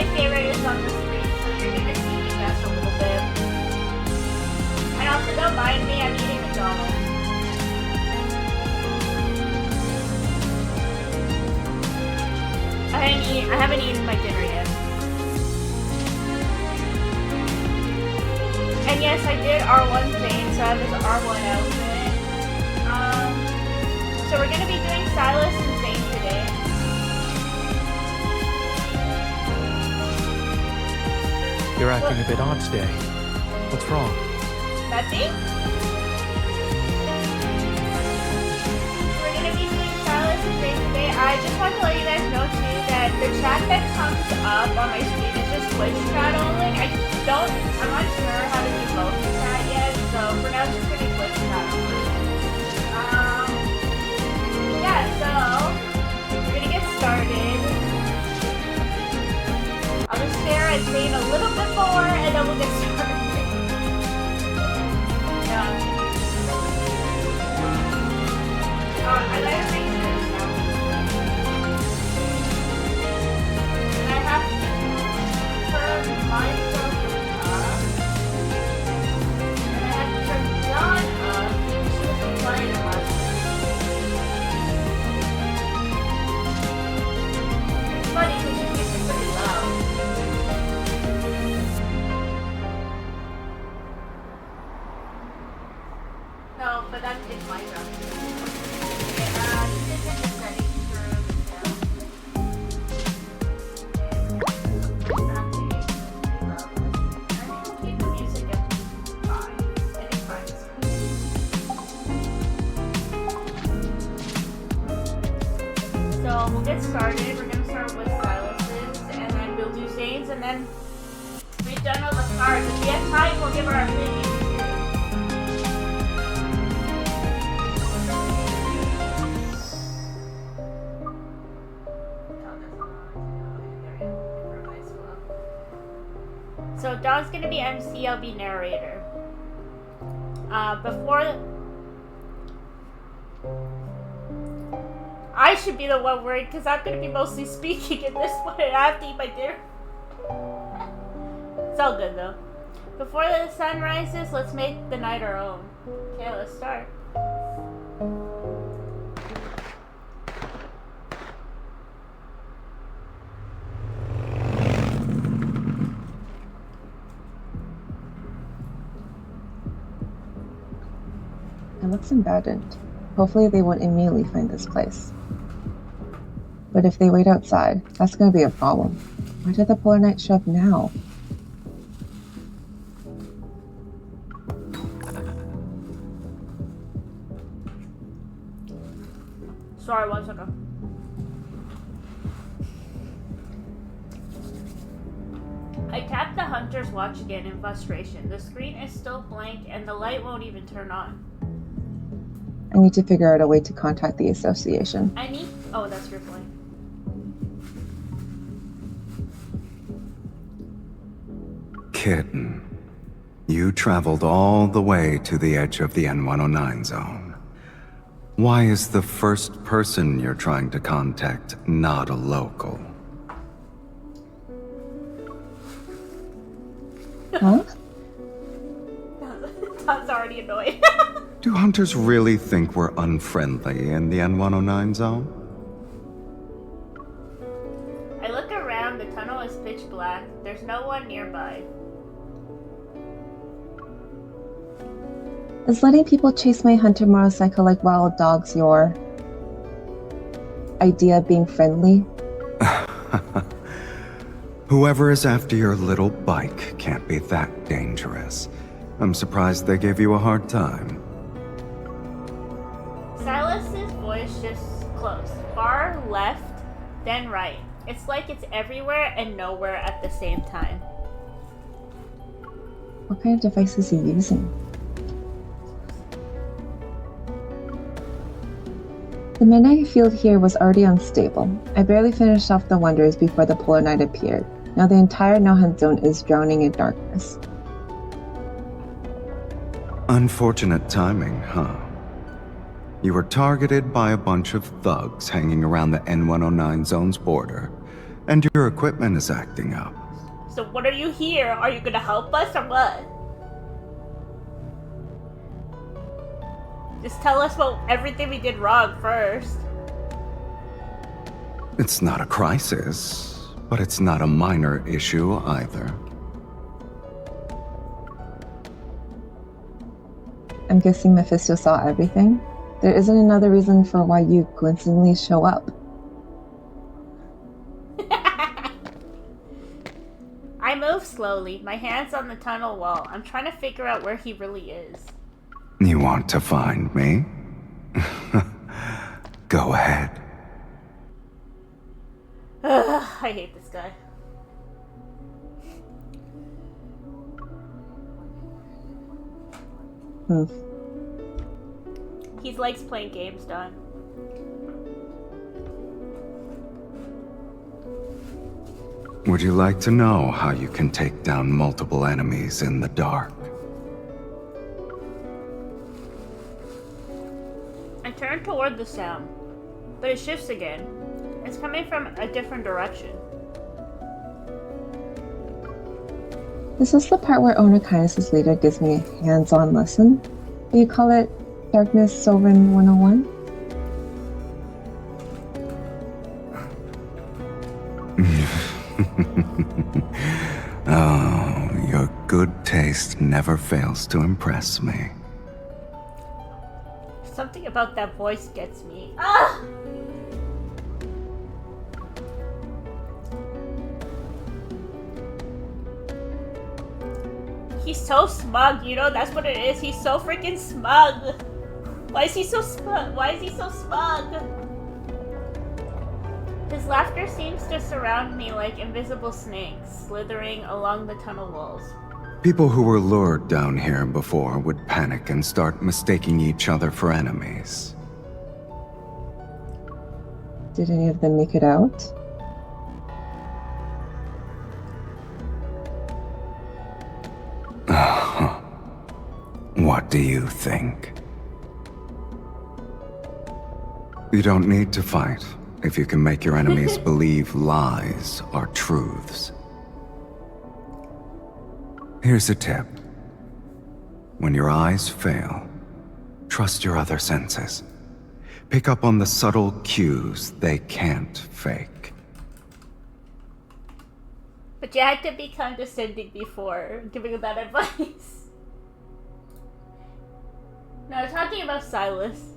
my favorite is on the screen, so you're gonna see me mess a little bit. And also don't mind me, I'm eating McDonald's. I haven't eaten my dinner yet. And yes, I did R1 Zane, so I have this R1 outfit. So we're gonna be doing Silas and Zane today. You're acting a bit odd today. What's wrong? Betsy? We're gonna be doing Silas and Zane today. I just want to let you guys know too that the chat that comes up on my screen is just Twitch chat only. I'm not sure how to do both the chat yet, so for now it's just gonna be Twitch chat only. Yeah, so we're gonna get started. I'll just stare at Zane a little bit more and then we'll get started. I gotta make this now. And I have to turn myself up. And I have to turn John up. She was playing last night. It's funny because she makes it pretty loud. No, but that's in my room. This is in the settings for So we'll get started. We're gonna start with Silas's, and then we'll do Zane's, and then we've done all the cards. If we have time, we'll give our opinions. So Don's gonna be MC, I'll be narrator. I should be the one worried because I'm gonna be mostly speaking in this one and I have to eat my dinner. It's all good though. Before the sun rises, let's make the night our own. Okay, let's start. It looks abandoned. Hopefully they won't immediately find this place. But if they wait outside, that's going to be a problem. Why did the Polar Knight show up now? Sorry, 1 second. I tapped the hunter's watch again in frustration. The screen is still blank and the light won't even turn on. I need to figure out a way to contact the association. Oh, that's your point. Kitten, you traveled all the way to the edge of the N109 zone. Why is the first person you're trying to contact not a local? Huh? Tom's already annoyed. Do hunters really think we're unfriendly in the N109 zone? I look around, the tunnel is pitch black. There's no one nearby. Is letting people chase my hunter motorcycle like wild dogs your idea of being friendly? Whoever is after your little bike can't be that dangerous. I'm surprised they gave you a hard time. Silas's voice just close. Far left, then right. It's like it's everywhere and nowhere at the same time. What kind of device is he using? The magnetic field here was already unstable. I barely finished off the wonders before the Polar Knight appeared. Now the entire no-hunt zone is drowning in darkness. Unfortunate timing, huh? You were targeted by a bunch of thugs hanging around the N109 zone's border, And your equipment is acting up. So what are you here? Are you gonna help us or what? Just tell us about everything we did wrong first. It's not a crisis, but it's not a minor issue either. I'm guessing Mephisto saw everything. There isn't another reason for why you coincidentally show up. I move slowly, my hands on the tunnel wall. I'm trying to figure out where he really is. You want to find me? Go ahead. Ugh, I hate this guy. He likes playing games, Don. Would you like to know how you can take down multiple enemies in the dark? I turn toward the sound, but it shifts again. It's coming from a different direction. This is the part where Owner Kindness's leader gives me a hands-on lesson. Do you call it Darkness Sovereign 101? Oh, your good taste never fails to impress me. Something about that voice gets me. Ah! He's so smug, you know, that's what it is. He's so freaking smug. Why is he so smug? Why is he so smug? His laughter seems to surround me like invisible snakes, slithering along the tunnel walls. People who were lured down here before would panic and start mistaking each other for enemies. Did any of them make it out? What do you think? You don't need to fight if you can make your enemies believe lies are truths. Here's a tip. When your eyes fail, trust your other senses. Pick up on the subtle cues they can't fake. But you had to be condescending before giving that advice. No, talking about Silas.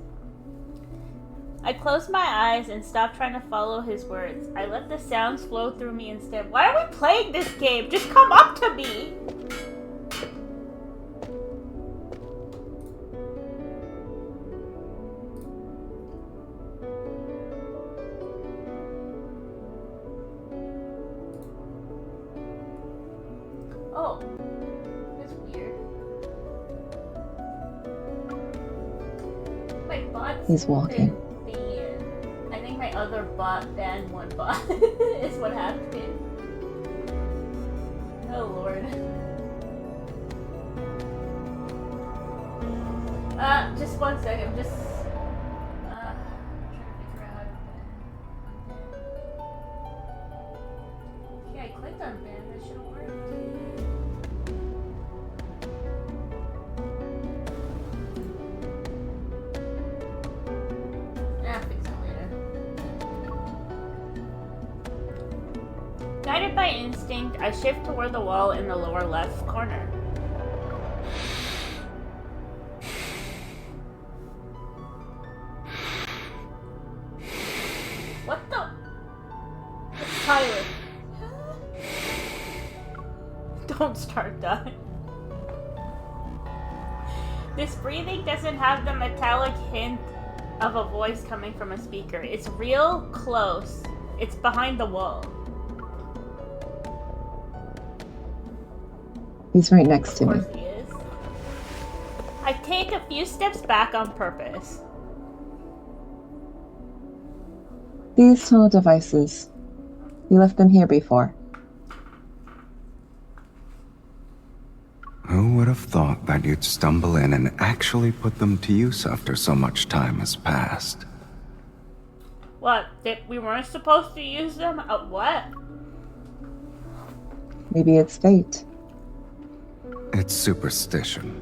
I close my eyes and stop trying to follow his words. I let the sounds flow through me instead. Why are we playing this game? Just come up to me! Oh, that's weird. My bot's He's walking. banned. I think my other bot banned one bot. Is what happened. Oh lord. Just 1 second. I'm just trying to figure out how to ban. Yeah, I clicked on ban. That should have worked. Fix it later. Guided by instinct, I shift toward the wall in the lower left corner. What the? It's Tyler. Don't start that. This breathing doesn't have the metallic hint of a voice coming from a speaker. It's real close. It's behind the wall. He's right next to Of me. course he is. I take a few steps back on purpose. These tunnel devices. You left them here before. Who would have thought that you'd stumble in and actually put them to use after so much time has passed? What? That we weren't supposed to use them? What? Maybe it's fate. It's superstition.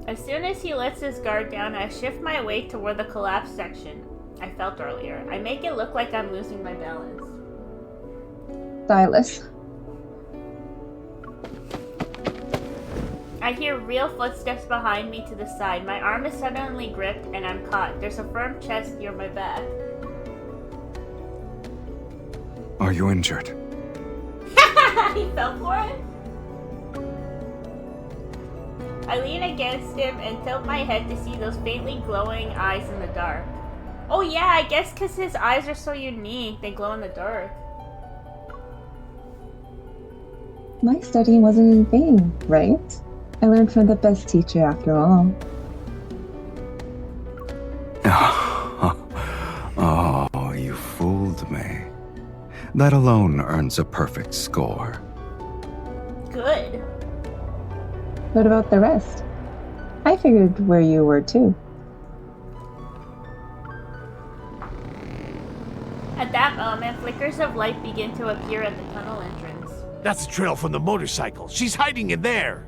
As soon as he lets his guard down, I shift my weight toward the collapsed section I felt earlier. I make it look like I'm losing my balance. Silas. I hear real footsteps behind me to the side. My arm is suddenly gripped and I'm caught. There's a firm chest near my back. Are you injured? He fell for it? I lean against him and tilt my head to see those faintly glowing eyes in the dark. Oh yeah, I guess because his eyes are so unique, they glow in the dark. My studying wasn't in vain, right? I learned from the best teacher after all. Oh, you fooled me. That alone earns a perfect score. Good. What about the rest? I figured where you were too. At that moment, flickers of light begin to appear at the tunnel entrance. That's a trail from the motorcycle. She's hiding in there.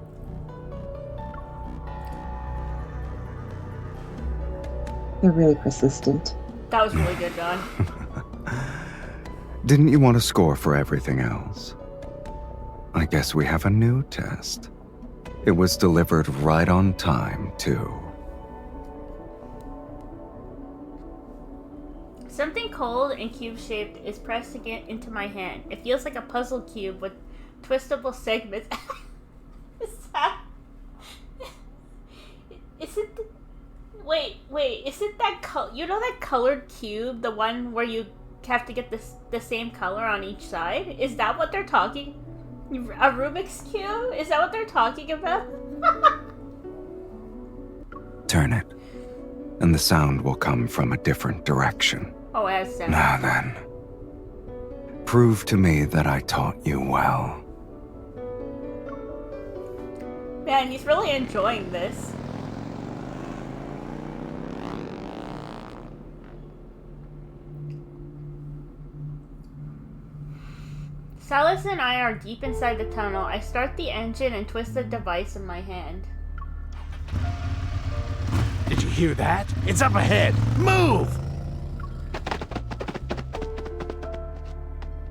They're really persistent. That was really good, John. Didn't you want to score for everything else? I guess we have a new test. It was delivered right on time, too. Something cold and cube-shaped is pressed into my hand. It feels like a puzzle cube with twistable segments. Is it... Wait, isn't that you know that colored cube, the one where you have to get the same color on each side? Is that what they're talking? A Rubik's Cube? Is that what they're talking about? Turn it, and the sound will come from a different direction. Oh, as sound. Now then, prove to me that I taught you well. Man, he's really enjoying this. Silas and I are deep inside the tunnel. I start the engine and twist the device in my hand. Did you hear that? It's up ahead. Move!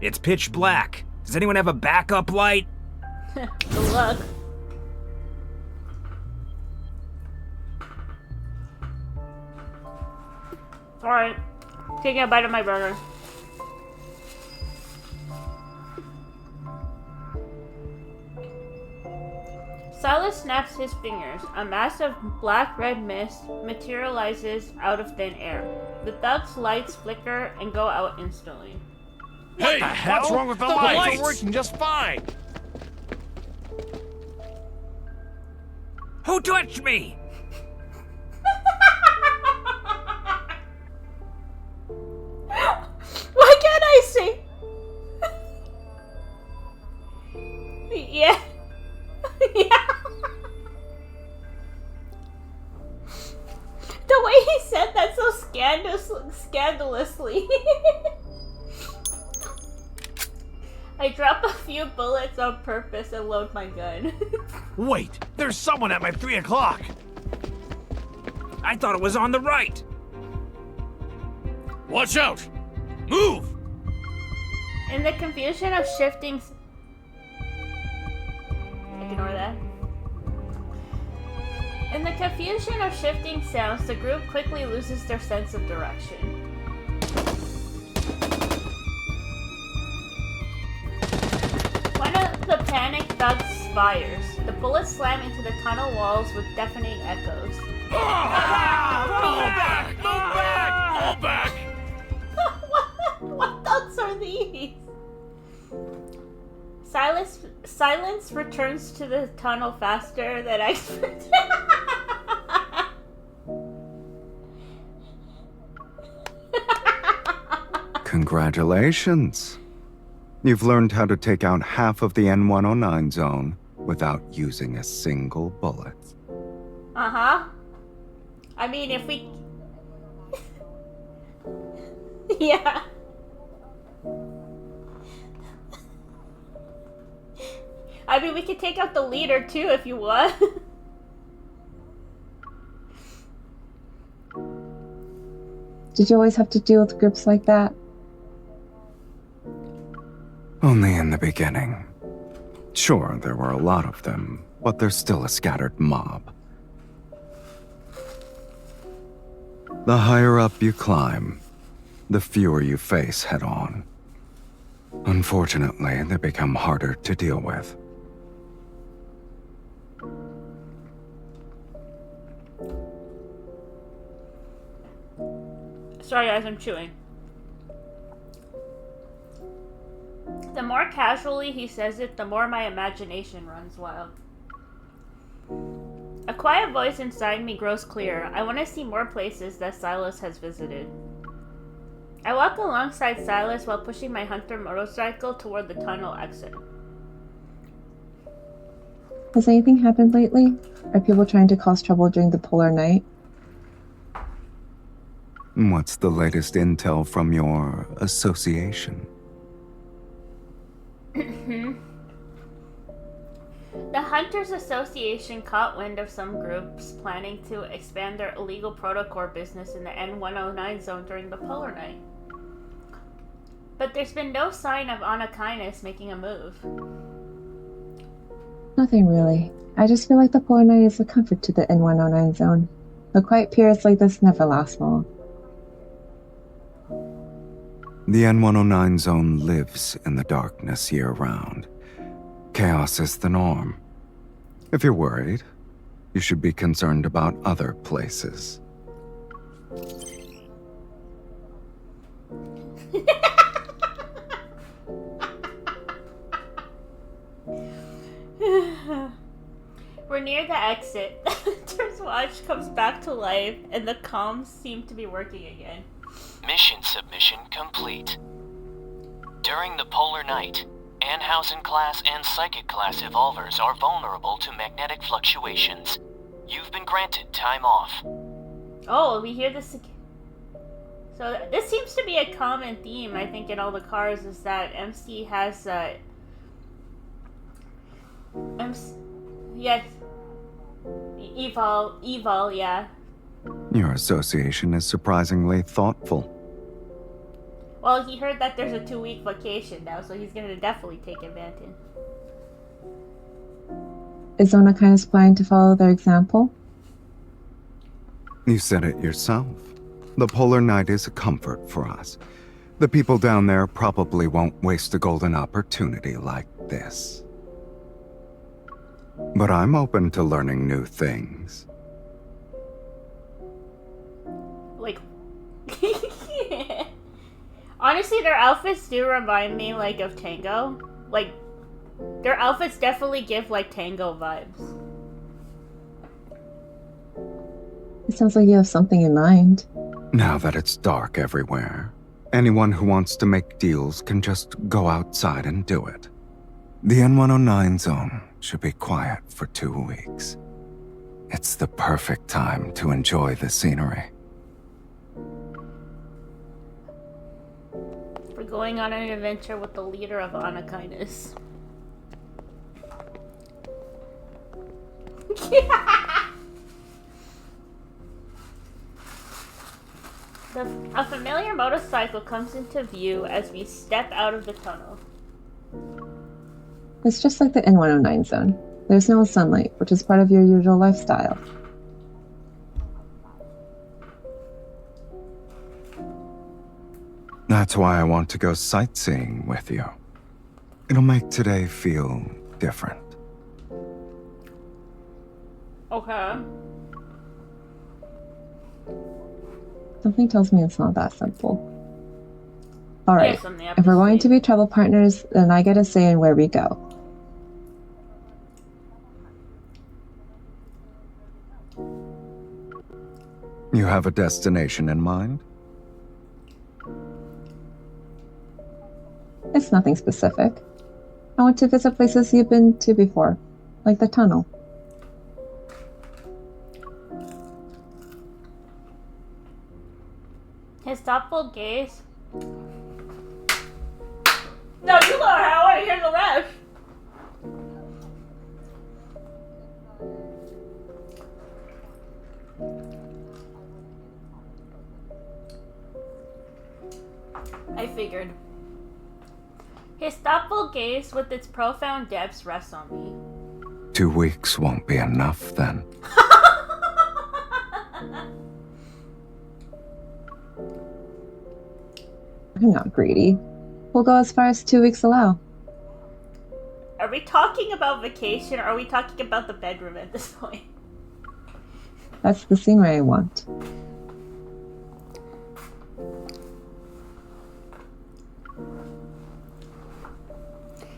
It's pitch black. Does anyone have a backup light? Good luck. Alright. Taking a bite of my burger. Silas snaps his fingers. A mass of black-red mist materializes out of thin air. The duck's lights flicker and go out instantly. Hey, what's wrong with the lights? They're working just fine. Who touched me? Why can't I say? Yeah. Yeah. The way he said that so scandalously. I drop a few bullets on purpose and load my gun. Wait, there's someone at my 3 o'clock. I thought it was on the right. Watch out! Move! In the confusion of shifting... Ignore that. In the confusion of shifting sounds, the group quickly loses their sense of direction. One of the panicked thugs fires. The bullets slam into the tunnel walls with deafening echoes. Move back! Move back! Move back! What thugs are these? Silence returns to the tunnel faster than I expected. Congratulations. You've learned how to take out half of the N109 zone without using a single bullet. Uh-huh. I mean, if we... Yeah. I mean, we could take out the leader too if you want. Did you always have to deal with groups like that? Only in the beginning. Sure, there were a lot of them, but there's still a scattered mob. The higher up you climb, the fewer you face head on. Unfortunately, they become harder to deal with. Sorry guys, I'm chewing. The more casually he says it, the more my imagination runs wild. A quiet voice inside me grows clearer. I want to see more places that Silas has visited. I walk alongside Silas while pushing my hunter motorcycle toward the tunnel exit. Has anything happened lately? Are people trying to cause trouble during the polar night? What's the latest intel from your association? The Hunters Association caught wind of some groups planning to expand their illegal protocore business in the N109 zone during the polar night. But there's been no sign of Anakinus making a move. Nothing really. I just feel like the polar night is a comfort to the N109 zone. The quiet periods like this never last long. The N109 zone lives in the darkness year-round. Chaos is the norm. If you're worried, you should be concerned about other places. We're near the exit. The Hunter's watch comes back to life, and the comms seem to be working again. Mission submission complete. During the polar night, Anhausen-class and Psychic-class evolvers are vulnerable to magnetic fluctuations. You've been granted time off. Oh, we hear this again. So this seems to be a common theme, I think, in all the cars, is that MC has, yes. Evol, yeah. Your association is surprisingly thoughtful. Well, he heard that there's a 2-week vacation now, so he's gonna definitely take advantage. Is Anakinus planning to follow their example? You said it yourself. The polar night is a comfort for us. The people down there probably won't waste a golden opportunity like this. But I'm open to learning new things. Like, honestly, their outfits do remind me, like, of Tango. Like, their outfits definitely give, like, Tango vibes. It sounds like you have something in mind. Now that it's dark everywhere, anyone who wants to make deals can just go outside and do it. The N109 zone should be quiet for 2 weeks. It's the perfect time to enjoy the scenery. We're going on an adventure with the leader of Anakinus. A familiar motorcycle comes into view as we step out of the tunnel. It's just like the N109 zone. There's no sunlight, which is part of your usual lifestyle. That's why I want to go sightseeing with you. It'll make today feel different. Okay. Something tells me it's not that simple. Alright, Yes, on the if we're going episode. to be travel partners, then I get a say in where we go. You have a destination in mind? It's nothing specific. I want to visit places you've been to before, like the tunnel. His thoughtful gaze I figured. His thoughtful gaze with its profound depths rests on me. 2 weeks won't be enough then. I'm not greedy. We'll go as far as 2 weeks allow. Are we talking about vacation or are we talking about the bedroom at this point? That's the scenery I want.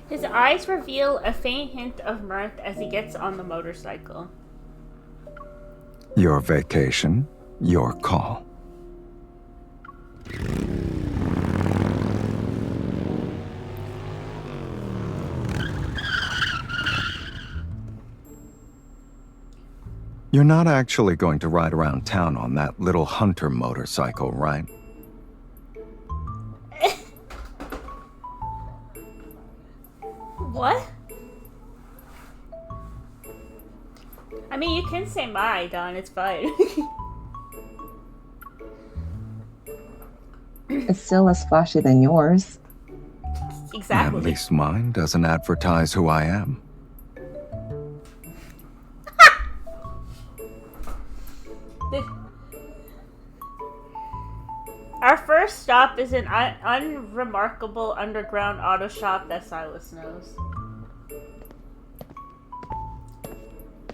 His eyes reveal a faint hint of mirth as he gets on the motorcycle. Your vacation, your call. You're not actually going to ride around town on that little hunter motorcycle, right? What? I mean, you can say my, Don, it's fine. It's still less flashy than yours. Exactly. At least mine doesn't advertise who I am. Our first stop is an unremarkable underground auto shop that Silas knows.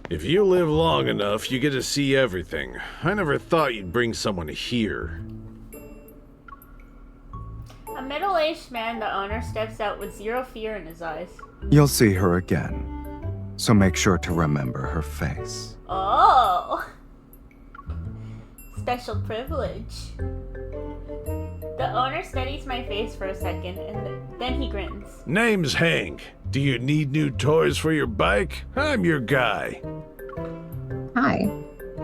If you live long enough, you get to see everything. I never thought you'd bring someone here. A middle-aged man, the owner, steps out with zero fear in his eyes. You'll see her again, so make sure to remember her face. Oh! Special privilege. The owner studies my face for a second, and then he grins. Name's Hank. Do you need new toys for your bike? I'm your guy. Hi,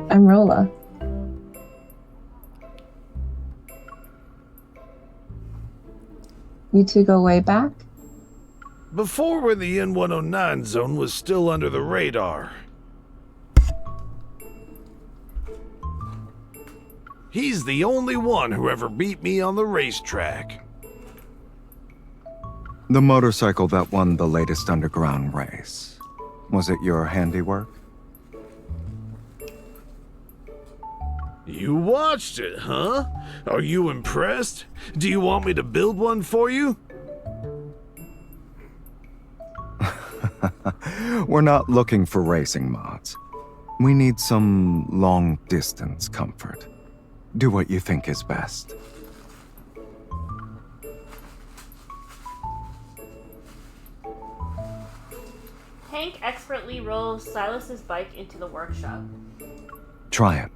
I'm Rolla. You two go way back? Before when the N109 zone was still under the radar. He's the only one who ever beat me on the racetrack. The motorcycle that won the latest underground race. Was it your handiwork? You watched it, huh? Are you impressed? Do you want me to build one for you? We're not looking for racing mods. We need some long-distance comfort. Do what you think is best. Hank expertly rolls Silas's bike into the workshop. Try it.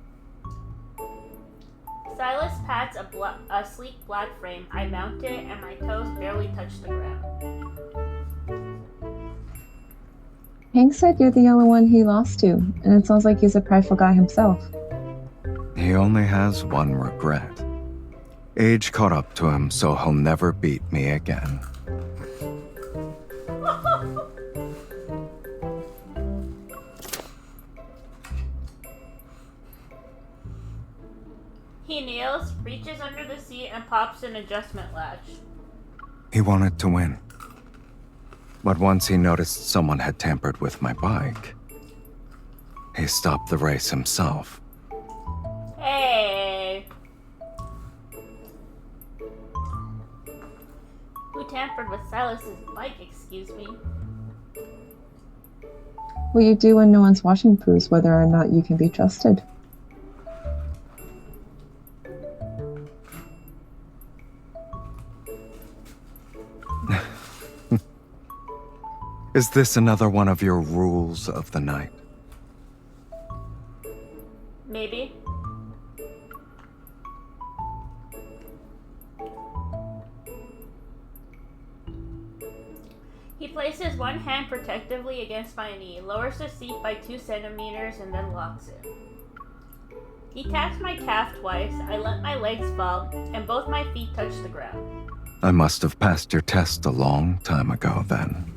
Silas pats a sleek black frame. I mount it, and my toes barely touch the ground. Hank said you're the only one he lost to, and it sounds like he's a prideful guy himself. He only has one regret. Age caught up to him, so he'll never beat me again. He kneels, reaches under the seat, and pops an adjustment latch. He wanted to win. But once he noticed someone had tampered with my bike, he stopped the race himself. Hey! Who tampered with Silas's bike, excuse me? What you do when no one's watching proves whether or not you can be trusted. Is this another one of your rules of the night? Maybe. He places one hand protectively against my knee, lowers the seat by 2 centimeters, and then locks it. He taps my calf twice, I let my legs fall, and both my feet touch the ground. I must have passed your test a long time ago then.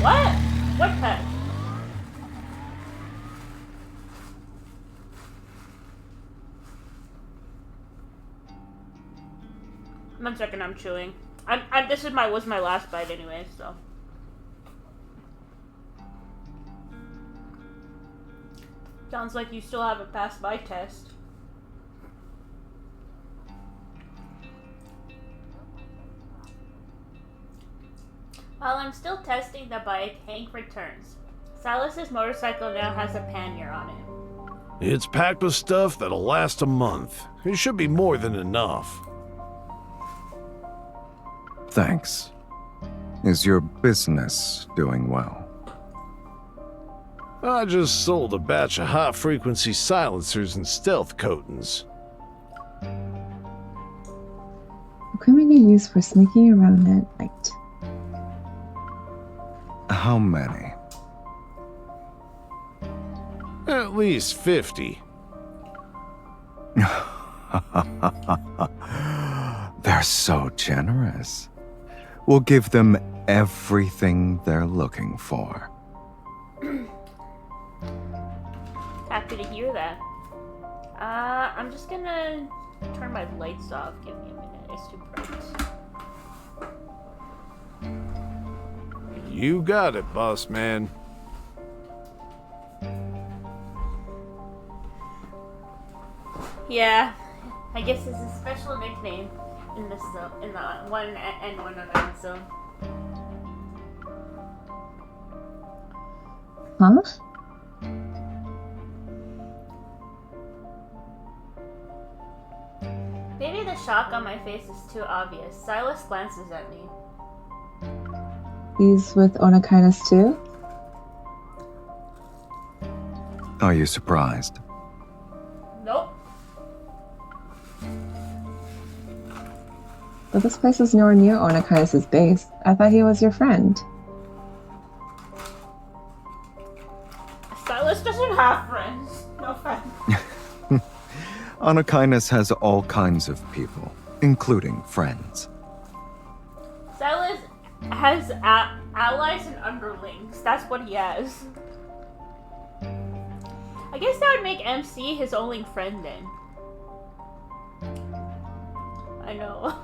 What? What test? 1 second, I'm chewing. This was my last bite anyway, so. Sounds like you still haven't passed my test. While I'm still testing the bike, Hank returns. Silas's motorcycle now has a pannier on it. It's packed with stuff that'll last a month. It should be more than enough. Thanks. Is your business doing well? I just sold a batch of high-frequency silencers and stealth coatings. Equipment you use for sneaking around at night. How many? At least 50. They're so generous. We'll give them everything they're looking for. Happy to hear that. I'm just gonna turn my lights off. Give me a minute. It's too bright. You got it, boss man. Yeah, I guess it's a special nickname in this zone, in the 109 zone. Huh? Maybe the shock on my face is too obvious. Silas glances at me. He's with Onakainas too? Are you surprised? Nope. But this place is nowhere near Onakainas' base. I thought he was your friend. Silas doesn't have friends. No offense. Onakainas has all kinds of people, including friends. Silas has allies and underlings. That's what he has. I guess that would make MC his only friend then. I know.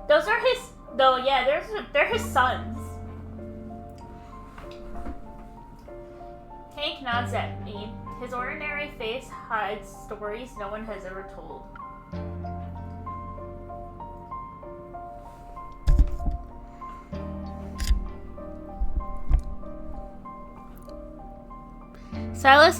Those are his. Though, yeah, they're his sons. Hank nods at me. His ordinary face hides stories no one has ever told. Silas,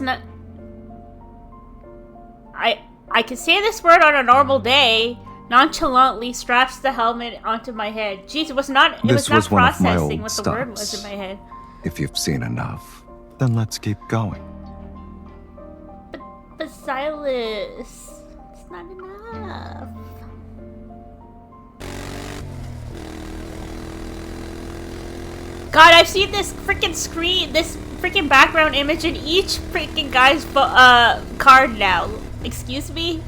I can say this word on a normal day. Nonchalantly straps the helmet onto my head. Jeez, it was not One of my processing old what the word was stunts. in my head. If you've seen enough, then let's keep going. But Silas, it's not enough. God, I've seen this freaking screen, this freaking background image in each freaking guy's card now. Excuse me?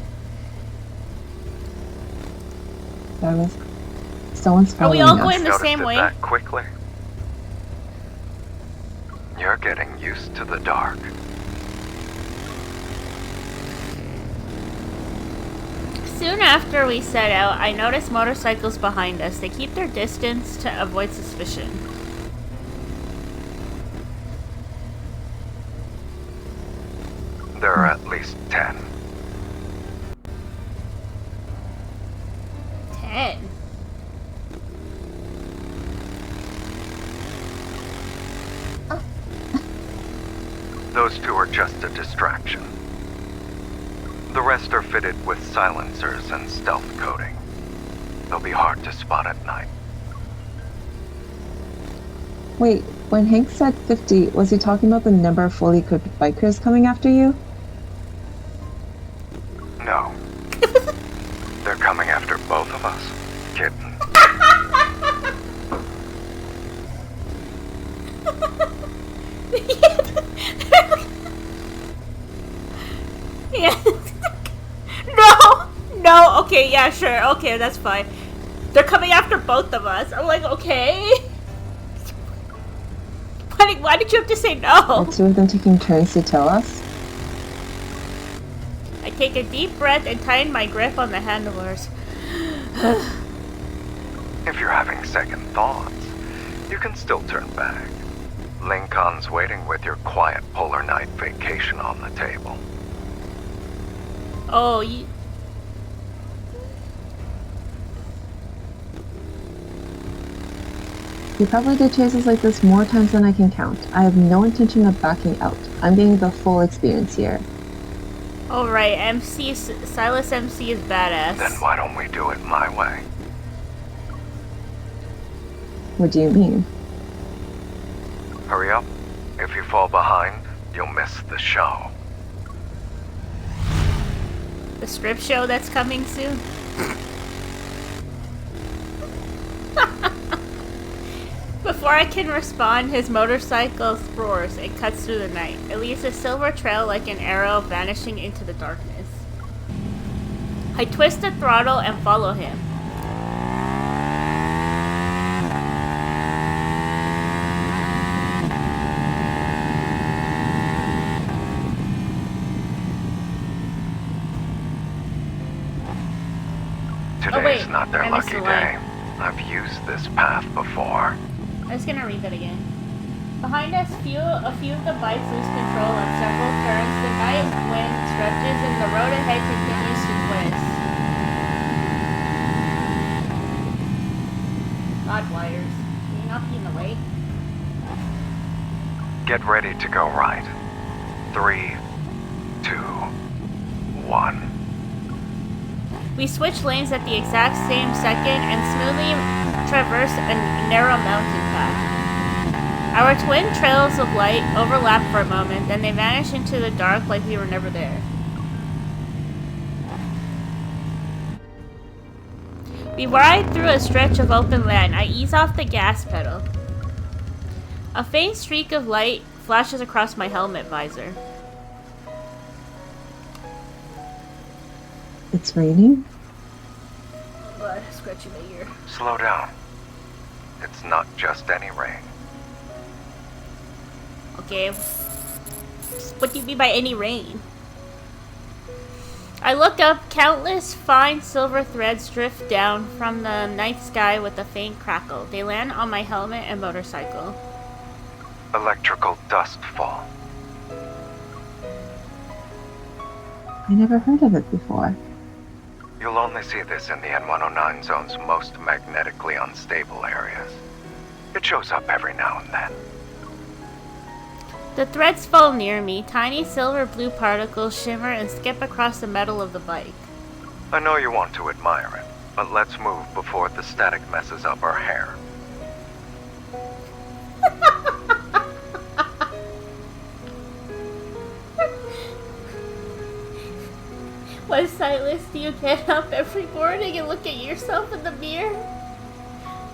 Silas, someone's Are we following all us. going the same way? That quickly? You're getting used to the dark. Soon after we set out, I noticed motorcycles behind us. They keep their distance to avoid suspicion. There are at least 10. 10. Those two are just a distraction. The rest are fitted with silencers and stealth coating. They'll be hard to spot at night. Wait, when Hank said 50, was he talking about the number of fully equipped bikers coming after you? No. They're coming after both of us, kitten. Yeah. No, okay, yeah, sure, okay, that's fine. They're coming after both of us. I'm like, okay. Why did you have to say no? Are two of them taking turns to tell us? take a deep breath and tighten my grip on the handlebars. If you're having second thoughts, you can still turn back. Lincoln's waiting with your quiet polar night vacation on the table. Oh, You probably did chases like this more times than I can count. I have no intention of backing out. I'm getting the full experience here. Alright, Silas MC is badass. Then why don't we do it my way? What do you mean? Hurry up. If you fall behind, you'll miss the show. The strip show that's coming soon? Before I can respond, his motorcycle roars. It cuts through the night. It leaves a silver trail like an arrow vanishing into the darkness. I twist the throttle and follow him. Today's not their I missed lucky the line. day. I've used this path before. I'm just gonna read that again. Behind us, a few of the bikes lose control on several turns. The night wind stretches and the road ahead continues to twist. God wires. Can you not be in the way? Get ready to go right. 3, 2, 1. We switch lanes at the exact same second and smoothly traverse a narrow mountain path. Our twin trails of light overlap for a moment, then they vanish into the dark like we were never there. We ride through a stretch of open land. I ease off the gas pedal. A faint streak of light flashes across my helmet visor. It's raining? Blood scratching my ear. Slow down. It's not just any rain. Okay. What do you mean by any rain? I look up. Countless fine silver threads drift down from the night sky with a faint crackle. They land on my helmet and motorcycle. Electrical dust fall. I never heard of it before. You'll only see this in the N109 zone's most magnetically unstable areas. It shows up every now and then. The threads fall near me. Tiny silver blue particles shimmer and skip across the metal of the bike. I know you want to admire it, but let's move before the static messes up our hair. What, Silas, do you get up every morning and look at yourself in the mirror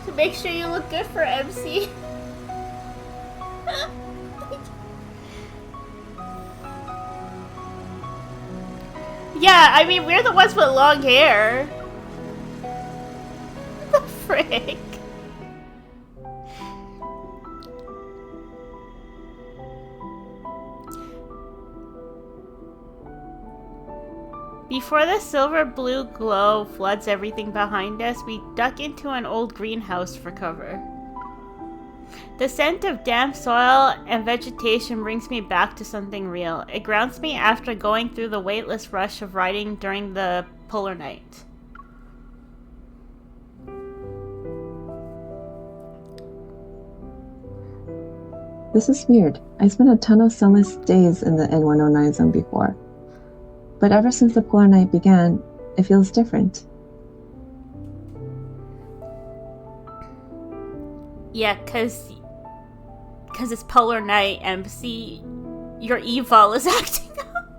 to make sure you look good for MC? Yeah, I mean, we're the ones with long hair. The frick? Before the silver blue glow floods everything behind us, we duck into an old greenhouse for cover. The scent of damp soil and vegetation brings me back to something real. It grounds me after going through the weightless rush of riding during the polar night. This is weird. I spent a ton of sunless days in the N109 zone before. But ever since the polar night began, it feels different. Yeah, cause it's polar night, MC. Your evil is acting up.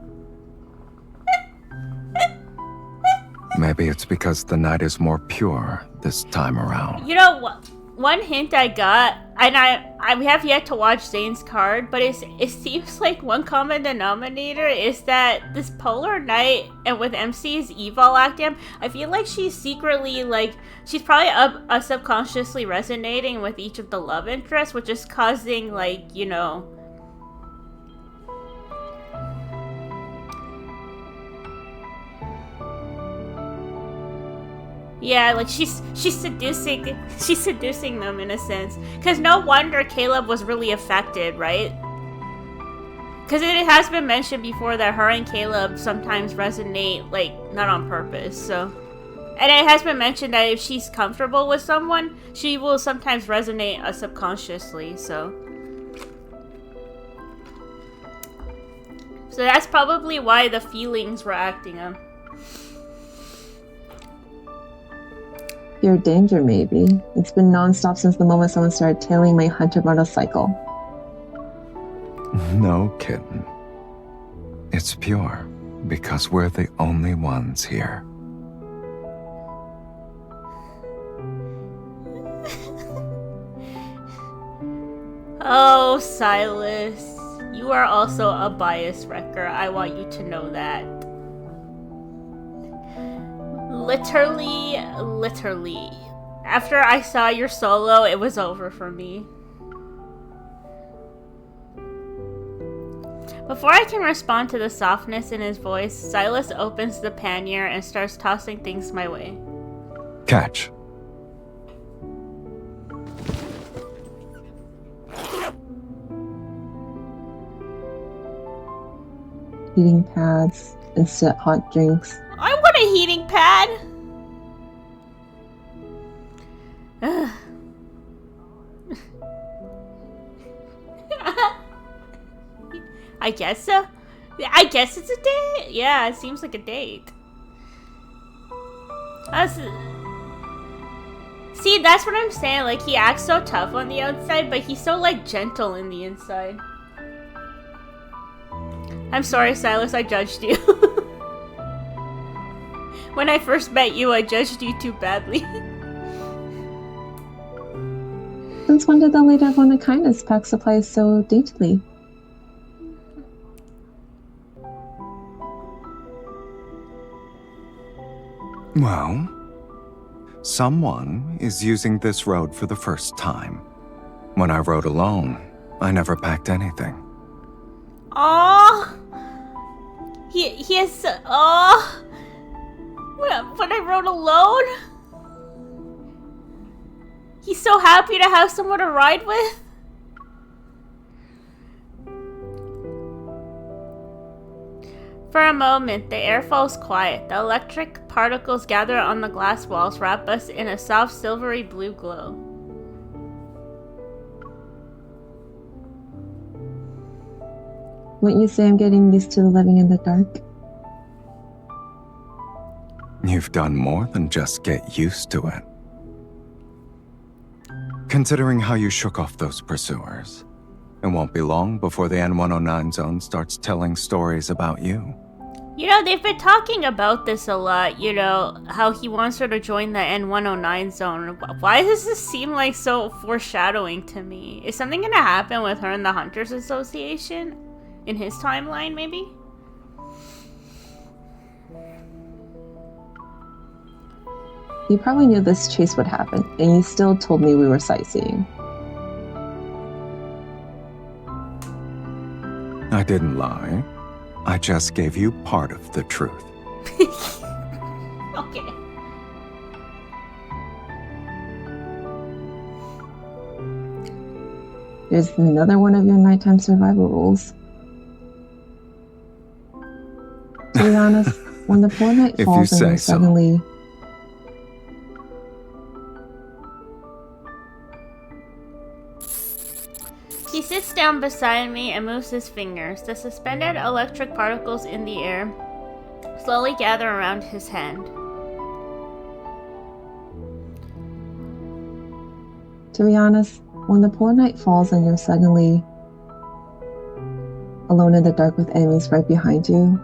Maybe it's because the night is more pure this time around. You know what? One hint I got, and I have yet to watch Zane's card, but it seems like one common denominator is that this polar night, and with MC's evil acting, I feel like she's secretly, like, she's probably subconsciously resonating with each of the love interests, which is causing, like, you know... Yeah, like she's seducing them in a sense. Cause no wonder Caleb was really affected, right? Cause it has been mentioned before that her and Caleb sometimes resonate, like, not on purpose, so. And it has been mentioned that if she's comfortable with someone, she will sometimes resonate subconsciously, so. So that's probably why the feelings were acting up. Fear danger, maybe. It's been non-stop since the moment someone started tailing my hunter motorcycle. No kidding. It's pure, because we're the only ones here. Oh, Silas. You are also a bias wrecker. I want you to know that. Literally. After I saw your solo, it was over for me. Before I can respond to the softness in his voice, Silas opens the pannier and starts tossing things my way. Catch. Heating pads, instant hot drinks. I want a heating pad! Ugh. I guess so. I guess it's a date. Yeah, it seems like a date. See, that's what I'm saying. Like, he acts so tough on the outside, but he's so, like, gentle in the inside. I'm sorry, Silas, I judged you. When I first met you, I judged you too badly. Since when did the leader of One of Kindness pack supplies so daintily? Well, someone is using this road for the first time. When I rode alone, I never packed anything. Aww. He is. Oh. When I rode alone? He's so happy to have someone to ride with. For a moment, the air falls quiet. The electric particles gather on the glass walls, wrap us in a soft silvery blue glow. Wouldn't you say I'm getting used to living in the dark? You've done more than just get used to it. Considering how you shook off those pursuers, it won't be long before the N109 zone starts telling stories about you. You know, they've been talking about this a lot, you know, how he wants her to join the N109 zone. Why does this seem like so foreshadowing to me? Is something gonna happen with her and the Hunters Association? In his timeline, maybe? You probably knew this chase would happen, and you still told me we were sightseeing. I didn't lie. I just gave you part of the truth. Okay. There's another one of your nighttime survival rules. To be honest, when the poor night If falls you and say you so. suddenly... He sits down beside me and moves his fingers. The suspended electric particles in the air slowly gather around his hand. To be honest, when the poor night falls and you're suddenly alone in the dark with enemies right behind you,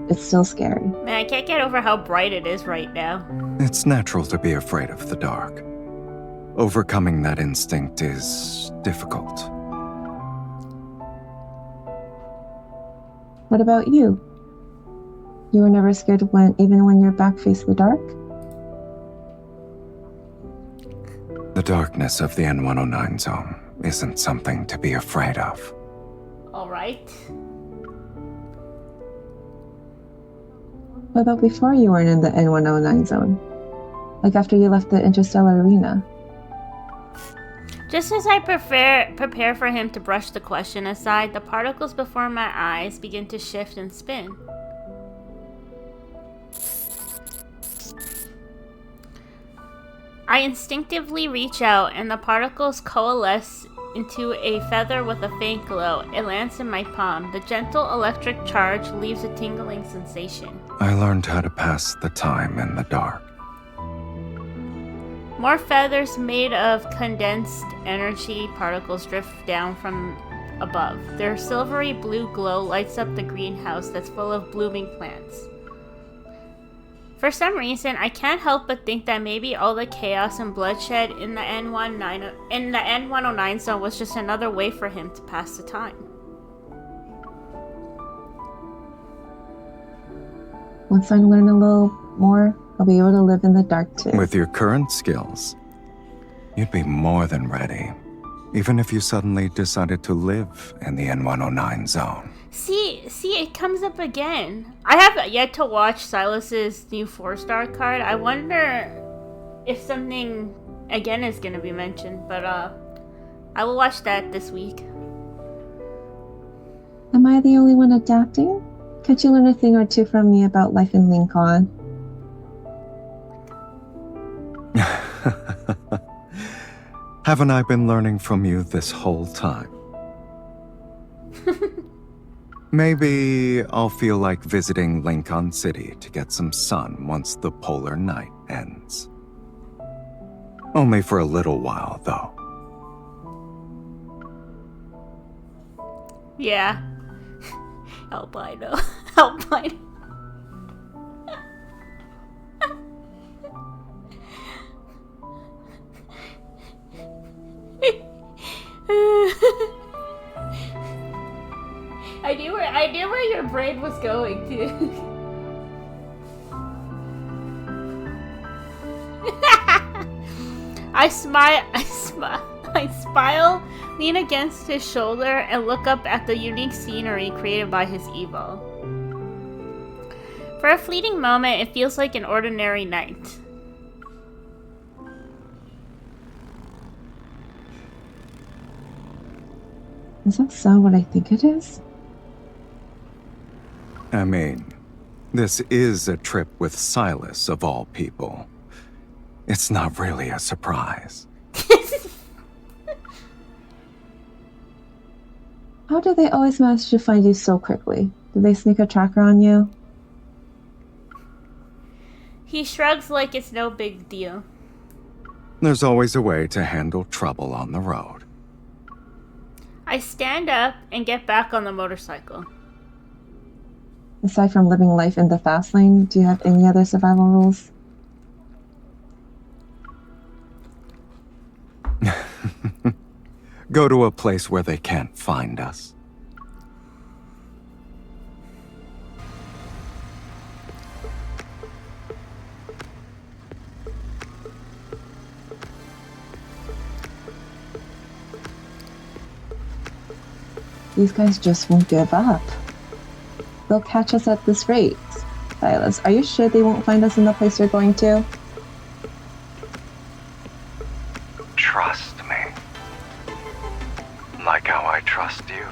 it's still scary. Man, I can't get over how bright it is right now. It's natural to be afraid of the dark. Overcoming that instinct is difficult. What about you? You were never scared even when your back faced the dark? The darkness of the N109 zone isn't something to be afraid of. Alright. What about before you weren't in the N109 zone? Like after you left the interstellar arena. Just as I prepare for him to brush the question aside, the particles before my eyes begin to shift and spin. I instinctively reach out, and the particles coalesce into a feather with a faint glow. It lands in my palm. The gentle electric charge leaves a tingling sensation. I learned how to pass the time in the dark. More feathers made of condensed energy particles drift down from above. Their silvery blue glow lights up the greenhouse that's full of blooming plants. For some reason, I can't help but think that maybe all the chaos and bloodshed in the N109 zone was just another way for him to pass the time. Once I learn a little more, I'll be able to live in the dark too. With your current skills, you'd be more than ready, even if you suddenly decided to live in the N109 zone. See, it comes up again. I have yet to watch Silas's new 4-star card. I wonder if something again is going to be mentioned, but I will watch that this week. Am I the only one adapting? Can't you learn a thing or two from me about life in Lincoln? Haven't I been learning from you this whole time? Maybe I'll feel like visiting Lincoln City to get some sun once the polar night ends. Only for a little while, though. Yeah. Albino. Albino. I knew where your brain was going to. I smile, lean against his shoulder, and look up at the unique scenery created by his Evo. For a fleeting moment, it feels like an ordinary night. Does that sound what I think it is? I mean, this is a trip with Silas, of all people. It's not really a surprise. How do they always manage to find you so quickly? Did they sneak a tracker on you? He shrugs like it's no big deal. There's always a way to handle trouble on the road. I stand up and get back on the motorcycle. Aside from living life in the fast lane, do you have any other survival rules? Go to a place where they can't find us. These guys just won't give up. They'll catch us at this rate. Silas, are you sure they won't find us in the place we're going to? Trust me. Like how I trust you.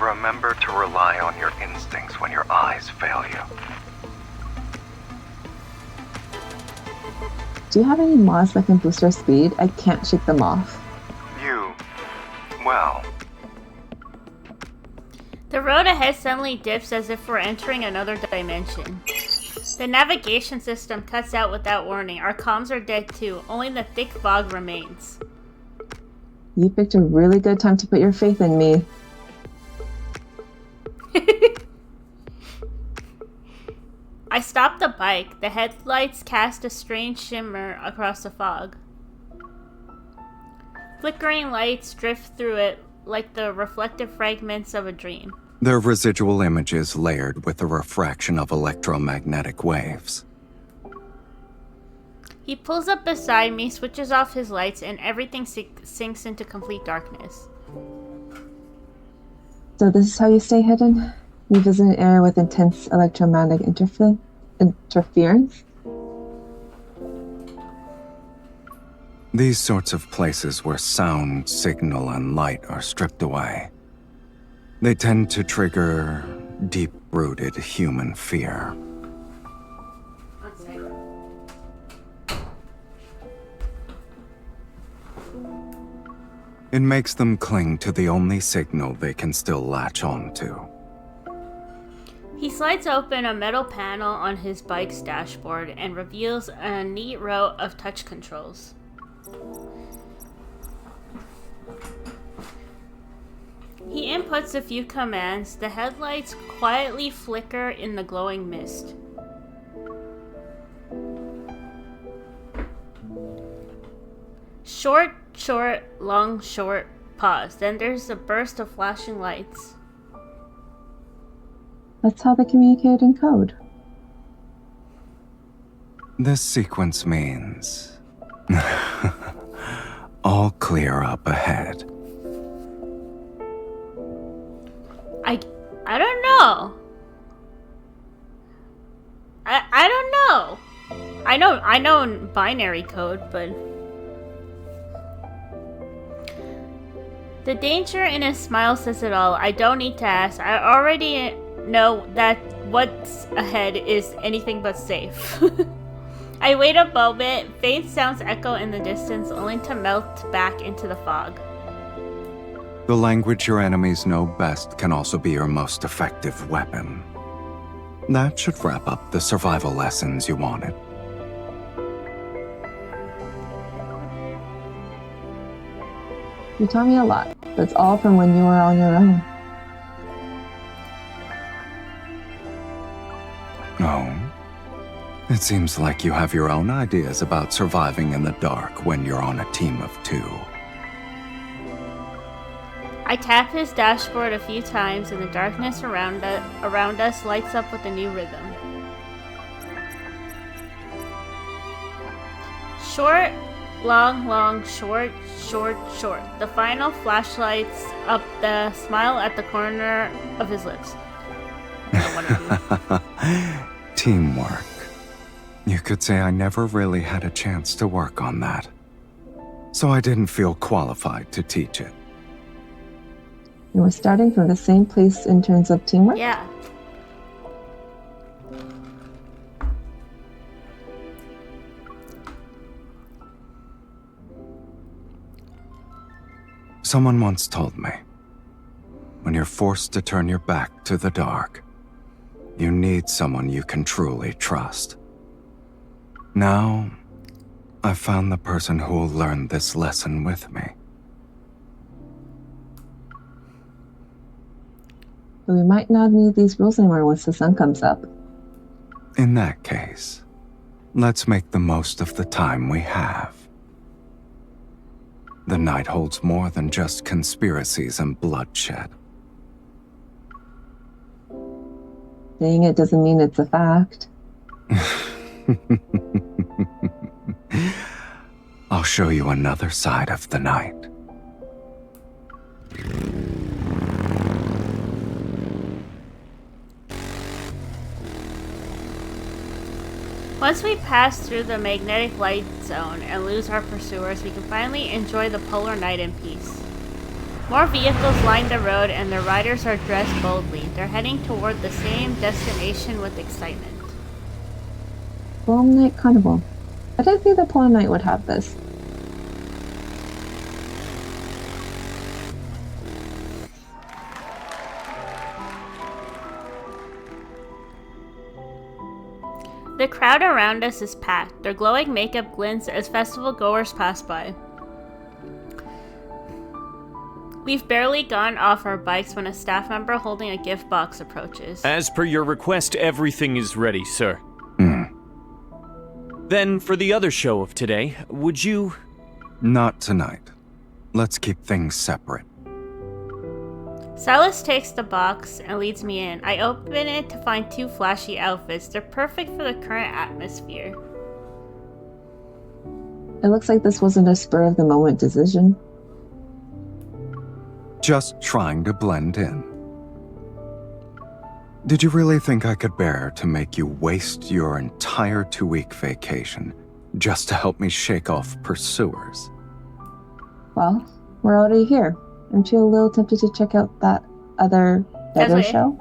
Remember to rely on your instincts when your eyes fail you. Do you have any mods that can boost our speed? I can't shake them off. Well. The road ahead suddenly dips as if we're entering another dimension. The navigation system cuts out without warning. Our comms are dead too. Only the thick fog remains. You picked a really good time to put your faith in me. I stop the bike. The headlights cast a strange shimmer across the fog. Flickering lights drift through it like the reflective fragments of a dream. They're residual images layered with the refraction of electromagnetic waves. He pulls up beside me, switches off his lights, and everything sinks into complete darkness. So this is how you stay hidden? You visit an area with intense electromagnetic interference? These sorts of places where sound, signal, and light are stripped away. They tend to trigger deep-rooted human fear. Let's see. It makes them cling to the only signal they can still latch onto. He slides open a metal panel on his bike's dashboard and reveals a neat row of touch controls. He inputs a few commands. The headlights quietly flicker in the glowing mist. Short, short, long, short, pause. Then there's a burst of flashing lights. That's how they communicate in code. This sequence means all clear up ahead. I don't know. I don't know. I know binary code, but the danger in his smile says it all. I don't need to ask. I already know that what's ahead is anything but safe. I wait a moment. Faint sounds echo in the distance, only to melt back into the fog. The language your enemies know best can also be your most effective weapon. That should wrap up the survival lessons you wanted. You taught me a lot. That's all from when you were on your own. Oh? It seems like you have your own ideas about surviving in the dark when you're on a team of two. I tap his dashboard a few times and the darkness around us lights up with a new rhythm. Short, long, long, short, short, short. The final flash lights up the smile at the corner of his lips. Teamwork. You could say I never really had a chance to work on that. So I didn't feel qualified to teach it. You were starting from the same place in terms of teamwork? Yeah. Someone once told me, when you're forced to turn your back to the dark, you need someone you can truly trust. Now, I've found the person who will learn this lesson with me. But we might not need these rules anymore once the sun comes up. In that case, let's make the most of the time we have. The night holds more than just conspiracies and bloodshed. Saying it doesn't mean it's a fact. I'll show you another side of the night. Once we pass through the magnetic light zone and lose our pursuers, we can finally enjoy the polar night in peace. More vehicles line the road and their riders are dressed boldly. They're heading toward the same destination with excitement. Polar Night Carnival. I didn't think the Polar Night would have this. The crowd around us is packed. Their glowing makeup glints as festival goers pass by. We've barely gone off our bikes when a staff member holding a gift box approaches. As per your request, everything is ready, sir. Then, for the other show of today, would you... Not tonight. Let's keep things separate. Silas takes the box and leads me in. I open it to find two flashy outfits. They're perfect for the current atmosphere. It looks like this wasn't a spur-of-the-moment decision. Just trying to blend in. Did you really think I could bear to make you waste your entire 2-week vacation just to help me shake off pursuers. Well, we're already here. Aren't you a little tempted to check out that other better That's show?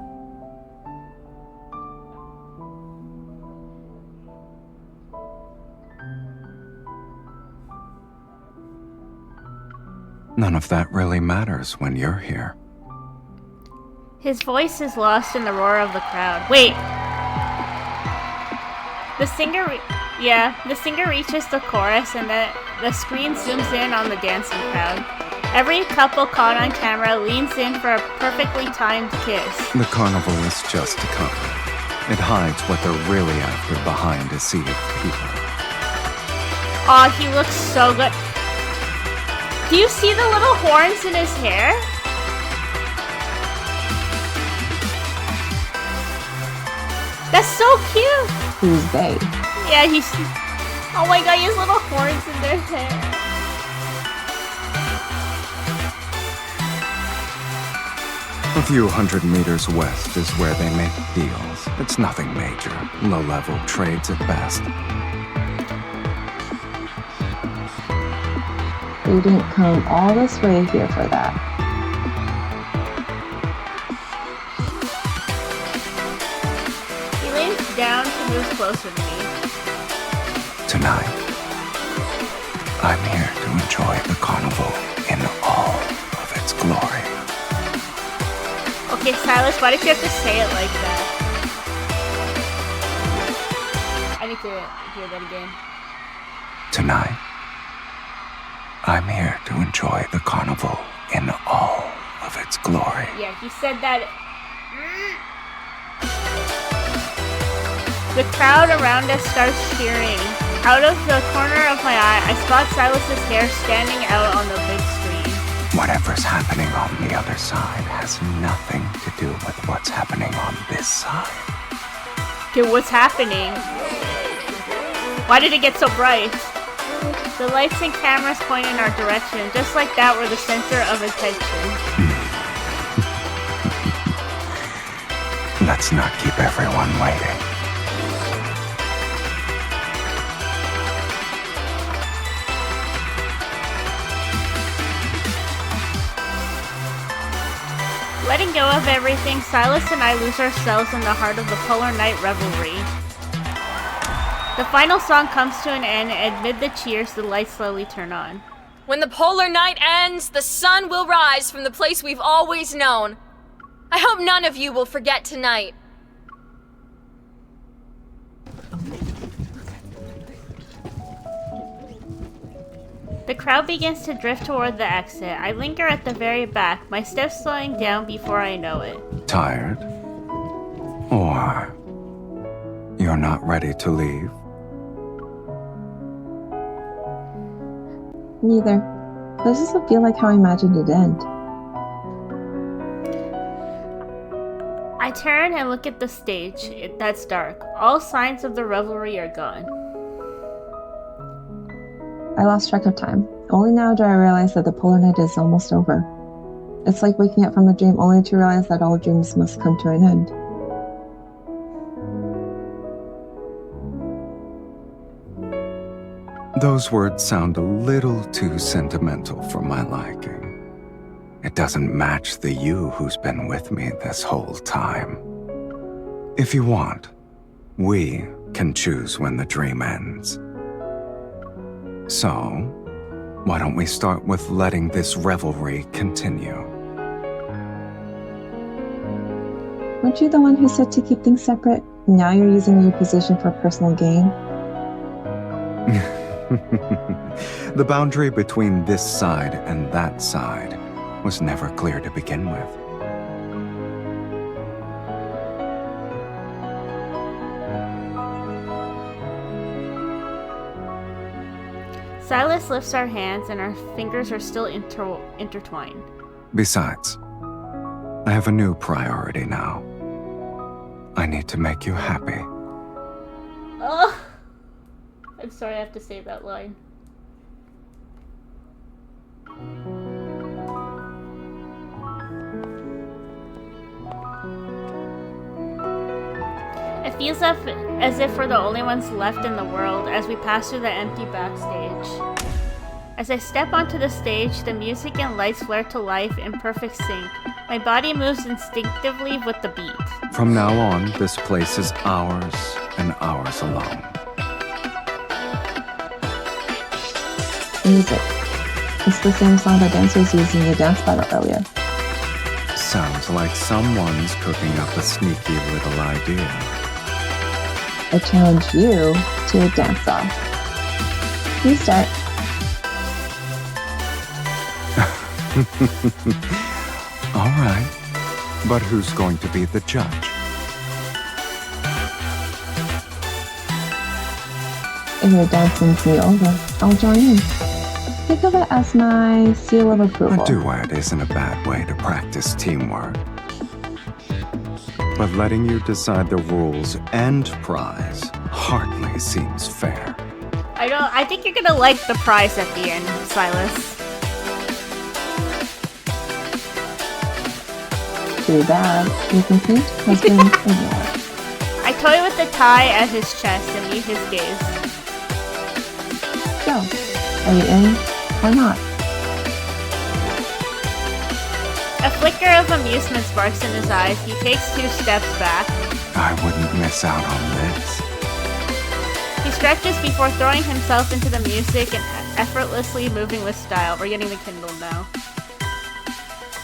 None of that really matters when you're here. His voice is lost in the roar of the crowd. Wait. The singer reaches the chorus and the screen zooms in on the dancing crowd. Every couple caught on camera leans in for a perfectly timed kiss. The carnival is just a cover. It hides what they're really after behind a sea of people. Aw, he looks so good. Do you see the little horns in his hair? That's so cute! Who's they? Yeah, he's... Oh my god, he has little horns in their hair. A few hundred meters west is where they make deals. It's nothing major. Low-level trades at best. We didn't come all this way here for that. He leans down to move closer to me. Tonight, I'm here to enjoy the carnival in all of its glory. Okay, Silas, why did you have to say it like that? I need to hear that again. Tonight, I'm here to enjoy the carnival in all of its glory. Yeah, he said that. The crowd around us starts cheering. Out of the corner of my eye, I spot Silas's hair standing out on the big screen. Whatever's happening on the other side has nothing to do with what's happening on this side. Okay, what's happening? Why did it get so bright? The lights and cameras point in our direction, just like that we're the center of attention. Let's not keep everyone waiting. Letting go of everything, Silas and I lose ourselves in the heart of the Polar Night revelry. The final song comes to an end, and amid the cheers, the lights slowly turn on. When the polar night ends, the sun will rise from the place we've always known. I hope none of you will forget tonight. The crowd begins to drift toward the exit. I linger at the very back, my steps slowing down before I know it. Tired? Or you're not ready to leave? Neither. This doesn't feel like how I imagined it'd end. I turn and look at the stage. That's dark. All signs of the revelry are gone. I lost track of time. Only now do I realize that the polar night is almost over. It's like waking up from a dream only to realize that all dreams must come to an end. Those words sound a little too sentimental for my liking. It doesn't match the you who's been with me this whole time. If you want, we can choose when the dream ends. So, why don't we start with letting this revelry continue? Weren't you the one who said to keep things separate? Now you're using your position for personal gain? The boundary between this side and that side was never clear to begin with. Silas lifts our hands and our fingers are still intertwined. Besides, I have a new priority now. I need to make you happy. Oh! I'm sorry I have to say that line. It feels as if we're the only ones left in the world as we pass through the empty backstage. As I step onto the stage, the music and lights flare to life in perfect sync. My body moves instinctively with the beat. From now on, this place is ours and ours alone. Music. It's the same song the dancers used in the dance battle earlier. Sounds like someone's cooking up a sneaky little idea. I challenge you to a dance-off. You start. All right, but who's going to be the judge? If your dance wins me over, I'll join in. Think of it as my seal of approval. A duet isn't a bad way to practice teamwork. But letting you decide the rules and prize hardly seems fair. I think you're gonna like the prize at the end, Silas. Too bad. Your complete husband ignored. I toy with the tie at his chest and meet his gaze. So, are you in or not? A flicker of amusement sparks in his eyes. He takes 2 steps back. I wouldn't miss out on this. He stretches before throwing himself into the music and effortlessly moving with style. We're getting the Kindle now.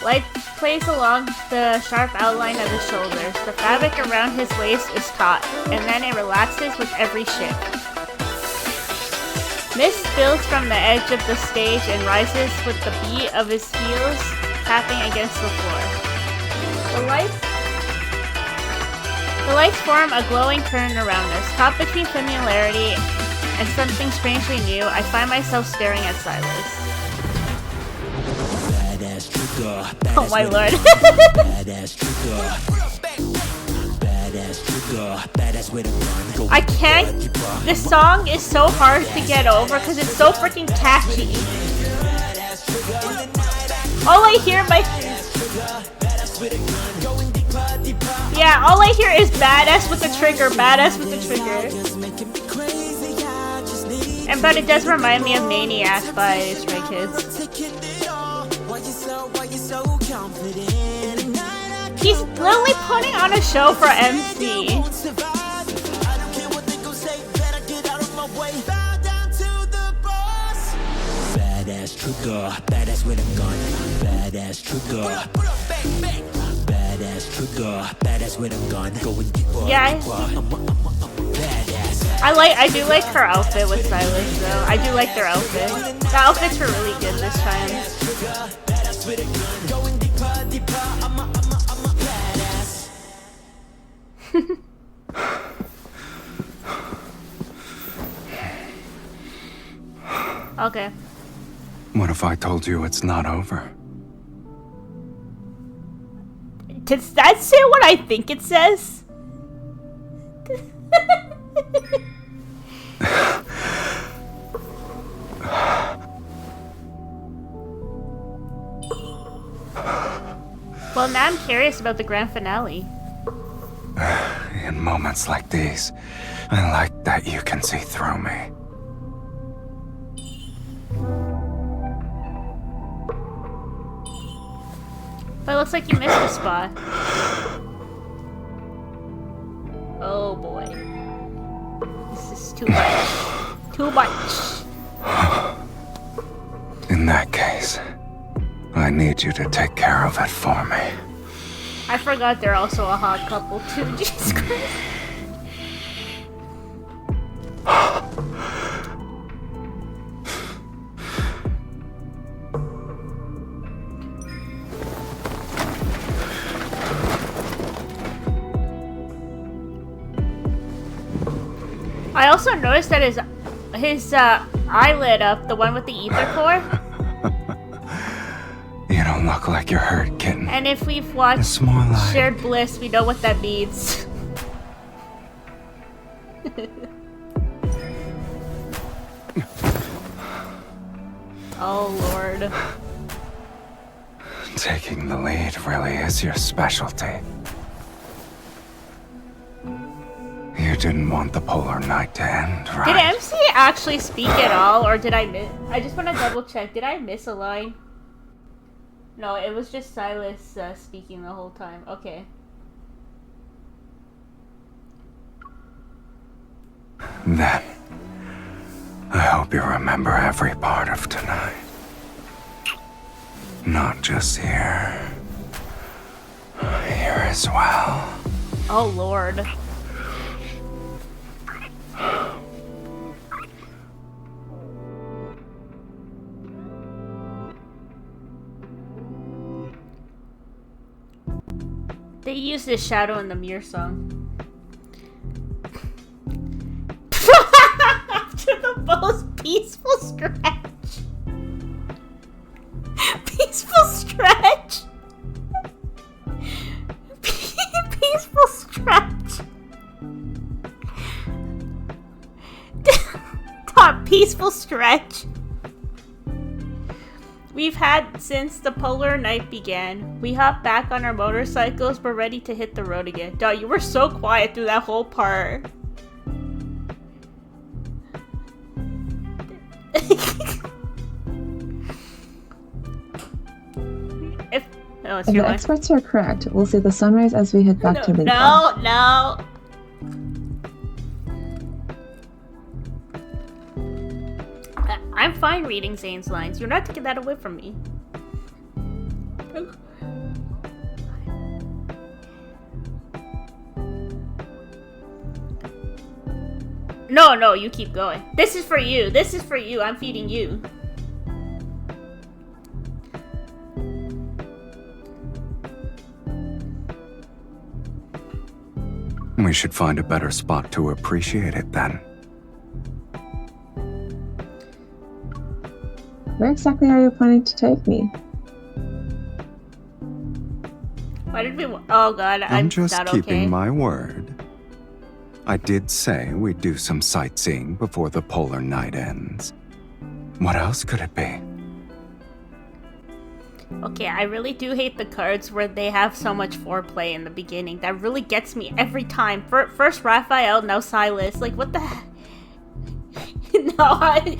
Light plays along the sharp outline of his shoulders. The fabric around his waist is taut, and then it relaxes with every shift. Mist spills from the edge of the stage and rises with the beat of his heels tapping against the floor. The lights form a glowing curtain around us. Caught between familiarity and something strangely new, I find myself staring at Silas. Oh my lord. I can't. This song is so hard to get over because it's so freaking catchy. All I hear all I hear is badass with the trigger, badass with the trigger. But it does remind me of Maniac by Stray Kids. He's literally putting on a show for MC. Badass trigger, badass with a gun. Badass trigger, badass trigger, badass with a gun. Going deeper. Yeah. I do like her outfit with Silas though. I do like their outfit. The outfits were really good this time. Okay. What if I told you it's not over? Does that say what I think it says? Well, now I'm curious about the grand finale. In moments like these, I like that you can see through me. But it looks like you missed a spot. Oh boy. This is too much. Too much. In that case, I need you to take care of it for me. I forgot they're also a hot couple too. Jesus Christ. I also noticed that his eye lit up, the one with the ether core. You don't look like you're hurt, kitten. And if we've watched It's more like... Shared Bliss, we know what that means. Oh lord. Taking the lead really is your specialty. You didn't want the polar night to end, right? Did MC actually speak at all, or did I miss? I just want to double check. Did I miss a line? No, it was just Silas speaking the whole time. Okay. Then, I hope you remember every part of tonight. Not just here. Here as well. Oh, Lord. They used the Shadow in the Mirror song. After the most peaceful stretch. Peaceful stretch. Peaceful stretch. Top peaceful stretch we've had since the polar night began. We hop back on our motorcycles. We're ready to hit the road again. Dog, you were so quiet through that whole part. If the experts are correct, we'll see the sunrise as we head back to Lincoln. No. I'm fine reading Zane's lines. You're not taking that away from me. No, you keep going. This is for you. This is for you. I'm feeding you. We should find a better spot to appreciate it then. Where exactly are you planning to take me? Why did we... Oh god, I'm just not keeping okay. my word. I did say we'd do some sightseeing before the polar night ends. What else could it be? Okay, I really do hate the cards where they have so much foreplay in the beginning. That really gets me every time. First Raphael, now Silas. Like, what the heck? I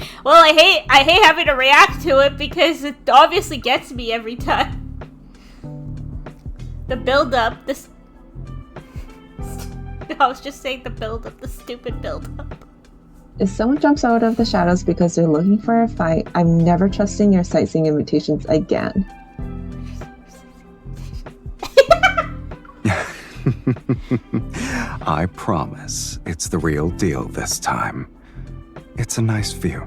hate having to react to it because it obviously gets me every time. The build-up, I was just saying the build-up, the stupid build-up. If someone jumps out of the shadows because they're looking for a fight, I'm never trusting your sightseeing invitations again. I promise it's the real deal this time. It's a nice view.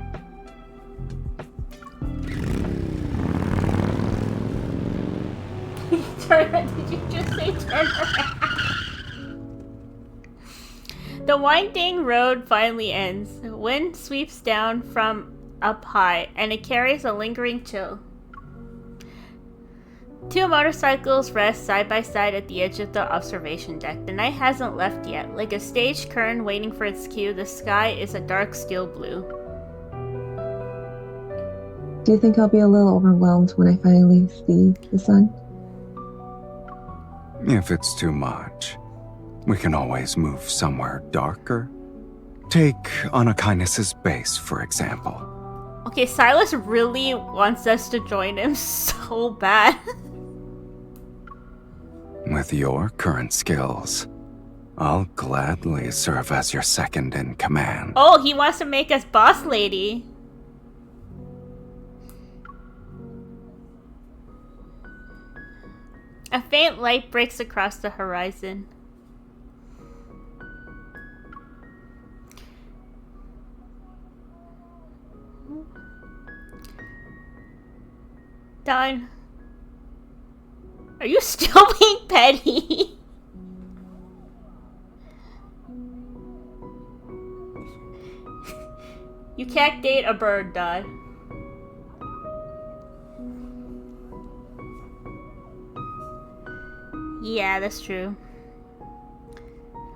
Did you just say turn around? The winding road finally ends. The wind sweeps down from up high, and it carries a lingering chill. Two motorcycles rest side by side at the edge of the observation deck. The night hasn't left yet. Like a staged kern waiting for its cue, the sky is a dark steel blue. Do you think I'll be a little overwhelmed when I finally see the sun? If it's too much, we can always move somewhere darker. Take Anakindness's base, for example. Okay, Silas really wants us to join him so bad. With your current skills, I'll gladly serve as your second in command. Oh, he wants to make us boss lady. A faint light breaks across the horizon. Done. Are you still being petty? You can't date a bird, Dad. Yeah, that's true.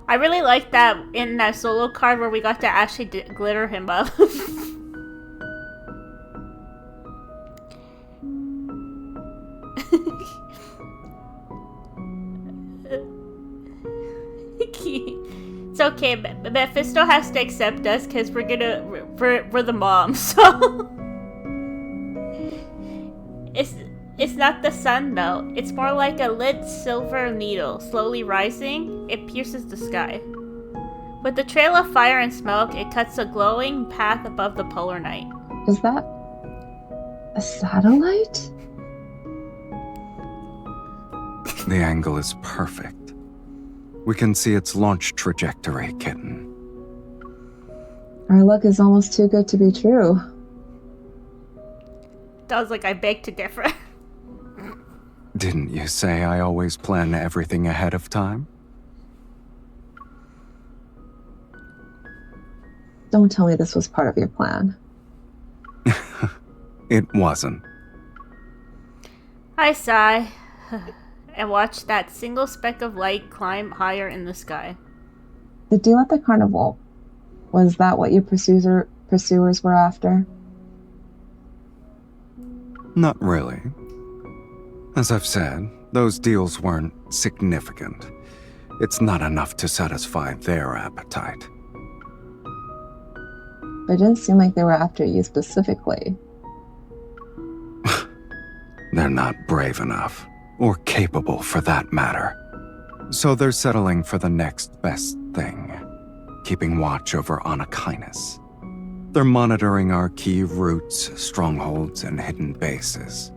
I really like that in that solo card where we got to actually glitter him up. okay. Mephisto has to accept us because we're the mom. So it's not the sun though. It's more like a lit silver needle slowly rising. It pierces the sky. With the trail of fire and smoke, it cuts a glowing path above the polar night. Is that a satellite? The angle is perfect. We can see its launch trajectory, kitten. Our luck is almost too good to be true. Sounds like I beg to differ. Didn't you say I always plan everything ahead of time? Don't tell me this was part of your plan. It wasn't. I sigh and watch that single speck of light climb higher in the sky. The deal at the carnival, was that what your pursuers were after? Not really. As I've said, those deals weren't significant. It's not enough to satisfy their appetite. It didn't seem like they were after you specifically. They're not brave enough, or capable for that matter. So they're settling for the next best thing, keeping watch over Anakinus. They're monitoring our key routes, strongholds, and hidden bases.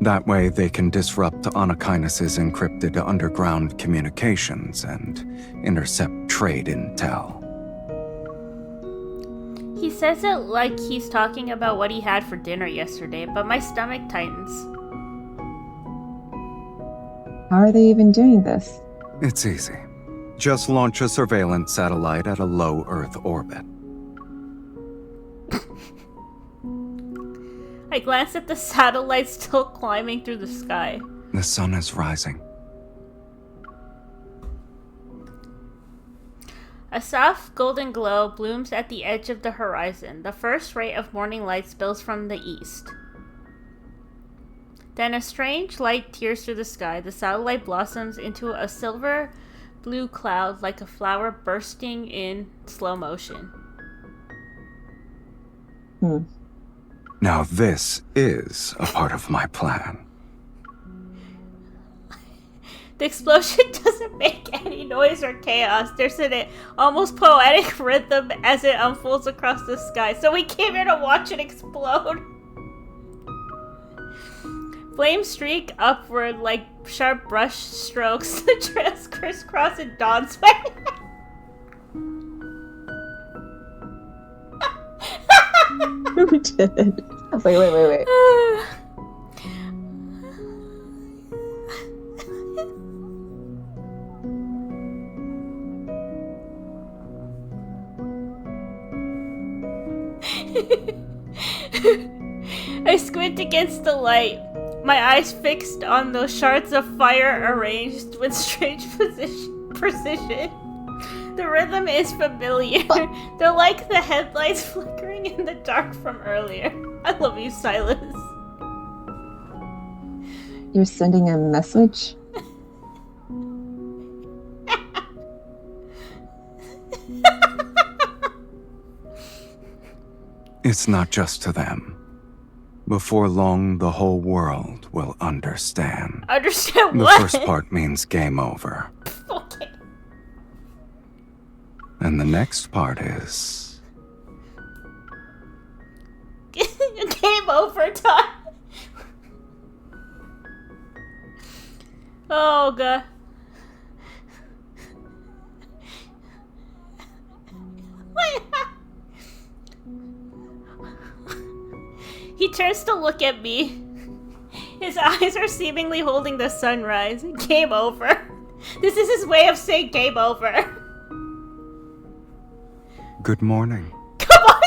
That way they can disrupt Anakinus' encrypted underground communications and intercept trade intel. He says it like he's talking about what he had for dinner yesterday, but my stomach tightens. How are they even doing this? It's easy. Just launch a surveillance satellite at a low Earth orbit. I glance at the satellite still climbing through the sky. The sun is rising. A soft golden glow blooms at the edge of the horizon. The first ray of morning light spills from the east. Then a strange light tears through the sky. The satellite blossoms into a silver blue cloud like a flower bursting in slow motion. Now this is a part of my plan. The explosion doesn't make any noise or chaos. There's an almost poetic rhythm as it unfolds across the sky. So we came here to watch it explode. Flames streak upward like sharp brush strokes. The trails crisscross in dawn sweat. Who did? Wait. I squint against the light, my eyes fixed on those shards of fire arranged with strange precision. The rhythm is familiar. They're like the headlights flickering in the dark from earlier. I love you, Silas. You're sending a message? It's not just to them. Before long, the whole world will understand. Understand The what? first part means game over. Okay. And the next part is... Game over time. Oh god. He turns to look at me. His eyes are seemingly holding the sunrise. Game over. This is his way of saying game over. Good morning. Come on!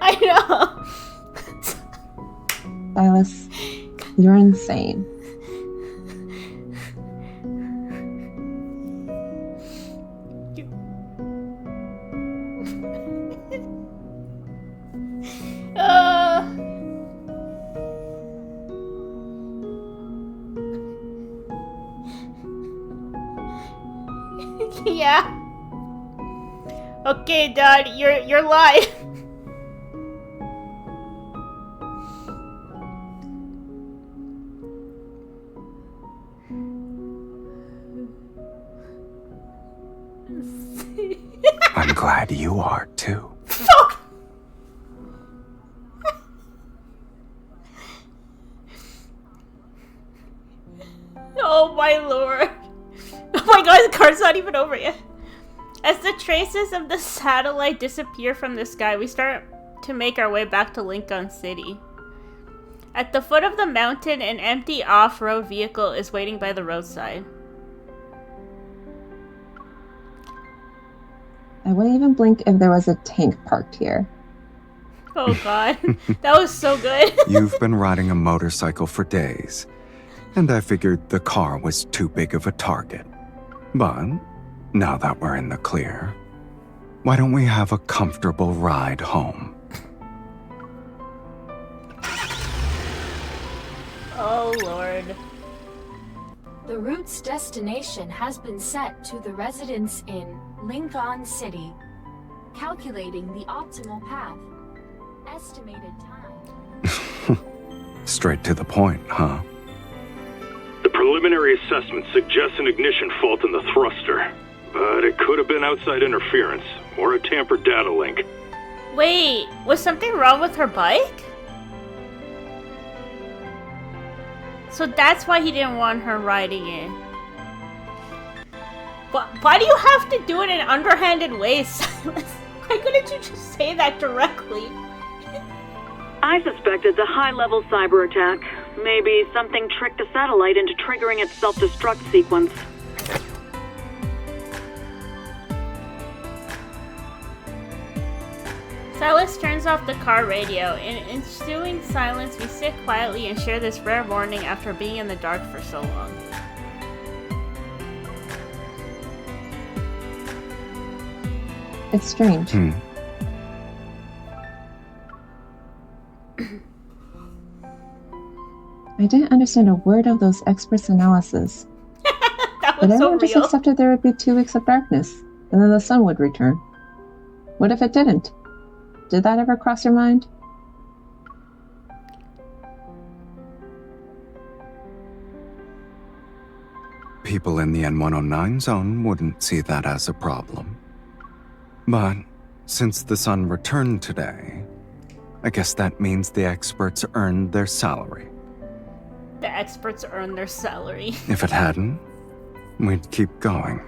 I know. Silas, you're insane. Okay, Dad, you're lying. I'm glad you are too. Fuck! Oh my lord. Oh my god, the card's not even over yet. As the traces of the satellite disappear from the sky, we start to make our way back to Lincoln City. At the foot of the mountain, an empty off-road vehicle is waiting by the roadside. I wouldn't even blink if there was a tank parked here. Oh god, that was so good. You've been riding a motorcycle for days, and I figured the car was too big of a target. But now that we're in the clear, why don't we have a comfortable ride home? Oh lord. The route's destination has been set to the residence in Lincoln City. Calculating the optimal path. Estimated time. Straight to the point, huh? The preliminary assessment suggests an ignition fault in the thruster, but it could have been outside interference or a tampered data link. Wait, was something wrong with her bike? So that's why he didn't want her riding it. But why do you have to do it in underhanded ways, Silas? Why couldn't you just say that directly? I suspect it's a high-level cyber attack. Maybe something tricked the satellite into triggering its self-destruct sequence. Silas turns off the car radio. In ensuing silence, we sit quietly and share this rare morning after being in the dark for so long. It's strange. I didn't understand a word of those experts' analysis. That But was so everyone just real. accepted there would be 2 weeks of darkness, and then the sun would return. What if it didn't? Did that ever cross your mind? People in the N109 zone wouldn't see that as a problem. But since the sun returned today, I guess that means the experts earned their salary. The experts earn their salary. If it hadn't, we'd keep going.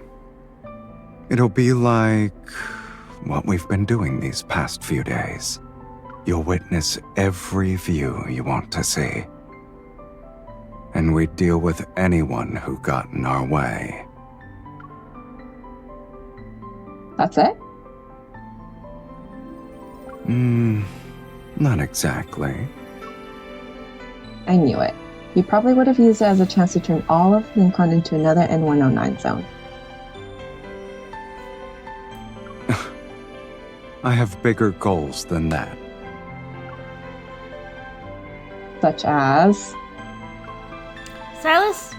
It'll be like what we've been doing these past few days. You'll witness every view you want to see. And we deal with anyone who got in our way. That's it? Not exactly. I knew it. You probably would have used it as a chance to turn all of Lincoln into another N109 zone. I have bigger goals than that. Such as... Silas?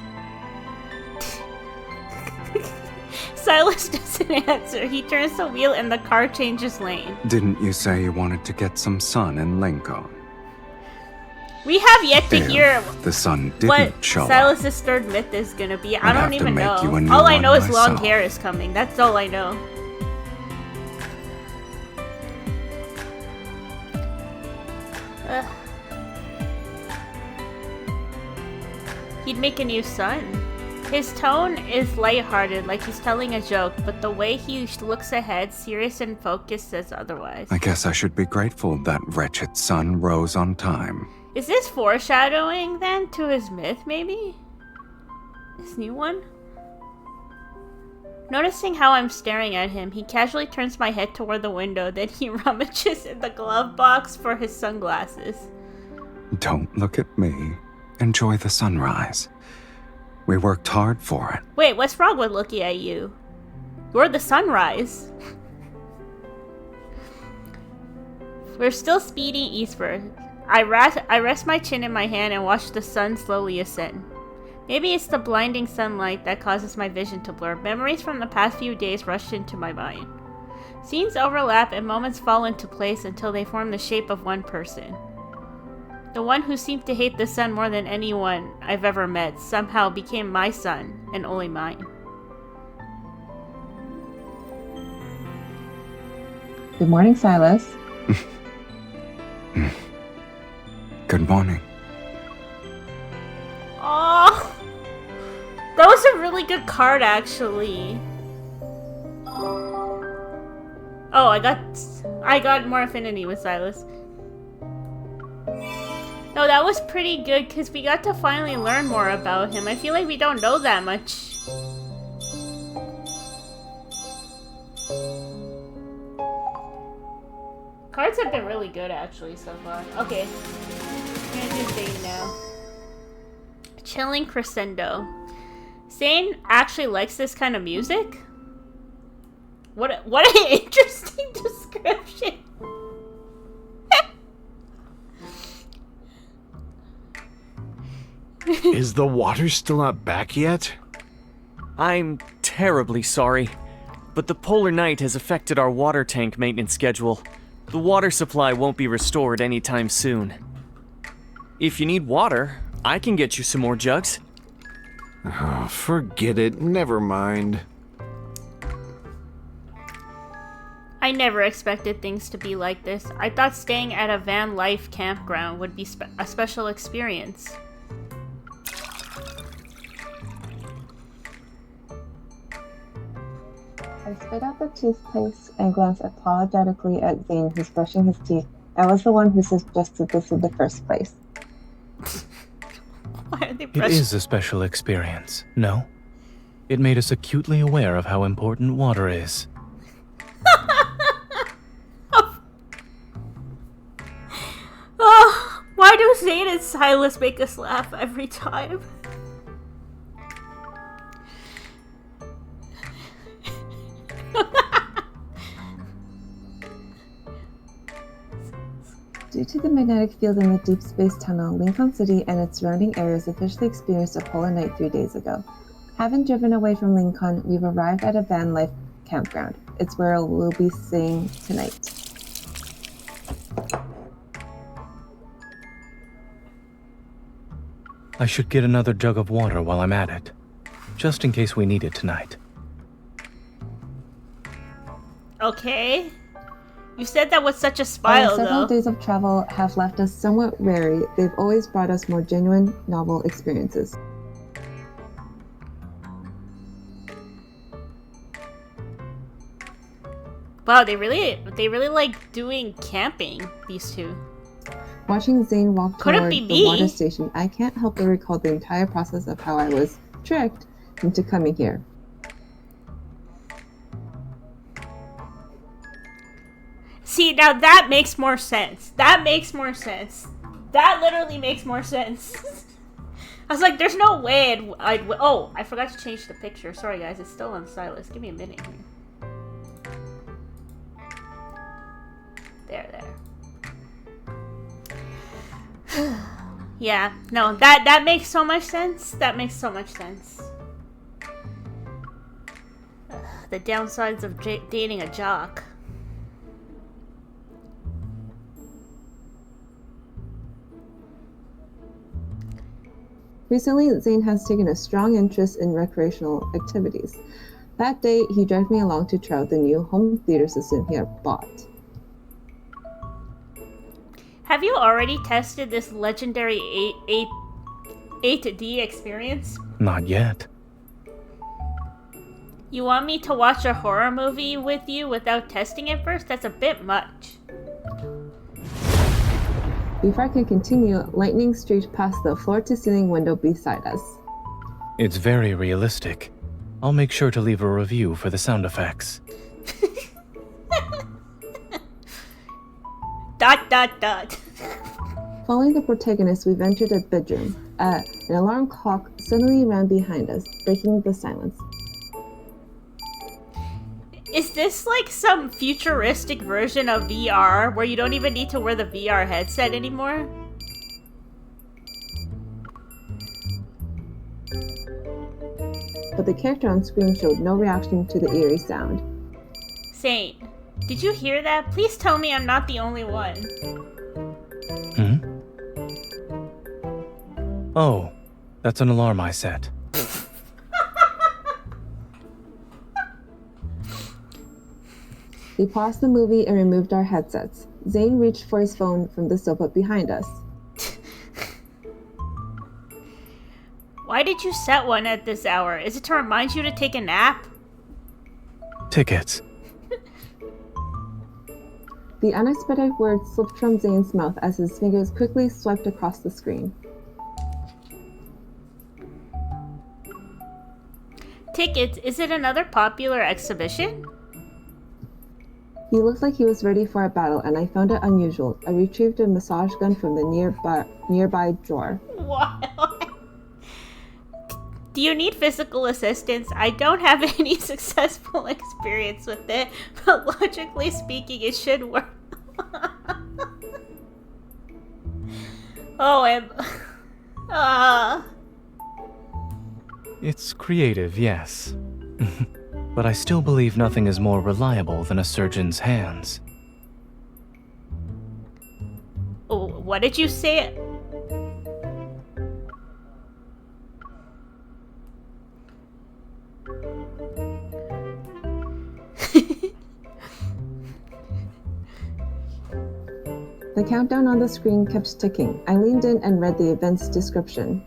Silas doesn't answer. He turns the wheel and the car changes lane. Didn't you say you wanted to get some sun in Lincoln? We have yet to If hear the sun didn't what show up, Silas's third myth is gonna be. I I'd don't have to even make know. you a new All I one know is long myself. hair is coming. That's all I know. Ugh. He'd make a new sun. His tone is lighthearted, like he's telling a joke, but the way he looks ahead, serious and focused, says otherwise. I guess I should be grateful that wretched sun rose on time. Is this foreshadowing, then, to his myth, maybe? His new one? Noticing how I'm staring at him, he casually turns my head toward the window, then he rummages in the glove box for his sunglasses. Don't look at me. Enjoy the sunrise. We worked hard for it. Wait, what's wrong with looking at you? You're the sunrise. We're still speeding eastward. I rest my chin in my hand and watch the sun slowly ascend. Maybe it's the blinding sunlight that causes my vision to blur. Memories from the past few days rushed into my mind. Scenes overlap and moments fall into place until they form the shape of one person. The one who seemed to hate the sun more than anyone I've ever met somehow became my son, and only mine. Good morning, Silas. Good morning. Oh, that was a really good card, actually. Oh, I got more affinity with Silas. No, that was pretty good because we got to finally learn more about him. I feel like we don't know that much. Cards have been really good actually so far. Okay, I'm gonna do Zane now. Chilling Crescendo. Zane actually likes this kind of music? What an interesting description. Is the water still not back yet? I'm terribly sorry, but the polar night has affected our water tank maintenance schedule. The water supply won't be restored anytime soon. If you need water, I can get you some more jugs. Oh, forget it. Never mind. I never expected things to be like this. I thought staying at a van life campground would be a special experience. I spit out the toothpaste and glanced apologetically at Zane, who's brushing his teeth. I was the one who suggested this in the first place. Why are they It is a special experience, no? It made us acutely aware of how important water is. Oh, why do Zane and Silas make us laugh every time? Due to the magnetic field in the deep space tunnel, Lincoln City and its surrounding areas officially experienced a polar night 3 days ago. Having driven away from Lincoln, we've arrived at a van life campground. It's where we'll be staying tonight. I should get another jug of water while I'm at it, just in case we need it tonight. Okay. You said that with such a smile, While several though. days of travel have left us somewhat weary, they've always brought us more genuine, novel experiences. Wow, they really like doing camping, these two. Watching Zane walk Couldn't toward be the me. water station, I can't help but recall the entire process of how I was tricked into coming here. See, now that makes more sense. That makes more sense. That literally makes more sense. I was like, there's no way oh, I forgot to change the picture. Sorry, guys. It's still on Silas. Give me a minute here. There. Yeah, no, that makes so much sense. That makes so much sense. The downsides of dating a jock. Recently, Zane has taken a strong interest in recreational activities. That day, he dragged me along to try out the new home theater system he had bought. Have you already tested this legendary 8D experience? Not yet. You want me to watch a horror movie with you without testing it first? That's a bit much. Before I could continue, lightning streaked past the floor-to-ceiling window beside us. It's very realistic. I'll make sure to leave a review for the sound effects. ... Following the protagonist, we've entered a bedroom. An alarm clock suddenly ran behind us, breaking the silence. Is this like some futuristic version of VR where you don't even need to wear the VR headset anymore? But the character on screen showed no reaction to the eerie sound. Zane, Did you hear that? Please tell me I'm not the only one. Hmm? Oh, that's an alarm I set. We paused the movie and removed our headsets. Zane reached for his phone from the sofa behind us. Why did you set one at this hour? Is it to remind you to take a nap? Tickets. The unexpected word slipped from Zane's mouth as his fingers quickly swiped across the screen. Tickets? Is it another popular exhibition? He looked like he was ready for a battle, and I found it unusual. I retrieved a massage gun from the nearby drawer. What? Do you need physical assistance? I don't have any successful experience with it, but logically speaking, it should work. It's creative, yes. But I still believe nothing is more reliable than a surgeon's hands. Oh, what did you say? The countdown on the screen kept ticking. I leaned in and read the event's description.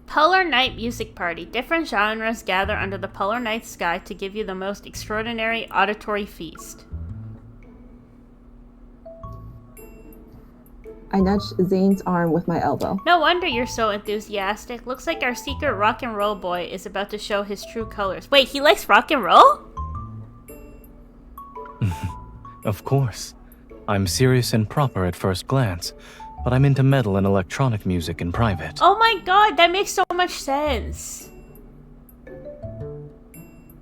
Polar Night Music Party. Different genres gather under the polar night sky to give you the most extraordinary auditory feast. I nudged Zane's arm with my elbow. No wonder you're so enthusiastic. Looks like our secret rock and roll boy is about to show his true colors. Wait, he likes rock and roll? Of course. I'm serious and proper at first glance, but I'm into metal and electronic music in private. Oh my god, that makes so much sense.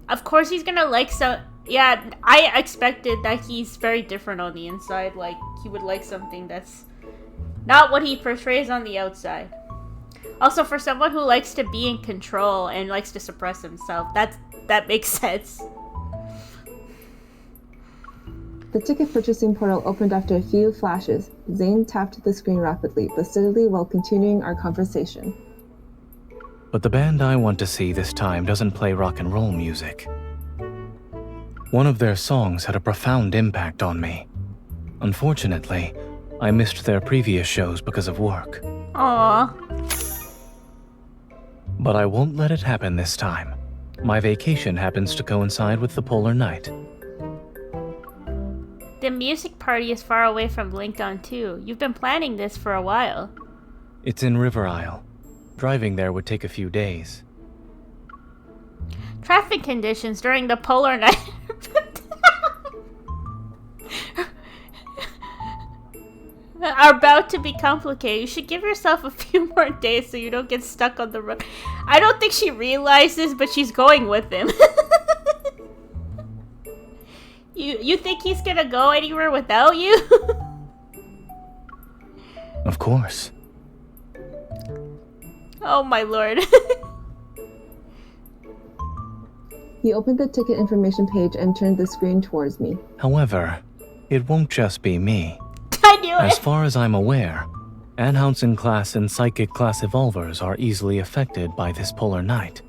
Of course he's gonna like some... Yeah, I expected that he's very different on the inside. Like, he would like something that's not what he portrays on the outside. Also, for someone who likes to be in control and likes to suppress himself, that makes sense. The ticket purchasing portal opened after a few flashes. Zane tapped the screen rapidly, but steadily while continuing our conversation. But the band I want to see this time doesn't play rock and roll music. One of their songs had a profound impact on me. Unfortunately, I missed their previous shows because of work. Aww. But I won't let it happen this time. My vacation happens to coincide with the polar night. The music party is far away from Lincoln too. You've been planning this for a while. It's in River Isle. Driving there would take a few days. Traffic conditions during the polar night are about to be complicated. You should give yourself a few more days so you don't get stuck on the road. I don't think she realizes, but she's going with him. You think he's gonna go anywhere without you? Of course. Oh my lord. He opened the ticket information page and turned the screen towards me. However, it won't just be me. I knew it! As far as I'm aware, Anhausen class and Psychic class evolvers are easily affected by this polar night.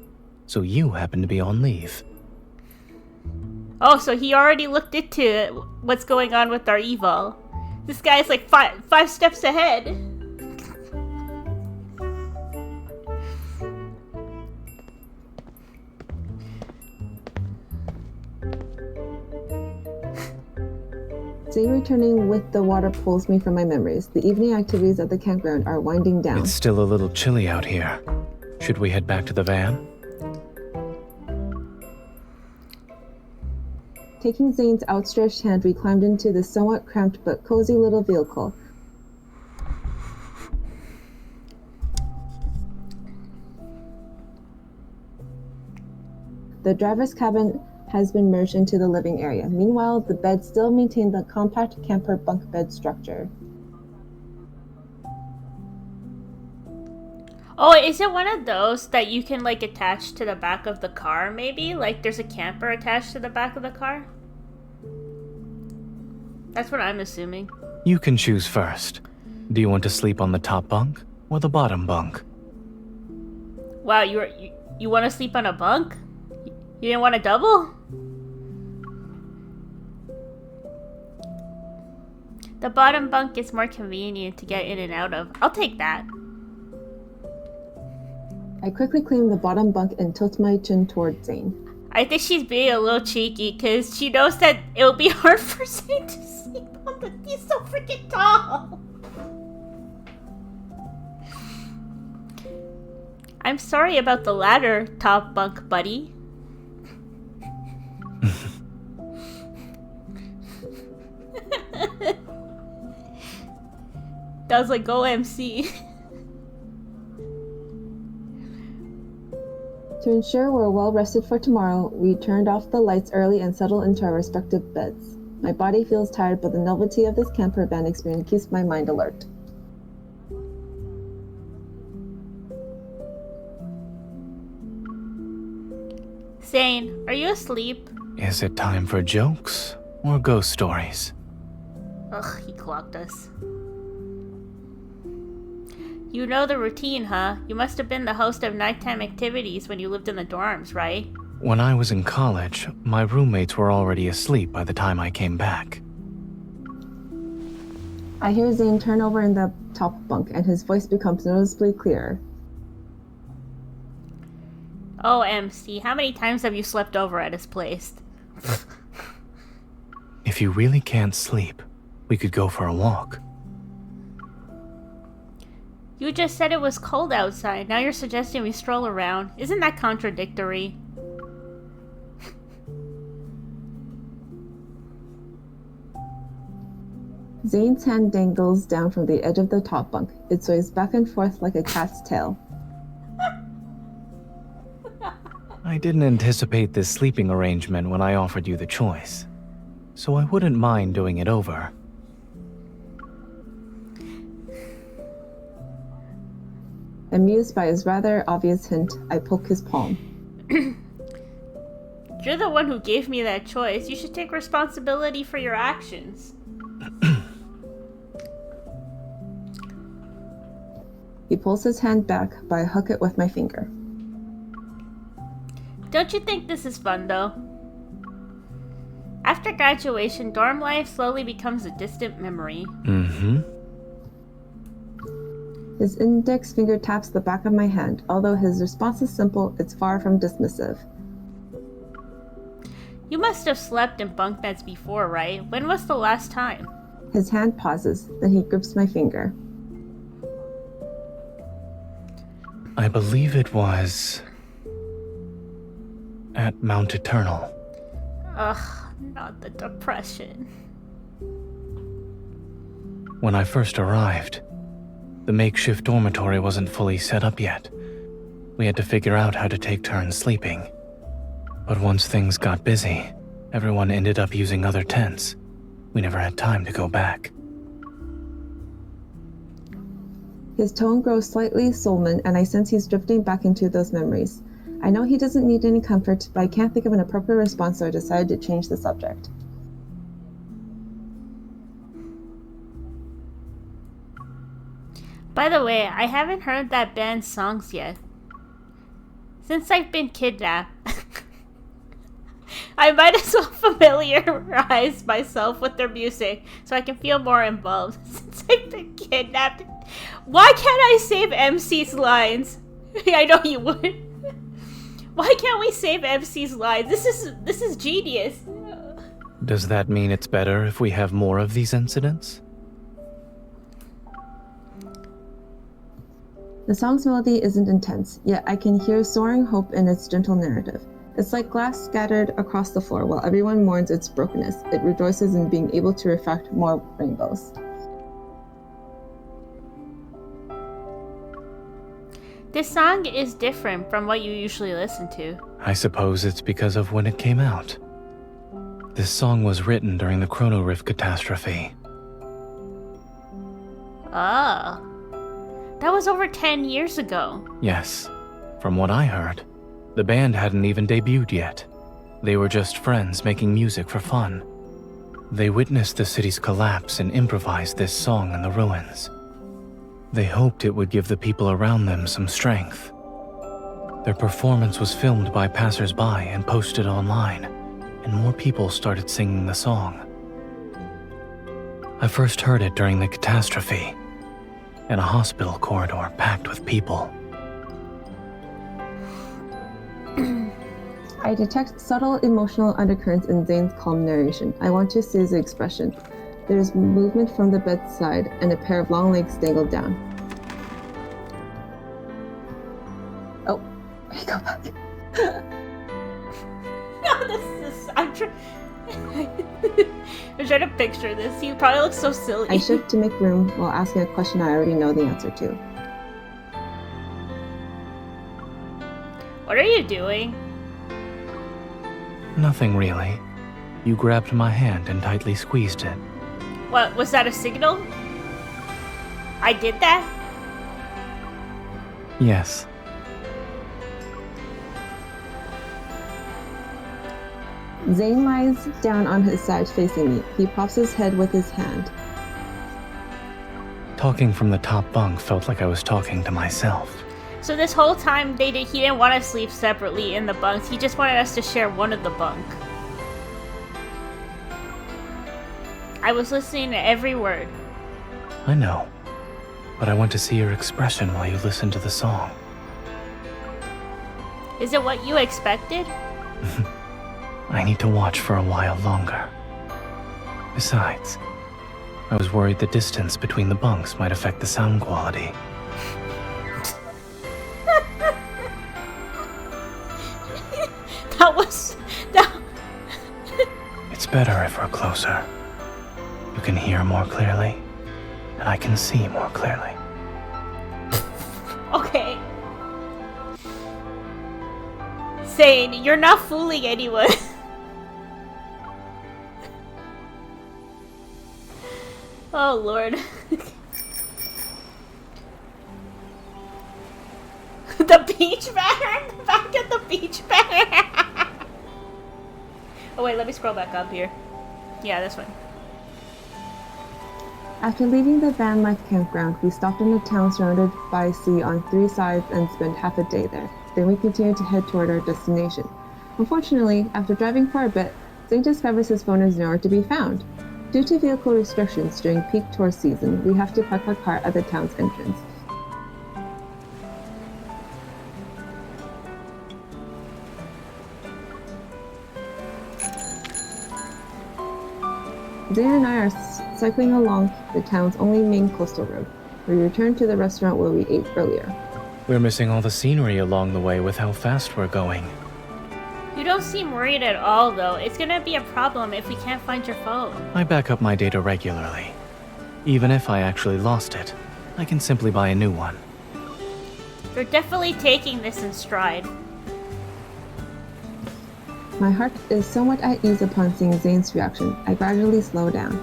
So you happen to be on leave. Oh, so he already looked into what's going on with our evil. This guy's like five steps ahead. Zane returning with the water pulls me from my memories. The evening activities at the campground are winding down. It's still a little chilly out here. Should we head back to the van? Taking Zane's outstretched hand, we climbed into the somewhat cramped but cozy little vehicle. The driver's cabin has been merged into the living area. Meanwhile, the bed still maintained the compact camper bunk bed structure. Oh, is it one of those that you can, like, attach to the back of the car, maybe? Like, there's a camper attached to the back of the car? That's what I'm assuming. You can choose first. Do you want to sleep on the top bunk or the bottom bunk? Wow, you want to sleep on a bunk? You didn't want a double? The bottom bunk is more convenient to get in and out of. I'll take that. I quickly claim the bottom bunk and tilt my chin toward Zane. I think she's being a little cheeky because she knows that it'll be hard for Zane to sleep on the... He's so freaking tall! I'm sorry about the latter top bunk, buddy. That was like, go MC. To ensure we're well rested for tomorrow, we turned off the lights early and settled into our respective beds. My body feels tired, but the novelty of this camper van experience keeps my mind alert. Zane, are you asleep? Is it time for jokes or ghost stories? Ugh, he clocked us. You know the routine, huh? You must have been the host of nighttime activities when you lived in the dorms, right? When I was in college, my roommates were already asleep by the time I came back. I hear Zane turn over in the top bunk, and his voice becomes noticeably clearer. Oh, MC, how many times have you slept over at his place? If you really can't sleep, we could go for a walk. You just said it was cold outside. Now you're suggesting we stroll around. Isn't that contradictory? Zane's hand dangles down from the edge of the top bunk. It sways back and forth like a cat's tail. I didn't anticipate this sleeping arrangement when I offered you the choice, so I wouldn't mind doing it over. Amused by his rather obvious hint, I poke his palm. You're the one who gave me that choice. You should take responsibility for your actions. He pulls his hand back, but I hook it with my finger. Don't you think this is fun, though? After graduation, dorm life slowly becomes a distant memory. Mm-hmm. His index finger taps the back of my hand. Although his response is simple, it's far from dismissive. You must have slept in bunk beds before, right? When was the last time? His hand pauses, then he grips my finger. I believe it was at Mount Eternal. Ugh, not the depression. When I first arrived, the makeshift dormitory wasn't fully set up yet. We had to figure out how to take turns sleeping. But once things got busy, everyone ended up using other tents. We never had time to go back. His tone grows slightly sullen, and I sense he's drifting back into those memories. I know he doesn't need any comfort, but I can't think of an appropriate response, so I decided to change the subject. By the way, I haven't heard that band's songs yet. Since I've been kidnapped, I might as well familiarize myself with their music so I can feel more involved. Since I've been kidnapped, why can't I save MC's lines? I know you would. Why can't we save MC's lines? This is genius. Does that mean it's better if we have more of these incidents? The song's melody isn't intense, yet I can hear soaring hope in its gentle narrative. It's like glass scattered across the floor while everyone mourns its brokenness. It rejoices in being able to reflect more rainbows. This song is different from what you usually listen to. I suppose it's because of when it came out. This song was written during the Chrono Rift catastrophe. Oh. That was over 10 years ago. Yes. From what I heard, the band hadn't even debuted yet. They were just friends making music for fun. They witnessed the city's collapse and improvised this song in the ruins. They hoped it would give the people around them some strength. Their performance was filmed by passers-by and posted online, and more people started singing the song. I first heard it during the catastrophe, in a hospital corridor packed with people. I detect subtle emotional undercurrents in Zane's calm narration. I want to seize the expression. There is movement from the bedside, and a pair of long legs dangled down. Oh, go back. No, this is... I'm trying to picture this. You probably look so silly. I shift to make room while asking a question I already know the answer to. What are you doing? Nothing really. You grabbed my hand and tightly squeezed it. What, was that a signal? I did that? Yes. Zane lies down on his side facing me. He props his head with his hand. Talking from the top bunk felt like I was talking to myself. So this whole time he didn't want to sleep separately in the bunks. He just wanted us to share one of the bunk. I was listening to every word. I know, but I want to see your expression while you listen to the song. Is it what you expected? I need to watch for a while longer. Besides, I was worried the distance between the bunks might affect the sound quality. It's better if we're closer. You can hear more clearly, and I can see more clearly. Okay. Zane, you're not fooling anyone. Oh, Lord. The beach band? Back at the beach band. Oh, wait, let me scroll back up here. Yeah, this one. After leaving the van life campground, we stopped in a town surrounded by sea on 3 sides and spent half a day there. Then we continued to head toward our destination. Unfortunately, after driving for a bit, Zane discovers his phone is nowhere to be found. Due to vehicle restrictions during peak tourist season, we have to park our car at the town's entrance. Zane and I are cycling along the town's only main coastal road. We return to the restaurant where we ate earlier. We're missing all the scenery along the way with how fast we're going. You don't seem worried at all, though. It's gonna be a problem if we can't find your phone. I back up my data regularly. Even if I actually lost it, I can simply buy a new one. You're definitely taking this in stride. My heart is somewhat at ease upon seeing Zane's reaction. I gradually slow down.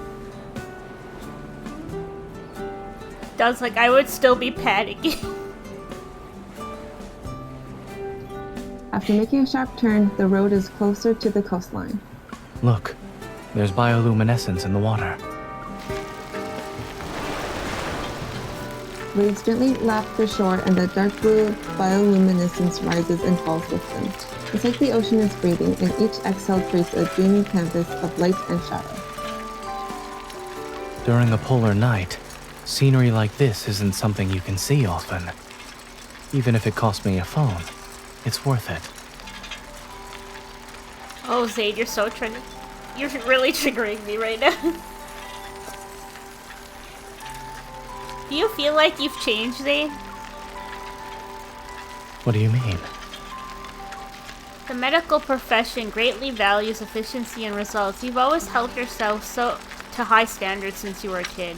Does like I would still be panicking. After making a sharp turn, the road is closer to the coastline. Look, there's bioluminescence in the water. Waves gently lap the shore and the dark blue bioluminescence rises and falls with them. It's like the ocean is breathing, and each exhale creates a dreamy canvas of light and shadow. During a polar night, scenery like this isn't something you can see often. Even if it cost me a phone, it's worth it. Oh, Zane, you're so you're really triggering me right now. Do you feel like you've changed, Zane? What do you mean? The medical profession greatly values efficiency and results. You've always held yourself to high standards since you were a kid.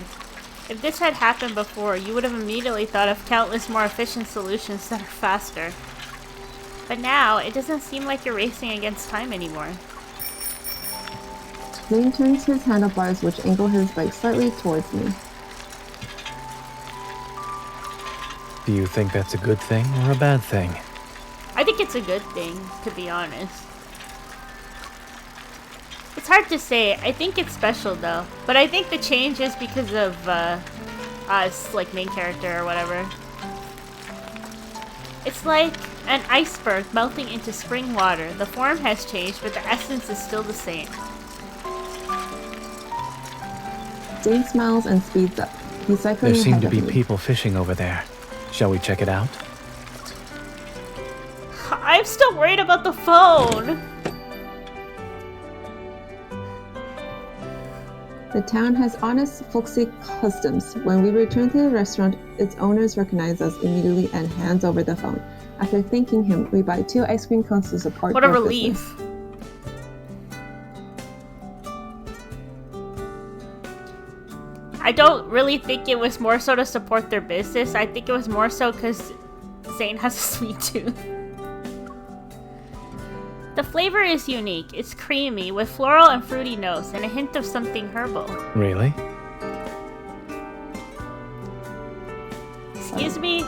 If this had happened before, you would have immediately thought of countless more efficient solutions that are faster. But now, it doesn't seem like you're racing against time anymore. Zane turns his handlebars, which angle his bike slightly towards me. Do you think that's a good thing or a bad thing? I think it's a good thing, to be honest. It's hard to say. I think it's special though. But I think the change is because of us, like main character or whatever. It's like an iceberg melting into spring water. The form has changed, but the essence is still the same. Zane smiles and speeds up. He's cycling There seem ahead to of be me. people fishing over there. Shall we check it out? I'm still worried about the phone. The town has honest, folksy customs. When we return to the restaurant, its owners recognize us immediately and hands over the phone. After thanking him, we buy 2 ice cream cones to support What a their relief. business. I don't really think it was more so to support their business. I think it was more so because Zane has a sweet tooth. The flavor is unique. It's creamy with floral and fruity notes and a hint of something herbal. Really? Excuse me?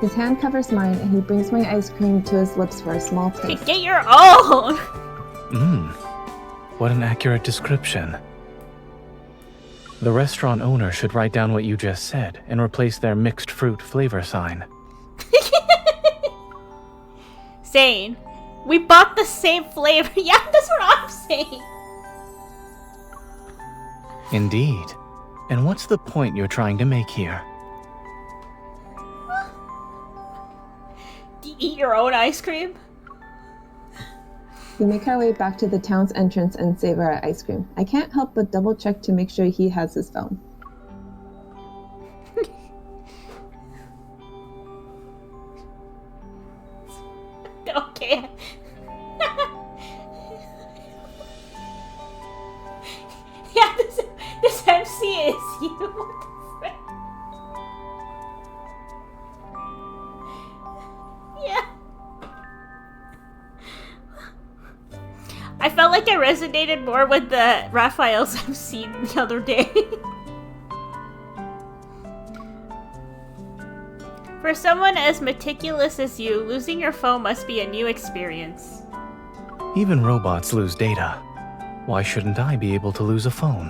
His hand covers mine and he brings my ice cream to his lips for a small taste. Get your own! Mmm. What an accurate description. The restaurant owner should write down what you just said and replace their mixed fruit flavor sign. Zane, we bought the same flavor. Yeah, that's what I'm saying. Indeed. And what's the point you're trying to make here? Do you eat your own ice cream? We make our way back to the town's entrance and savor our ice cream. I can't help but double check to make sure he has his phone. Okay. Yeah, this MC is you. What the frick? Yeah. I felt like I resonated more with the Raphael's MC the other day. For someone as meticulous as you, losing your phone must be a new experience. Even robots lose data. Why shouldn't I be able to lose a phone?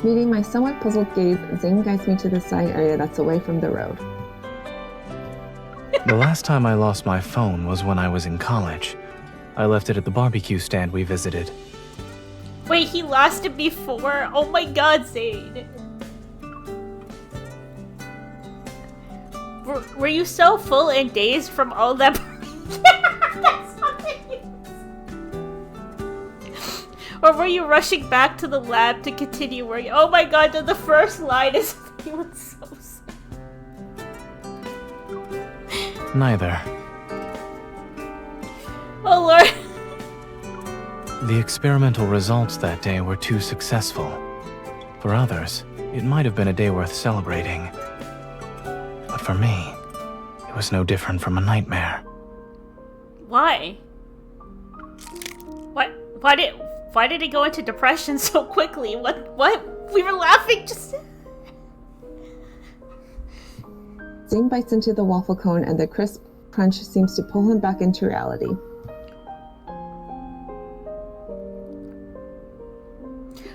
Meeting my somewhat puzzled gaze, Zane guides me to the side area that's away from the road. The last time I lost my phone was when I was in college. I left it at the barbecue stand we visited. Wait, he lost it before? Oh my god, Zane. Were you so full and dazed from all that? That's not the news. Or were you rushing back to the lab to continue working? Oh my god, the first line is feeling so sad. Neither. Oh lord. The experimental results that day were too successful. For others, it might have been a day worth celebrating. But for me, it was no different from a nightmare. Why? Why did it go into depression so quickly? What? We were laughing just... Zane bites into the waffle cone and the crisp crunch seems to pull him back into reality.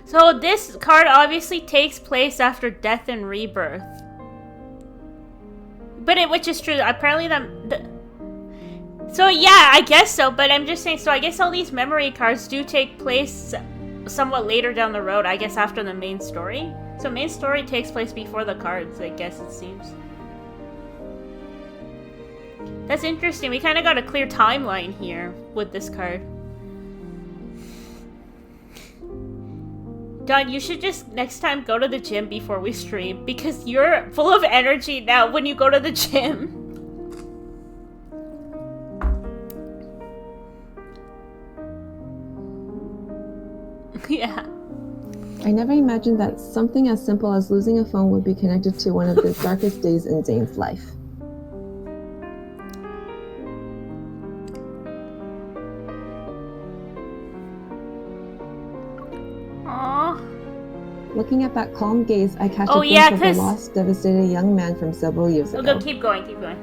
So this card obviously takes place after death and rebirth. But which is true. Apparently so yeah, I guess so, but I'm just saying, so I guess all these memory cards do take place somewhat later down the road, I guess after the main story. So main story takes place before the cards, I guess it seems. That's interesting. We kind of got a clear timeline here with this card. Don, you should just next time go to the gym before we stream, because you're full of energy now when you go to the gym. Yeah. I never imagined that something as simple as losing a phone would be connected to one of the darkest days in Zane's life. Looking at that calm gaze, I catch Oh, a yeah, glimpse of the lost, devastated young man from several years ago. Go, keep going, keep going.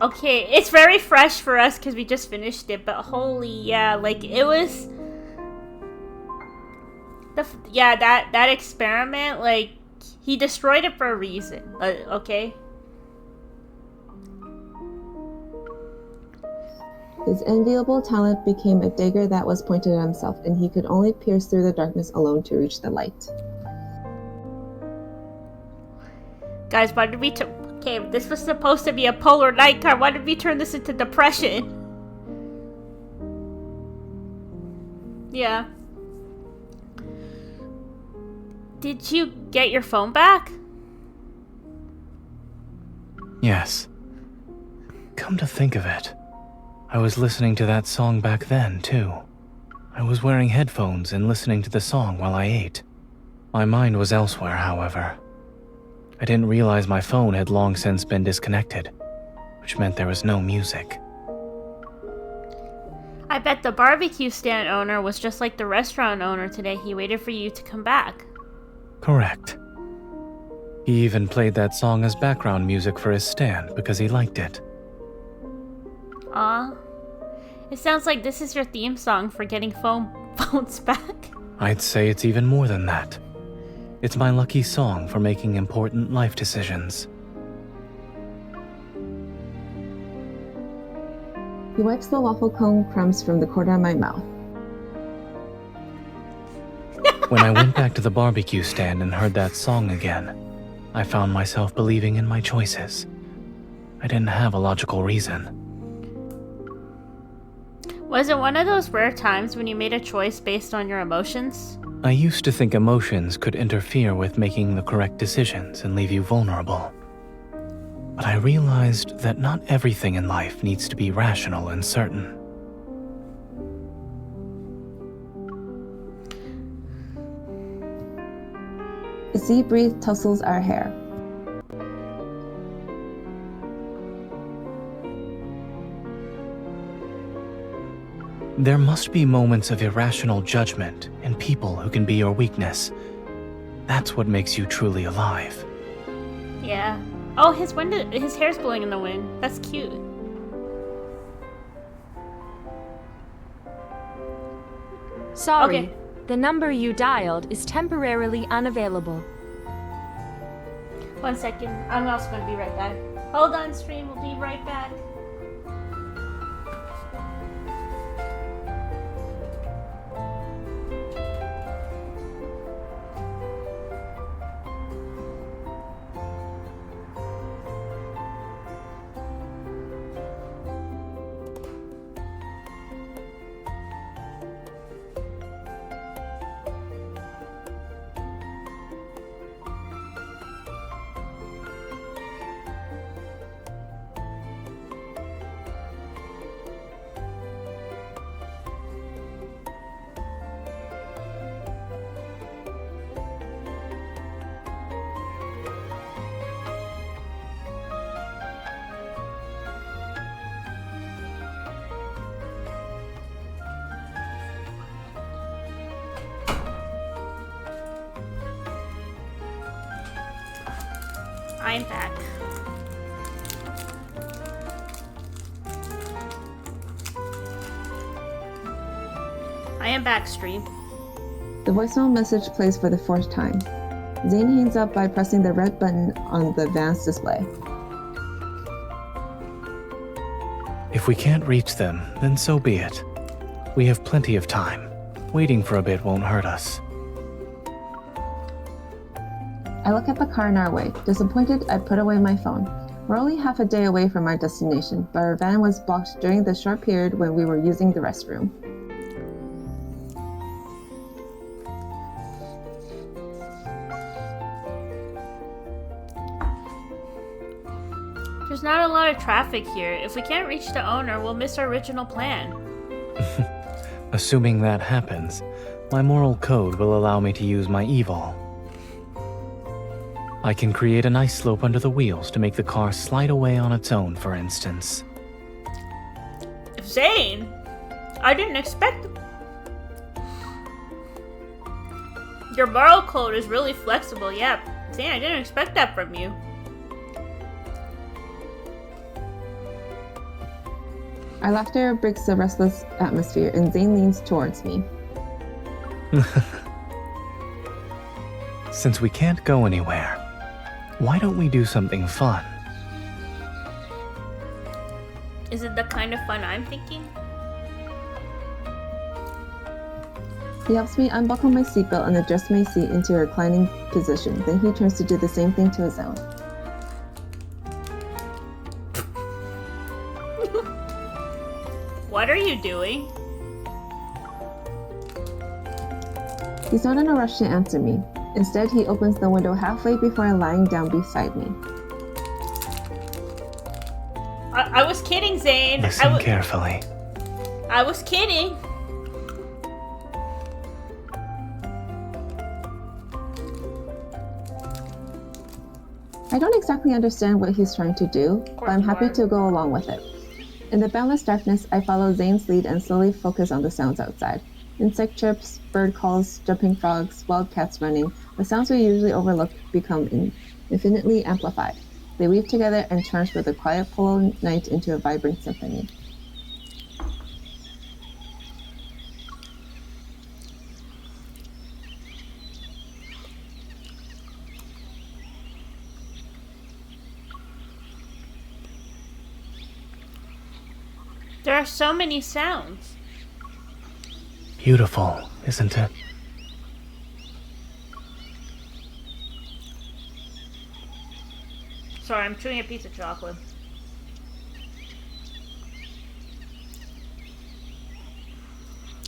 Okay, it's very fresh for us because we just finished it, but holy, yeah, like, it was... that experiment, like, he destroyed it for a reason, okay? His enviable talent became a dagger that was pointed at himself, and he could only pierce through the darkness alone to reach the light. Guys, why did we okay, this was supposed to be a polar night card. Why did we turn this into depression? Yeah. Did you get your phone back? Yes. Come to think of it, I was listening to that song back then, too. I was wearing headphones and listening to the song while I ate. My mind was elsewhere, however. I didn't realize my phone had long since been disconnected, which meant there was no music. I bet the barbecue stand owner was just like the restaurant owner today. He waited for you to come back. Correct. He even played that song as background music for his stand because he liked it. Aw. It sounds like this is your theme song for getting phones back. I'd say it's even more than that. It's my lucky song for making important life decisions. He wipes the waffle cone crumbs from the corner of my mouth. When I went back to the barbecue stand and heard that song again, I found myself believing in my choices. I didn't have a logical reason. Was it one of those rare times when you made a choice based on your emotions? I used to think emotions could interfere with making the correct decisions and leave you vulnerable. But I realized that not everything in life needs to be rational and certain. A sea breeze tussles our hair. There must be moments of irrational judgment in people who can be your weakness. That's what makes you truly alive. Yeah. Oh, his hair's blowing in the wind. That's cute. Sorry, Okay. the number you dialed is temporarily unavailable. 1 second. I'm also going to be right back. Hold on, stream. We'll be right back. I'm back. I am back, stream. The voicemail message plays for the 4th time. Zane hangs up by pressing the red button on the van's display. If we can't reach them, then so be it. We have plenty of time. Waiting for a bit won't hurt us. I look at the car in our way. Disappointed, I put away my phone. We're only half a day away from our destination, but our van was blocked during the short period when we were using the restroom. There's not a lot of traffic here. If we can't reach the owner, we'll miss our original plan. Assuming that happens, my moral code will allow me to use my evil. I can create an ice slope under the wheels to make the car slide away on its own, for instance. Zane? I didn't expect... Your borrow code is really flexible, yeah. Zane, I didn't expect that from you. Our laughter breaks the restless atmosphere, and Zane leans towards me. Since we can't go anywhere, why don't we do something fun? Is it the kind of fun I'm thinking? He helps me unbuckle my seatbelt and adjust my seat into a reclining position. Then he turns to do the same thing to his own. What are you doing? He's not in a rush to answer me. Instead, he opens the window halfway before lying down beside me. I was kidding, Zane. Listen carefully. I was kidding. I don't exactly understand what he's trying to do, but I'm happy to go along with it. In the boundless darkness, I follow Zane's lead and slowly focus on the sounds outside. Insect chirps, bird calls, jumping frogs, wild cats running. The sounds we usually overlook become infinitely amplified. They weave together and transfer the quiet polar night into a vibrant symphony. There are so many sounds. Beautiful, isn't it? Sorry, I'm chewing a piece of chocolate.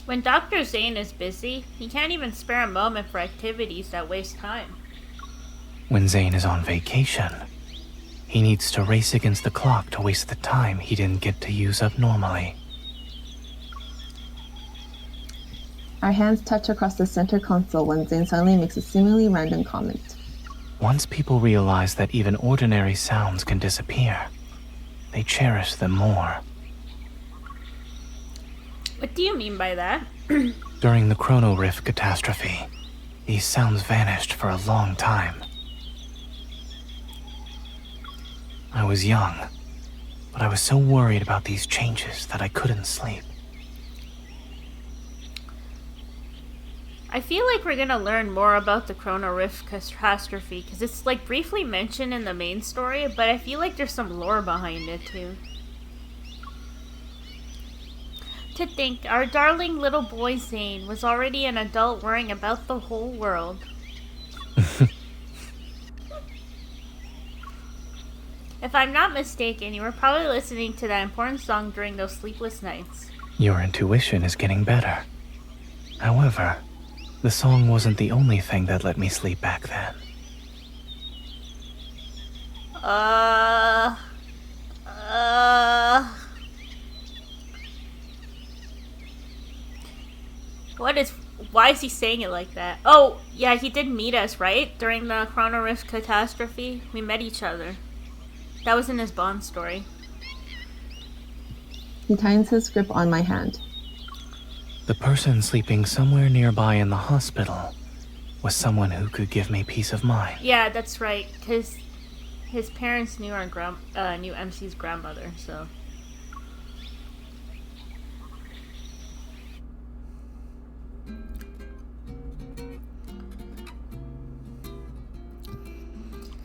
When Dr. Zane is busy, he can't even spare a moment for activities that waste time. When Zane is on vacation, he needs to race against the clock to waste the time he didn't get to use up normally. Our hands touch across the center console when Zane suddenly makes a seemingly random comment. Once people realize that even ordinary sounds can disappear, they cherish them more. What do you mean by that? During the Chrono Rift catastrophe, these sounds vanished for a long time. I was young, but I was so worried about these changes that I couldn't sleep. I feel like we're gonna learn more about the Chrono Rift catastrophe, because it's like briefly mentioned in the main story, but I feel like there's some lore behind it too. To think, our darling little boy Zane was already an adult worrying about the whole world. If I'm not mistaken, you were probably listening to that important song during those sleepless nights. Your intuition is getting better. However, the song wasn't the only thing that let me sleep back then. Why is he saying it like that? Oh, yeah, he did meet us, right? During the Chrono Rift catastrophe? We met each other. That was in his Bond story. He tightens his grip on my hand. The person sleeping somewhere nearby in the hospital was someone who could give me peace of mind. Yeah, that's right. His parents knew knew MC's grandmother, so.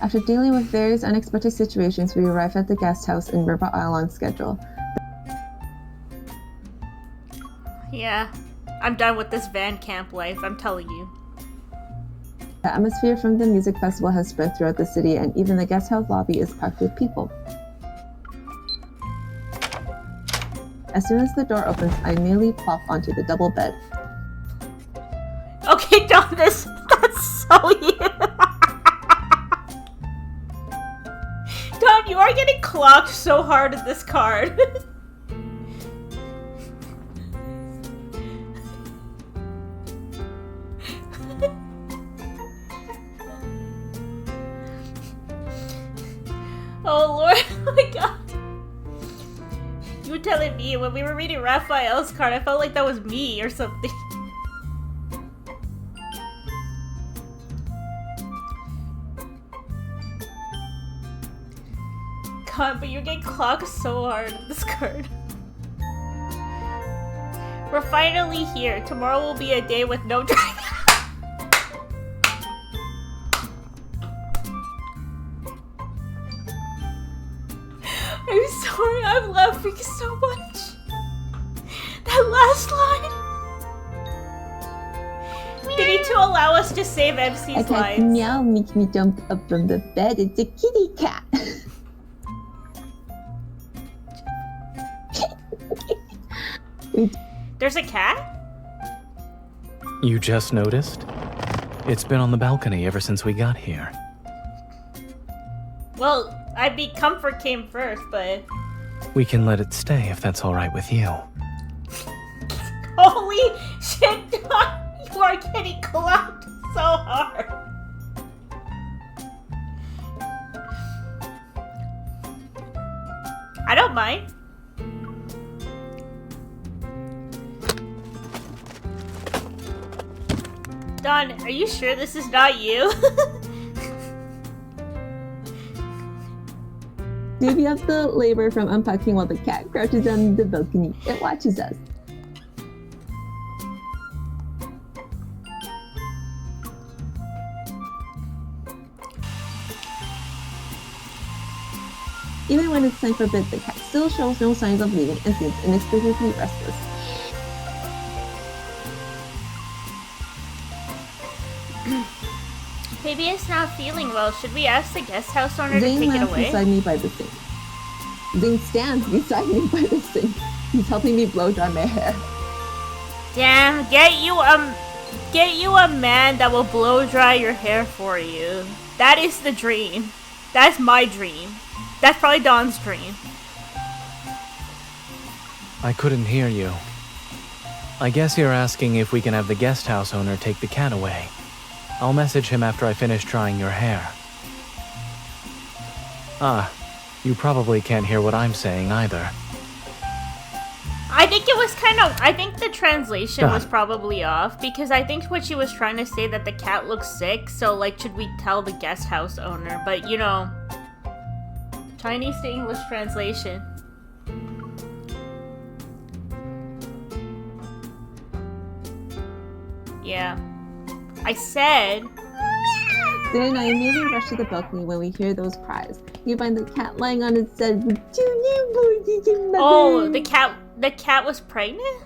After dealing with various unexpected situations, we arrive at the guest house in River Isle on schedule. Yeah, I'm done with this van camp life, I'm telling you. The atmosphere from the music festival has spread throughout the city, and even the guest house lobby is packed with people. As soon as the door opens, I immediately plop onto the double bed. Okay, Don, that's so you. Don, you are getting clocked so hard in this card. you telling me. When we were reading Raphael's card, I felt like that was me or something. God, but you get clocked so hard in this card. We're finally here. Tomorrow will be a day with no driving. I'm sorry, I'm laughing so much. That last line. They need to allow us to save MC's A cat's lives. meow makes me jump up from the bed. It's a kitty cat. There's a cat? You just noticed? It's been on the balcony ever since we got here. Well, comfort came first, but... We can let it stay if that's alright with you. Holy shit, Don! You are getting clocked so hard. I don't mind. Don, are you sure this is not you? Maybe have to labor from unpacking while the cat crouches on the balcony. It watches us. Even when it's time for bed, the cat still shows no signs of leaving and seems inexplicably restless. Maybe it's not feeling well. Should we ask the guest house owner to Zane take it lands away? beside me by the sink. Zane stands beside me by the sink. He's helping me blow dry my hair. Damn, get you a man that will blow dry your hair for you. That is the dream. That's my dream. That's probably Don's dream. I couldn't hear you. I guess you're asking if we can have the guest house owner take the cat away. I'll message him after I finish drying your hair. Ah, you probably can't hear what I'm saying either. I think it was I think the translation was probably off, because I think what she was trying to say that the cat looks sick, so like, should we tell the guest house owner? But you know, Chinese to English translation. Yeah. I said... Zane and I immediately rush to the balcony when we hear those cries. You find the cat lying on its bed with two newborns in mother. Oh, the cat was pregnant?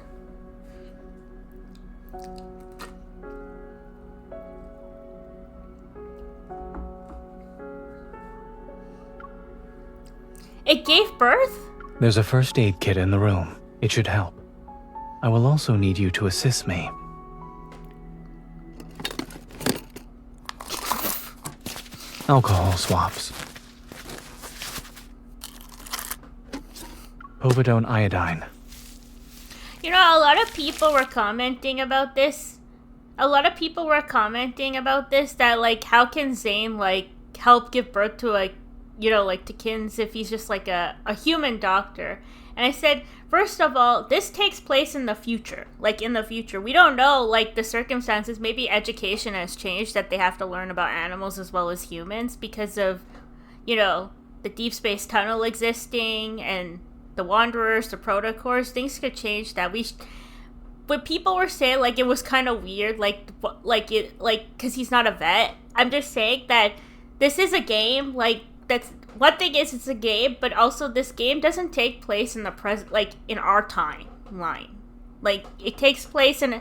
It gave birth? There's a first aid kit in the room. It should help. I will also need you to assist me. Alcohol swabs. Povidone iodine. You know, a lot of people were commenting about this. That, like, how can Zane, like, help give birth to, like, you know, like, to Kins if he's just, like, a human doctor? And I said, first of all, this takes place in the future. Like, in the future. We don't know, like, the circumstances. Maybe education has changed, that they have to learn about animals as well as humans because of, you know, the deep space tunnel existing and the Wanderers, the Protocors. Things could change that. But people were saying, like, it was kind of weird, because he's not a vet. I'm just saying that this is a game, like, that's... One thing is, it's a game, but also this game doesn't take place in the present, like, in our timeline. Like, it takes place in,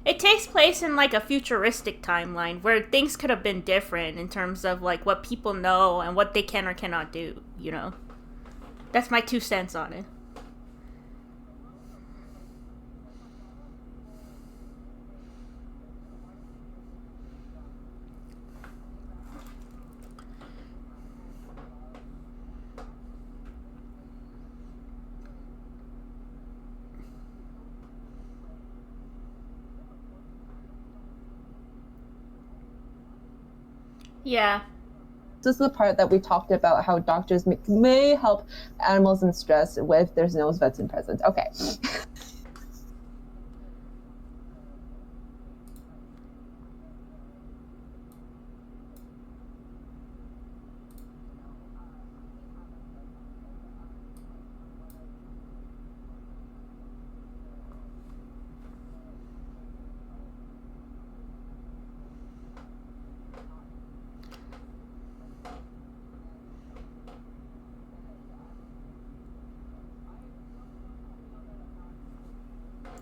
like, a futuristic timeline, where things could have been different in terms of, like, what people know and what they can or cannot do, you know? That's my 2 cents on it. Yeah. This is the part that we talked about how doctors may help animals in stress if there's no vets in present. Okay.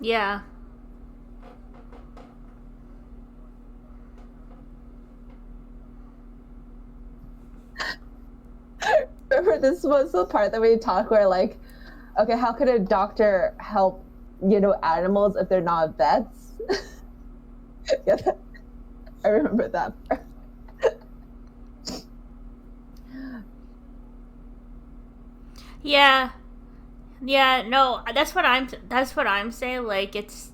Yeah. Remember, this was the part that we talked where, like, okay, how could a doctor help, animals if they're not vets? Yeah, I remember that part. Yeah. Yeah, no, that's what I'm saying. Like, it's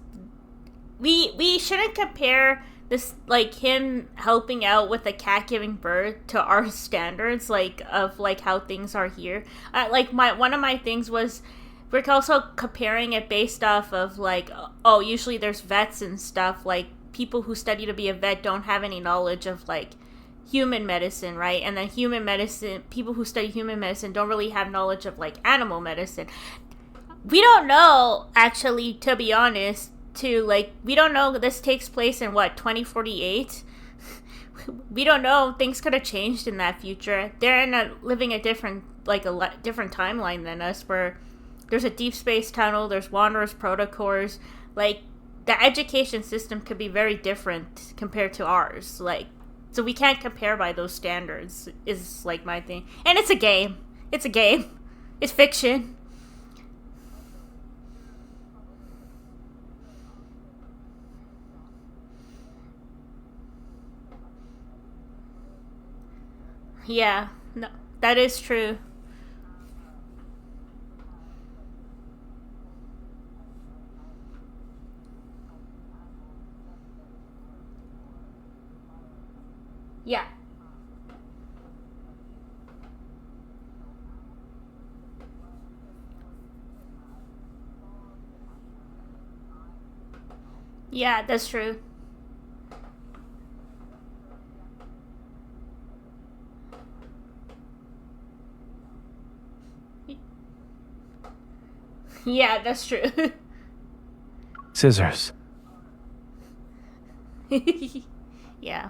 we shouldn't compare this, like, him helping out with a cat giving birth to our standards, like, of like how things are here. Like, one of my things was we're also comparing it based off of like, oh, usually there's vets and stuff. Like, people who study to be a vet don't have any knowledge of like human medicine, right? And then people who study human medicine don't really have knowledge of like animal medicine. We don't know, actually, to be honest, we don't know this takes place in 2048? We don't know. Things could have changed in that future. They're living a different timeline than us, where there's a deep space tunnel, there's wanderers protocols. Like, the education system could be very different compared to ours. Like, so we can't compare by those standards, is like my thing. And it's a game. It's fiction. Yeah, no, that is true. Yeah. Yeah, that's true. Yeah, that's true. Scissors. Yeah.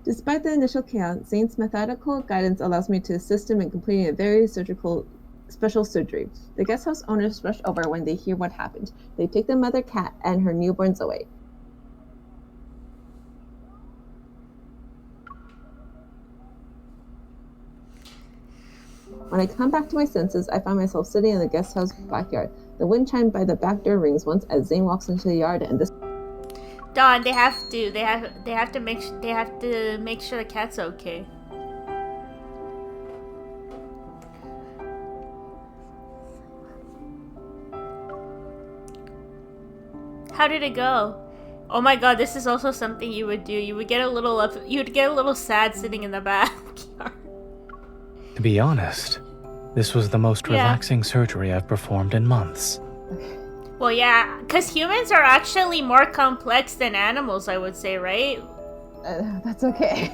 Despite the initial chaos, Zane's methodical guidance allows me to assist him in completing a very special surgery. The guest house owners rush over when they hear what happened. They take the mother cat and her newborns away. When I come back to my senses, I find myself sitting in the guest house backyard. The wind chime by the back door rings once as Zane walks into the yard, and this. Dawn, they have to make sure the cat's okay. How did it go? Oh my god, this is also something you would do. You'd get a little sad sitting in the backyard. To be honest, this was the most relaxing surgery I've performed in months. Well, yeah, because humans are actually more complex than animals, I would say, right? That's okay.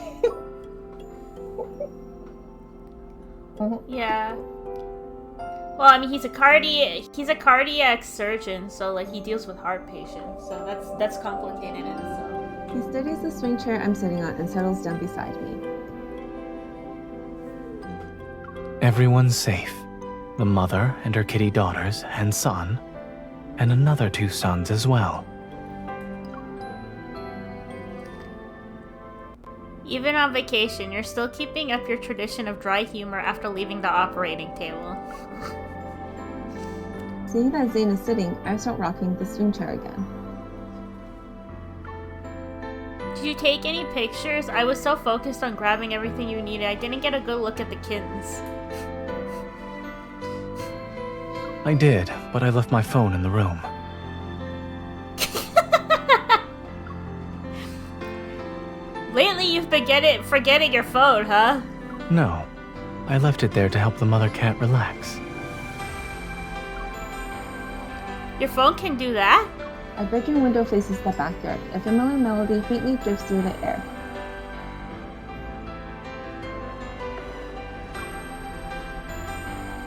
Yeah. Well, I mean, he's a cardiac surgeon, so like he deals with heart patients, so that's complicated in itself. He studies the swing chair I'm sitting on and settles down beside me. Everyone's safe. The mother and her kitty daughters and son, and another 2 sons as well. Even on vacation, you're still keeping up your tradition of dry humor after leaving the operating table. Seeing that Zane is sitting, I start rocking the swing chair again. Did you take any pictures? I was so focused on grabbing everything you needed, I didn't get a good look at the kittens. I did, but I left my phone in the room. Lately, you've been forgetting your phone, huh? No, I left it there to help the mother cat relax. Your phone can do that? A bedroom window faces the backyard. A familiar melody faintly drifts through the air.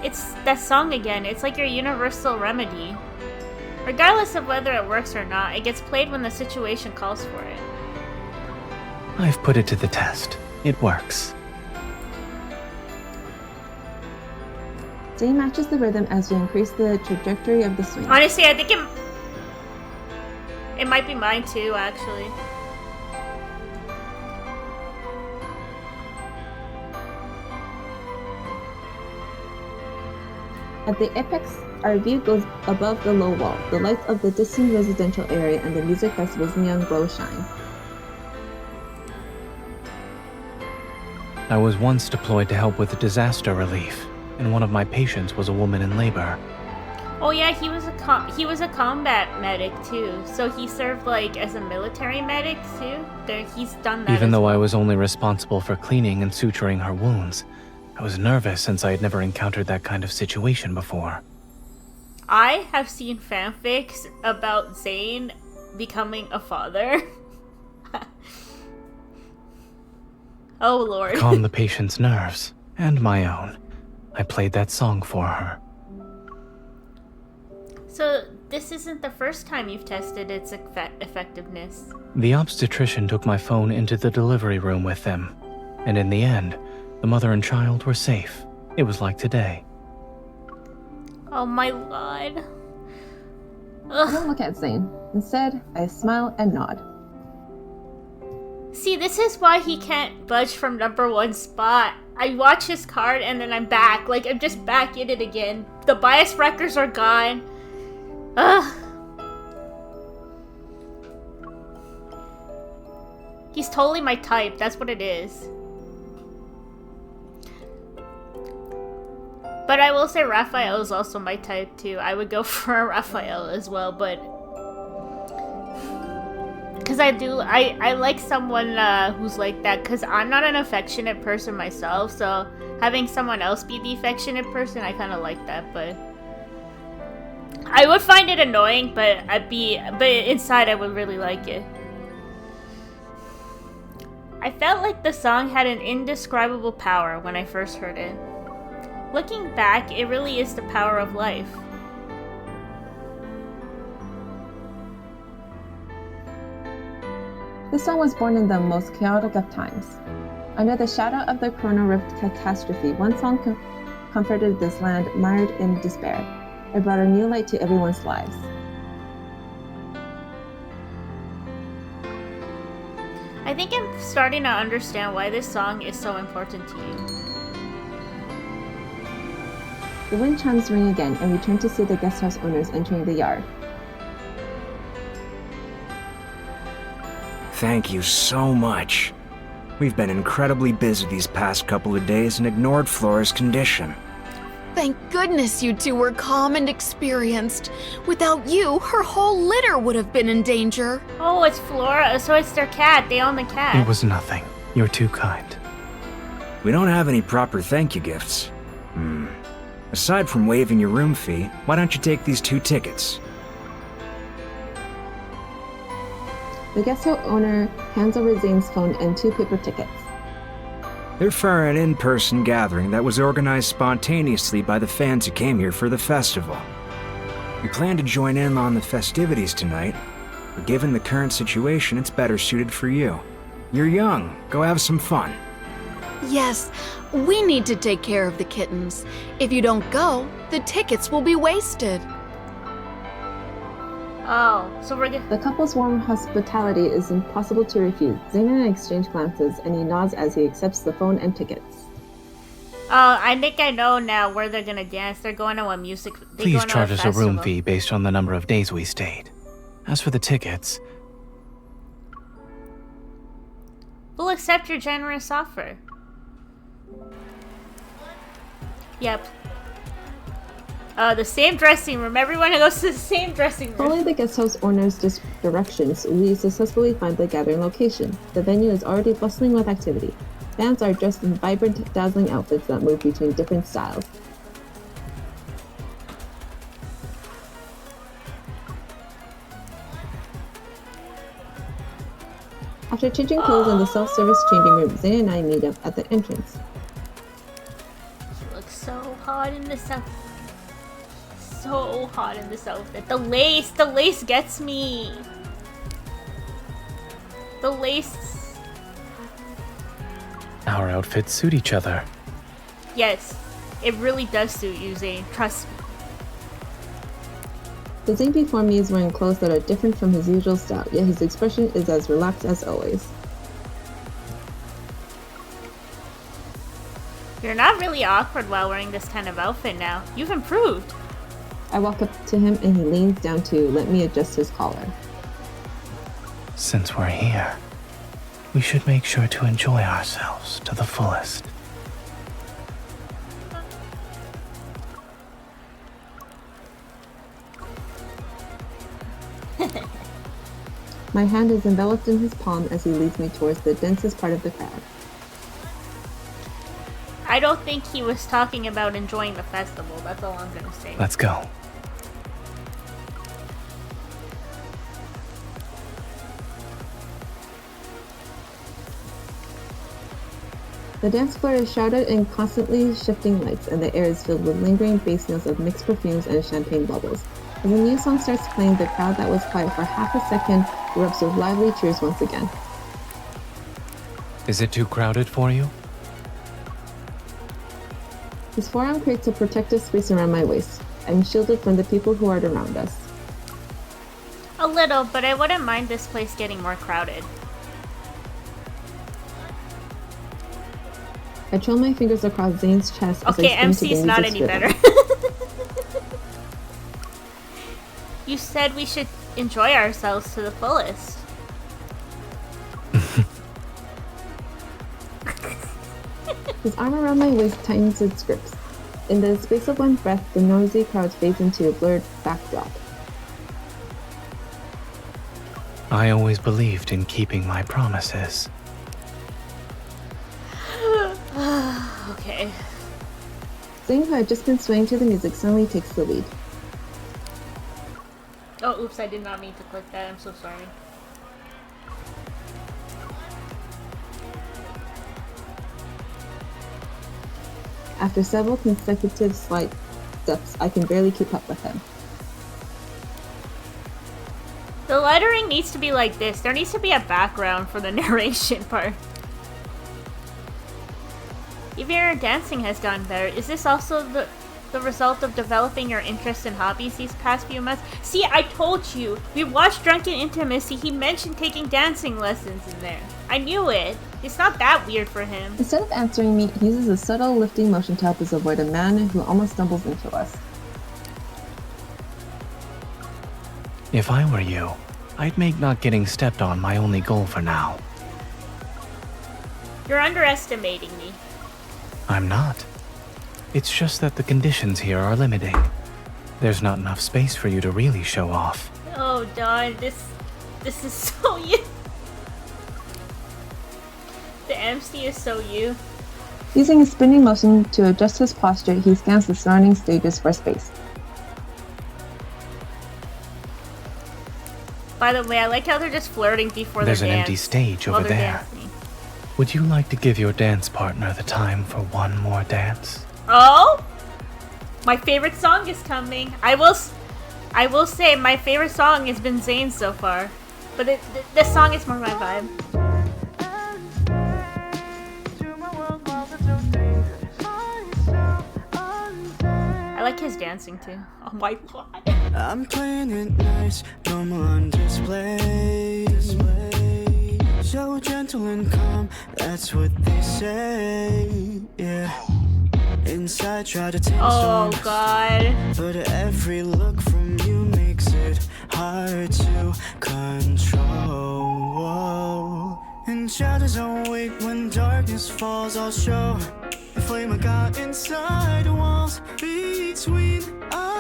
It's that song again. It's like your universal remedy. Regardless of whether it works or not, it gets played when the situation calls for it. I've put it to the test. It works. Zane matches the rhythm as we increase the trajectory of the swing. Honestly, I think it might be mine too, actually. At the apex, our view goes above the low wall. The lights of the distant residential area and the music festival's neon glow shine. I was once deployed to help with disaster relief, and one of my patients was a woman in labor. Oh yeah, he was a combat medic too. So he served like as a military medic too. He's done that. Even though well. I was only responsible for cleaning and suturing her wounds, I was nervous since I had never encountered that kind of situation before. I have seen fanfics about Zane becoming a father. Oh lord. To calm the patient's nerves, and my own, I played that song for her. So this isn't the first time you've tested its effectiveness. The obstetrician took my phone into the delivery room with them, and in the end, the mother and child were safe. It was like today. Oh my god. I don't look at Zane. Instead, I smile and nod. See, this is why he can't budge from #1 spot. I watch his card and then I'm back. Like, I'm just back in it again. The bias records are gone. Ugh. He's totally my type. That's what it is. But I will say Raphael is also my type too. I would go for a Raphael as well, but because I like someone who's like that, because I'm not an affectionate person myself, so having someone else be the affectionate person, I kind of like that, but I would find it annoying, but inside I would really like it. I felt like the song had an indescribable power when I first heard it. Looking back, it really is the power of life. This song was born in the most chaotic of times. Under the shadow of the Corona Rift catastrophe, one song comforted this land mired in despair. It brought a new light to everyone's lives. I think I'm starting to understand why this song is so important to you. The wind chimes ring again, and we turn to see the guest house owners entering the yard. Thank you so much. We've been incredibly busy these past couple of days and ignored Flora's condition. Thank goodness you two were calm and experienced. Without you, her whole litter would have been in danger. Oh, it's Flora, so it's their cat. They own the cat. It was nothing. You're too kind. We don't have any proper thank you gifts. Aside from waiving your room fee, why don't you take these 2 tickets? The guest house owner hands over Zane's phone and 2 paper tickets. They're for an in-person gathering that was organized spontaneously by the fans who came here for the festival. We plan to join in on the festivities tonight, but given the current situation, it's better suited for you. You're young. Go have some fun. Yes, we need to take care of the kittens. If you don't go, the tickets will be wasted. Oh, so we're gonna... The couple's warm hospitality is impossible to refuse. Zane and I exchange glances, and he nods as he accepts the phone and tickets. Oh, I think I know now where they're gonna dance. They're going to a music... Please charge us a room fee based on the number of days we stayed. As for the tickets... We'll accept your generous offer. Yep. The same dressing room. Everyone goes to the same dressing room. Following the guest house owner's directions, we successfully find the gathering location. The venue is already bustling with activity. Fans are dressed in vibrant, dazzling outfits that move between different styles. After changing clothes in the self-service changing room, Zane and I meet up at the entrance. She looks so hot in this outfit. So hot in this outfit. The lace gets me. The lace. Our outfits suit each other. Yes, it really does suit you, Zane. Trust me. The Zane before me is wearing clothes that are different from his usual style, yet his expression is as relaxed as always. You're not really awkward while wearing this kind of outfit now. You've improved. I walk up to him and he leans down to let me adjust his collar. Since we're here, we should make sure to enjoy ourselves to the fullest. My hand is enveloped in his palm as he leads me towards the densest part of the crowd. I don't think he was talking about enjoying the festival. That's all I'm gonna say. Let's go. The dance floor is shrouded in constantly shifting lights, and the air is filled with lingering bass notes of mixed perfumes and champagne bubbles. As a new song starts playing, the crowd that was quiet for half a second erupts with lively cheers once again. Is it too crowded for you? His forearm creates a protective space around my waist. I'm shielded from the people who are around us. A little, but I wouldn't mind this place getting more crowded. I trail my fingers across Zane's chest as Okay, I spin to the MC's not music's any rhythm. better. You said we should enjoy ourselves to the fullest. His arm around my waist tightens its grips. In the space of one breath, the noisy crowd fades into a blurred backdrop. I always believed in keeping my promises. Okay. Zane, who had just been swaying to the music, suddenly takes the lead. Oh, oops, I did not mean to click that. I'm so sorry. After several consecutive slight steps, I can barely keep up with him. The lettering needs to be like this. There needs to be a background for the narration part. Even your dancing has gotten better. Is this also the result of developing your interest in hobbies these past few months? See, I told you. We watched Drunken Intimacy. He mentioned taking dancing lessons in there. I knew it. It's not that weird for him. Instead of answering me, he uses a subtle lifting motion to help us avoid a man who almost stumbles into us. If I were you, I'd make not getting stepped on my only goal for now. You're underestimating me. I'm not. It's just that the conditions here are limiting. There's not enough space for you to really show off. Oh, Don, this is so you. The MC is so you. Using a spinning motion to adjust his posture, he scans the surrounding stages for space. By the way, I like how they're just flirting before There's their an dance. empty stage while over they're there. dancing. Would you like to give your dance partner the time for one more dance? Oh, my favorite song is coming. I will say my favorite song has been Zane's so far, but this song is more my vibe. I like his dancing too. Oh my god. I'm playing it nice, normal on display. So gentle and calm, that's what they say. Yeah. Inside, try to take Oh god. but every look from you makes it hard to control. And shadows awake when darkness falls. I'll show the flame I got inside the walls between us.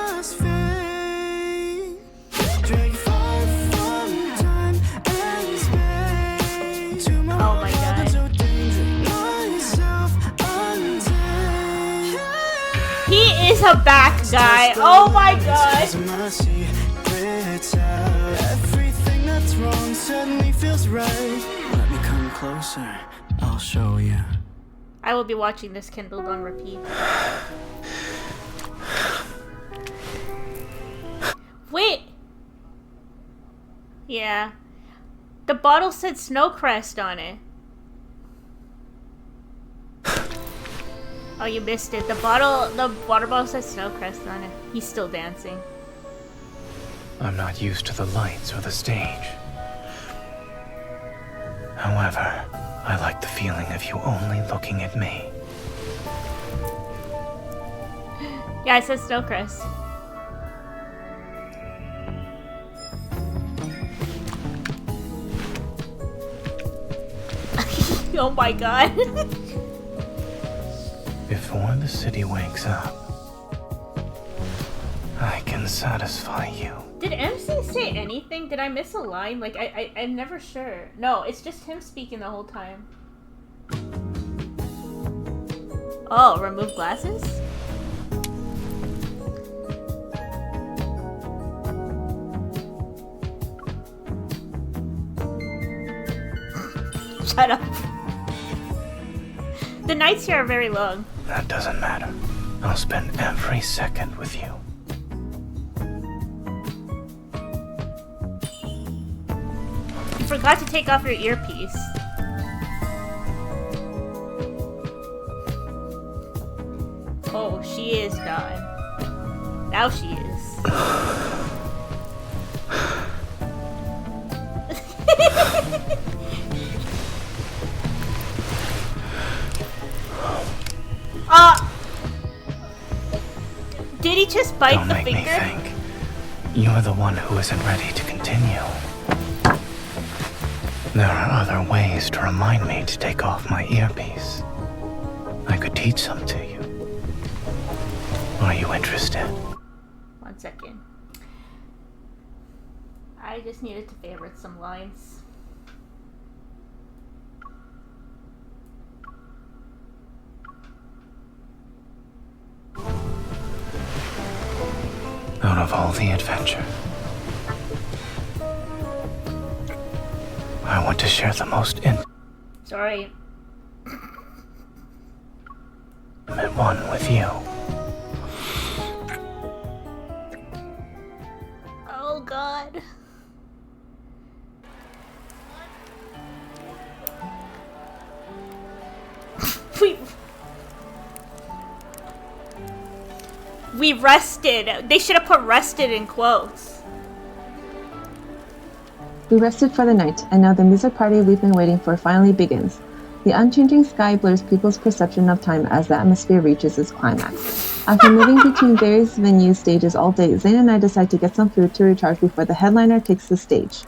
to back guy. Oh my god. Everything that's wrong suddenly feels right. Let me come closer, I'll show you. I will be watching this kindled on repeat. Wait. Yeah. The bottle said Snowcrest on it. Oh, you missed it. The water bottle said Snowcrest on it. He's still dancing. I'm not used to the lights or the stage. However, I like the feeling of you only looking at me. Yeah, it says Snowcrest. Oh my god. Before the city wakes up, I can satisfy you. Did MC say anything? Did I miss a line? Like, I'm never sure. No, it's just him speaking the whole time. Oh, remove glasses? Shut up. The nights here are very long. That doesn't matter. I'll spend every second with you. You forgot to take off your earpiece. Oh, she is done. Now she is. Did he just bite Don't the make finger? me think. You're the one who isn't ready to continue. There are other ways to remind me to take off my earpiece. I could teach some to you. Are you interested? 1 second. I just needed to favorite some lines. Out of all the adventure, I want to share the most Sorry. intimate one with you. Oh god. We rested. They should have put rested in quotes. We rested for the night, and now the music party we've been waiting for finally begins. The unchanging sky blurs people's perception of time as the atmosphere reaches its climax. After moving between various venue stages all day, Zane and I decide to get some food to recharge before the headliner takes the stage.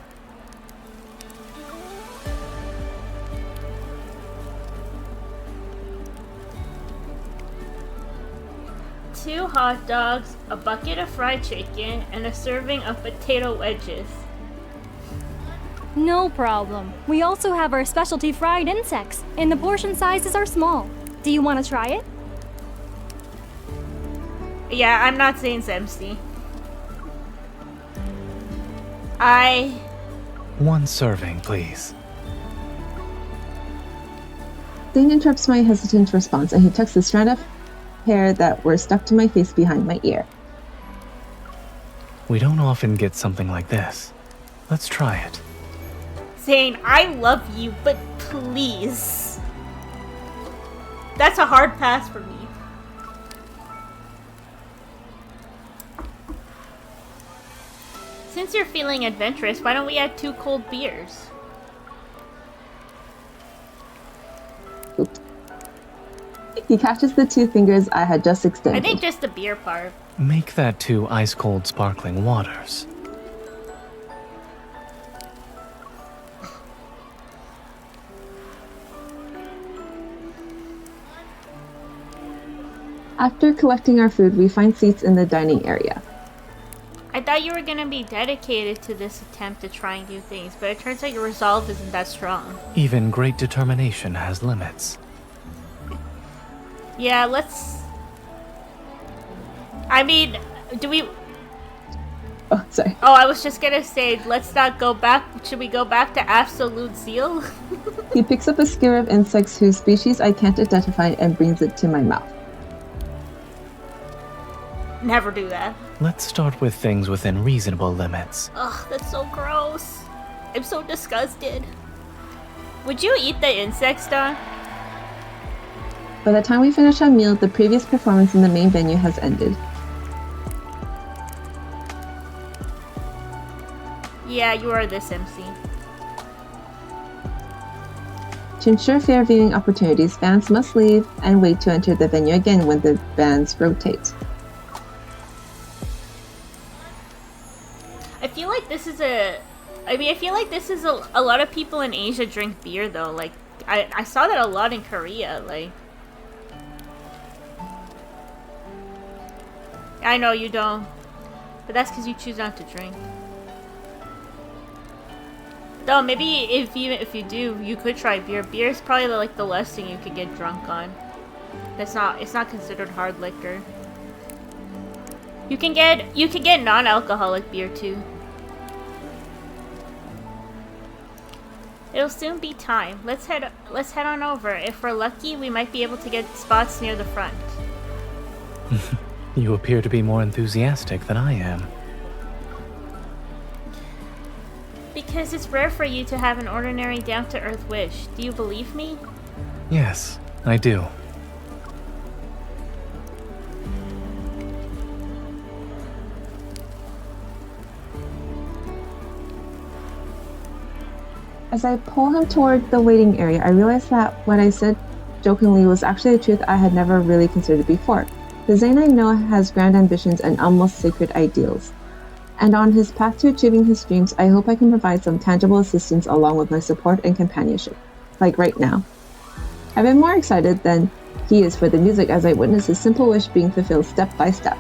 Two hot dogs, a bucket of fried chicken, and a serving of potato wedges. No problem. We also have our specialty fried insects, and the portion sizes are small. Do you want to try it? Yeah, I'm not saying Zemsty. One serving, please. Zane interrupts my hesitant response, and he tucks the strand of hair that were stuck to my face behind my ear. We don't often get something like this. Let's try it. Zane, I love you, but please. That's a hard pass for me. Since you're feeling adventurous, why don't we add 2 cold beers? Oops. He catches the 2 fingers I had just extended. I think just the beer part. Make that 2 ice-cold sparkling waters. After collecting our food, we find seats in the dining area. I thought you were gonna be dedicated to this attempt to try new things, but it turns out your resolve isn't that strong. Even great determination has limits. Yeah, let's I mean, do we... Oh, sorry. Oh, I was just gonna say, let's not go back. Should we go back to absolute zeal? He picks up a skewer of insects whose species I can't identify and brings it to my mouth. Never do that. Let's start with things within reasonable limits. Ugh, that's so gross. I'm so disgusted. Would you eat the insects, Don? By the time we finish our meal, the previous performance in the main venue has ended. Yeah, you are this MC. To ensure fair viewing opportunities, fans must leave and wait to enter the venue again when the bands rotate. I feel like this is a... I mean, I feel like this is a lot of people in Asia drink beer, though. Like, I saw that a lot in Korea, like... I know you don't. But that's because you choose not to drink. Though, maybe if you do, you could try beer. Beer is probably like the less thing you could get drunk on. It's not considered hard liquor. You can get non-alcoholic beer too. It'll soon be time. Let's head on over. If we're lucky, we might be able to get spots near the front. You appear to be more enthusiastic than I am. Because it's rare for you to have an ordinary down-to-earth wish. Do you believe me? Yes, I do. As I pull him toward the waiting area, I realize that what I said jokingly was actually the truth I had never really considered before. The Zane I know has grand ambitions and almost sacred ideals. And on his path to achieving his dreams, I hope I can provide some tangible assistance along with my support and companionship. Like right now. I've been more excited than he is for the music as I witness his simple wish being fulfilled step by step.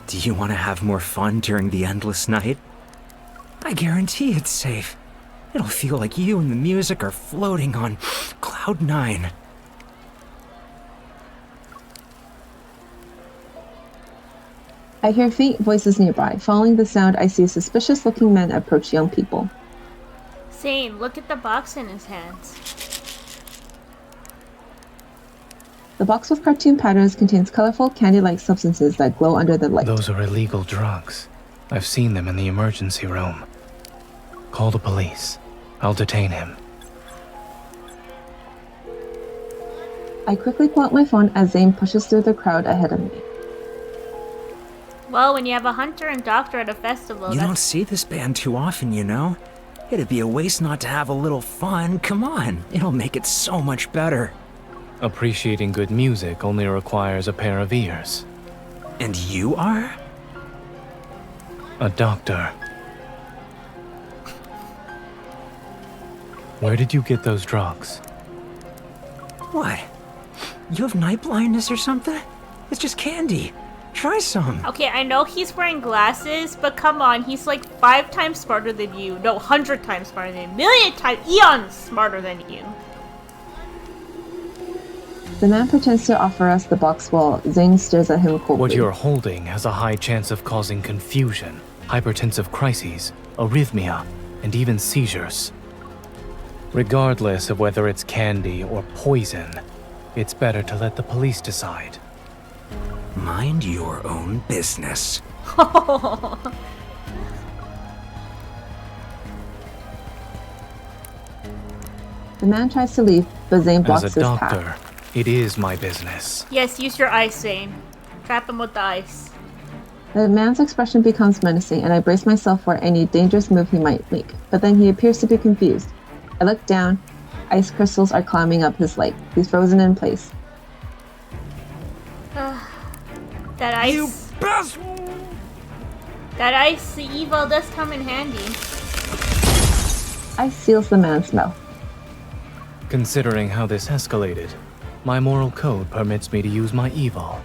Do you want to have more fun during the endless night? I guarantee it's safe. It'll feel like you and the music are floating on Cloud 9. I hear faint voices nearby. Following the sound, I see a suspicious-looking man approach young people. Zane, look at the box in his hands. The box with cartoon patterns contains colorful, candy-like substances that glow under the light. Those are illegal drugs. I've seen them in the emergency room. Call the police. I'll detain him. I quickly pull out my phone as Zane pushes through the crowd ahead of me. Well, when you have a hunter and doctor at a festival, You don't see this band too often, you know? It'd be a waste not to have a little fun. Come on, it'll make it so much better. Appreciating good music only requires a pair of ears. And you are? A doctor. Where did you get those drugs? What? You have night blindness or something? It's just candy. Try some. Okay, I know he's wearing glasses, but come on, he's like 5 times smarter than you. No, 100 times smarter than you. Million times, eons smarter than you. The man pretends to offer us the box while Zane stares at him coldly. What you're holding has a high chance of causing confusion, hypertensive crises, arrhythmia, and even seizures. Regardless of whether it's candy or poison, it's better to let the police decide. Mind your own business. The man tries to leave, but Zane blocks his path. As a doctor, it is my business. Yes, use your ice, Zane. Trap him with the ice. The man's expression becomes menacing, and I brace myself for any dangerous move he might make, but then he appears to be confused. I look down. Ice crystals are climbing up his leg. He's frozen in place. That ice... You best... That ice, the evil does come in handy. Ice seals the man's mouth. Considering how this escalated, my moral code permits me to use my evil.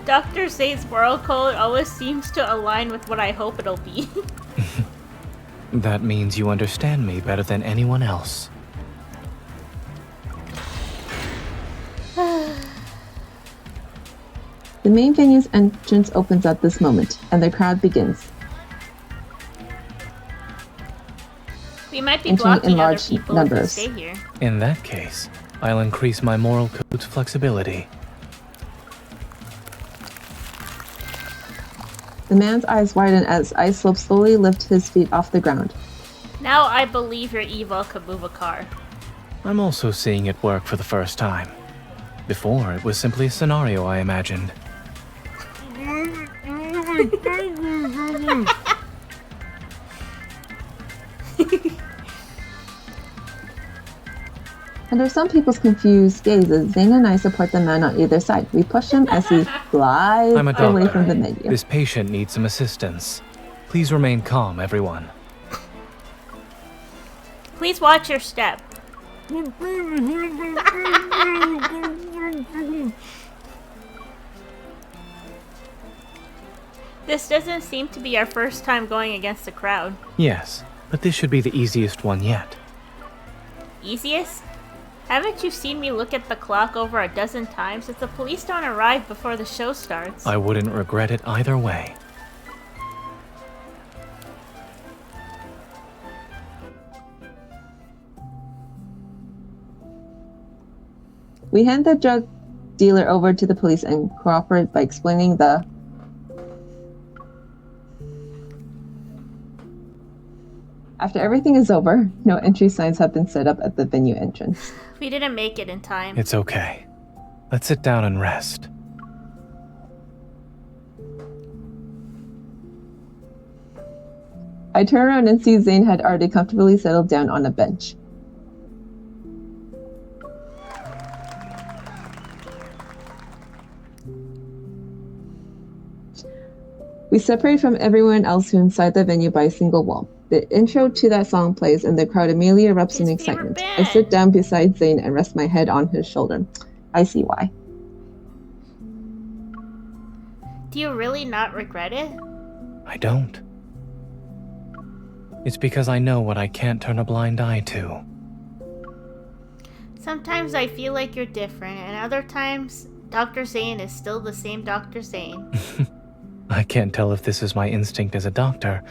Dr. Zane's moral code always seems to align with what I hope it'll be. That means you understand me better than anyone else. The main venue's entrance opens at this moment, and the crowd begins. We might be Entering in blocking other large people if we numbers. stay here. In that case, I'll increase my moral code's flexibility. The man's eyes widen as Ice Slope slowly lifts his feet off the ground. Now I believe your evil could move a car. I'm also seeing it work for the first time. Before, it was simply a scenario I imagined. Under some people's confused gazes, Zane and I support the man on either side. We push him as he glides I'm a doctor. away from the menu. This patient needs some assistance. Please remain calm, everyone. Please watch your step. This doesn't seem to be our first time going against the crowd. Yes, but this should be the easiest one yet. Easiest? Haven't you seen me look at the clock over a dozen times? If the police don't arrive before the show starts. I wouldn't regret it either way. We hand the drug dealer over to the police and cooperate by explaining the After everything is over, no entry signs have been set up at the venue entrance. We didn't make it in time. It's okay. Let's sit down and rest. I turn around and see Zane had already comfortably settled down on a bench. We separate from everyone else who inside the venue by a single wall. The intro to that song plays and the crowd immediately erupts in excitement. I sit down beside Zane and rest my head on his shoulder. I see why. Do you really not regret it? I don't. It's because I know what I can't turn a blind eye to. Sometimes I feel like you're different, and other times, Dr. Zane is still the same Dr. Zane. I can't tell if this is my instinct as a doctor,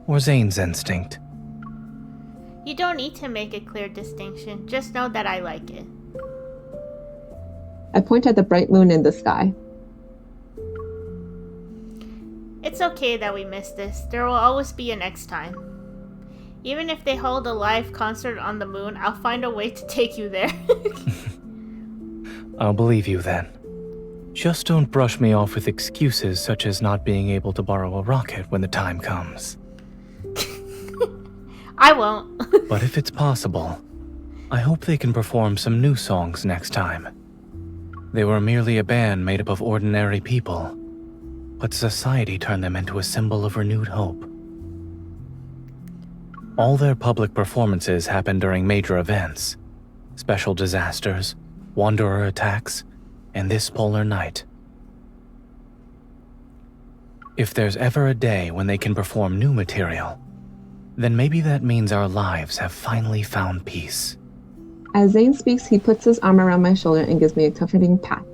or Zane's instinct. You don't need to make a clear distinction, just know that I like it. I point at the bright moon in the sky. It's okay that we missed this. There will always be a next time. Even if they hold a live concert on the moon, I'll find a way to take you there. I'll believe you then. Just don't brush me off with excuses such as not being able to borrow a rocket when the time comes. I won't. But if it's possible, I hope they can perform some new songs next time. They were merely a band made up of ordinary people, but society turned them into a symbol of renewed hope. All their public performances happen during major events, special disasters, wanderer attacks, and this polar night. If there's ever a day when they can perform new material, then maybe that means our lives have finally found peace. As Zane speaks, he puts his arm around my shoulder and gives me a comforting pat.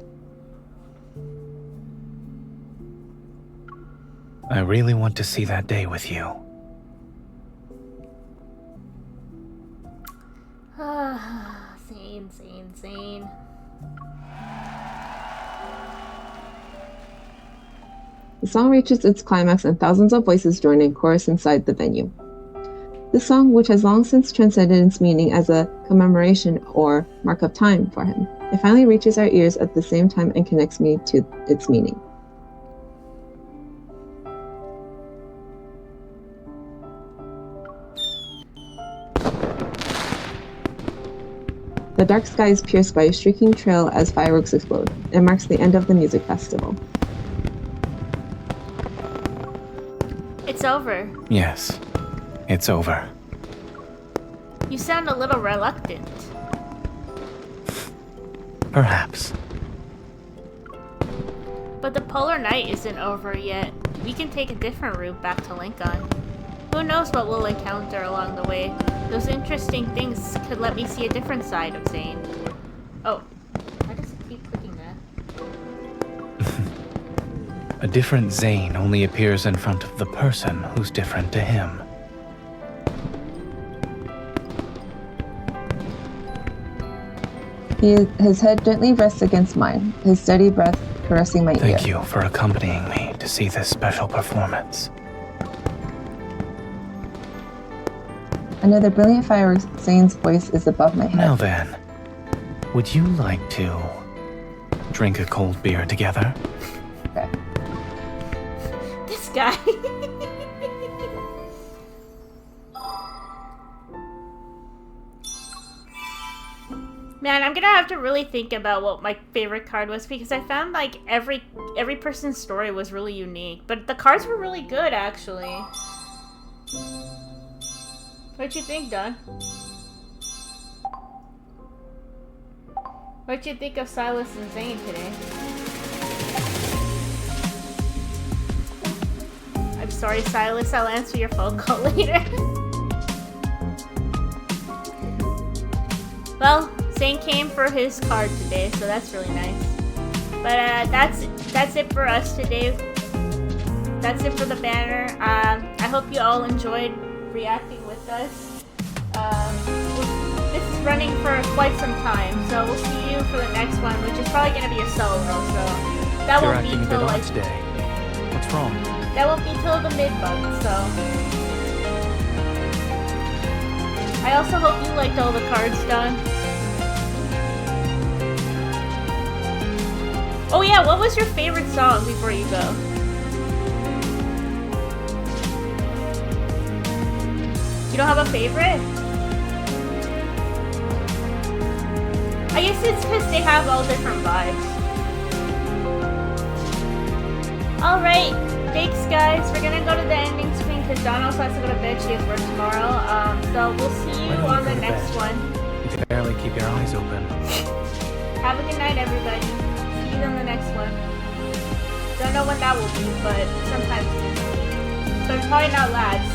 I really want to see that day with you. Zane. The song reaches its climax and thousands of voices join in chorus inside the venue. This song, which has long since transcended its meaning as a commemoration or mark of time for him, it finally reaches our ears at the same time and connects me to its meaning. The dark sky is pierced by a streaking trail as fireworks explode. It marks the end of the music festival. It's over. Yes, it's over. You sound a little reluctant. Perhaps. But the polar night isn't over yet. We can take a different route back to Lincoln. Who knows what we'll encounter along the way. Those interesting things could let me see a different side of Zane. Oh, why does it keep clicking that? A different Zane only appears in front of the person who's different to him. His head gently rests against mine, his steady breath caressing my ear. Thank you for accompanying me to see this special performance. Another brilliant fireworks, Zane's voice is above my head. Now then, would you like to drink a cold beer together? Okay. This guy. Man, I'm gonna have to really think about what my favorite card was because I found like every person's story was really unique, but the cards were really good actually. What'd you think, Don? What'd you think of Silas and Zane today? I'm sorry, Silas. I'll answer your phone call later. Well, Zane came for his card today, so that's really nice. But that's it for us today. That's it for the banner. I hope you all enjoyed reacting with us. This is running for quite some time, so we'll see you for the next one, which is probably going to be a solo, so that You're won't be acting a till bit like odd today. What's wrong? that won't be till the mid-month, so I also hope you liked all the cards done. Oh yeah, what was your favorite song before you go? You don't have a favorite? I guess it's because they have all different vibes. Alright, thanks guys. We're gonna go to the ending screen because Don also has to go to bed. She has work tomorrow. So we'll see you on the next one. You can barely keep your eyes open. Have a good night, everybody. See you on the next one. Don't know when that will be, but sometimes. But probably not lads.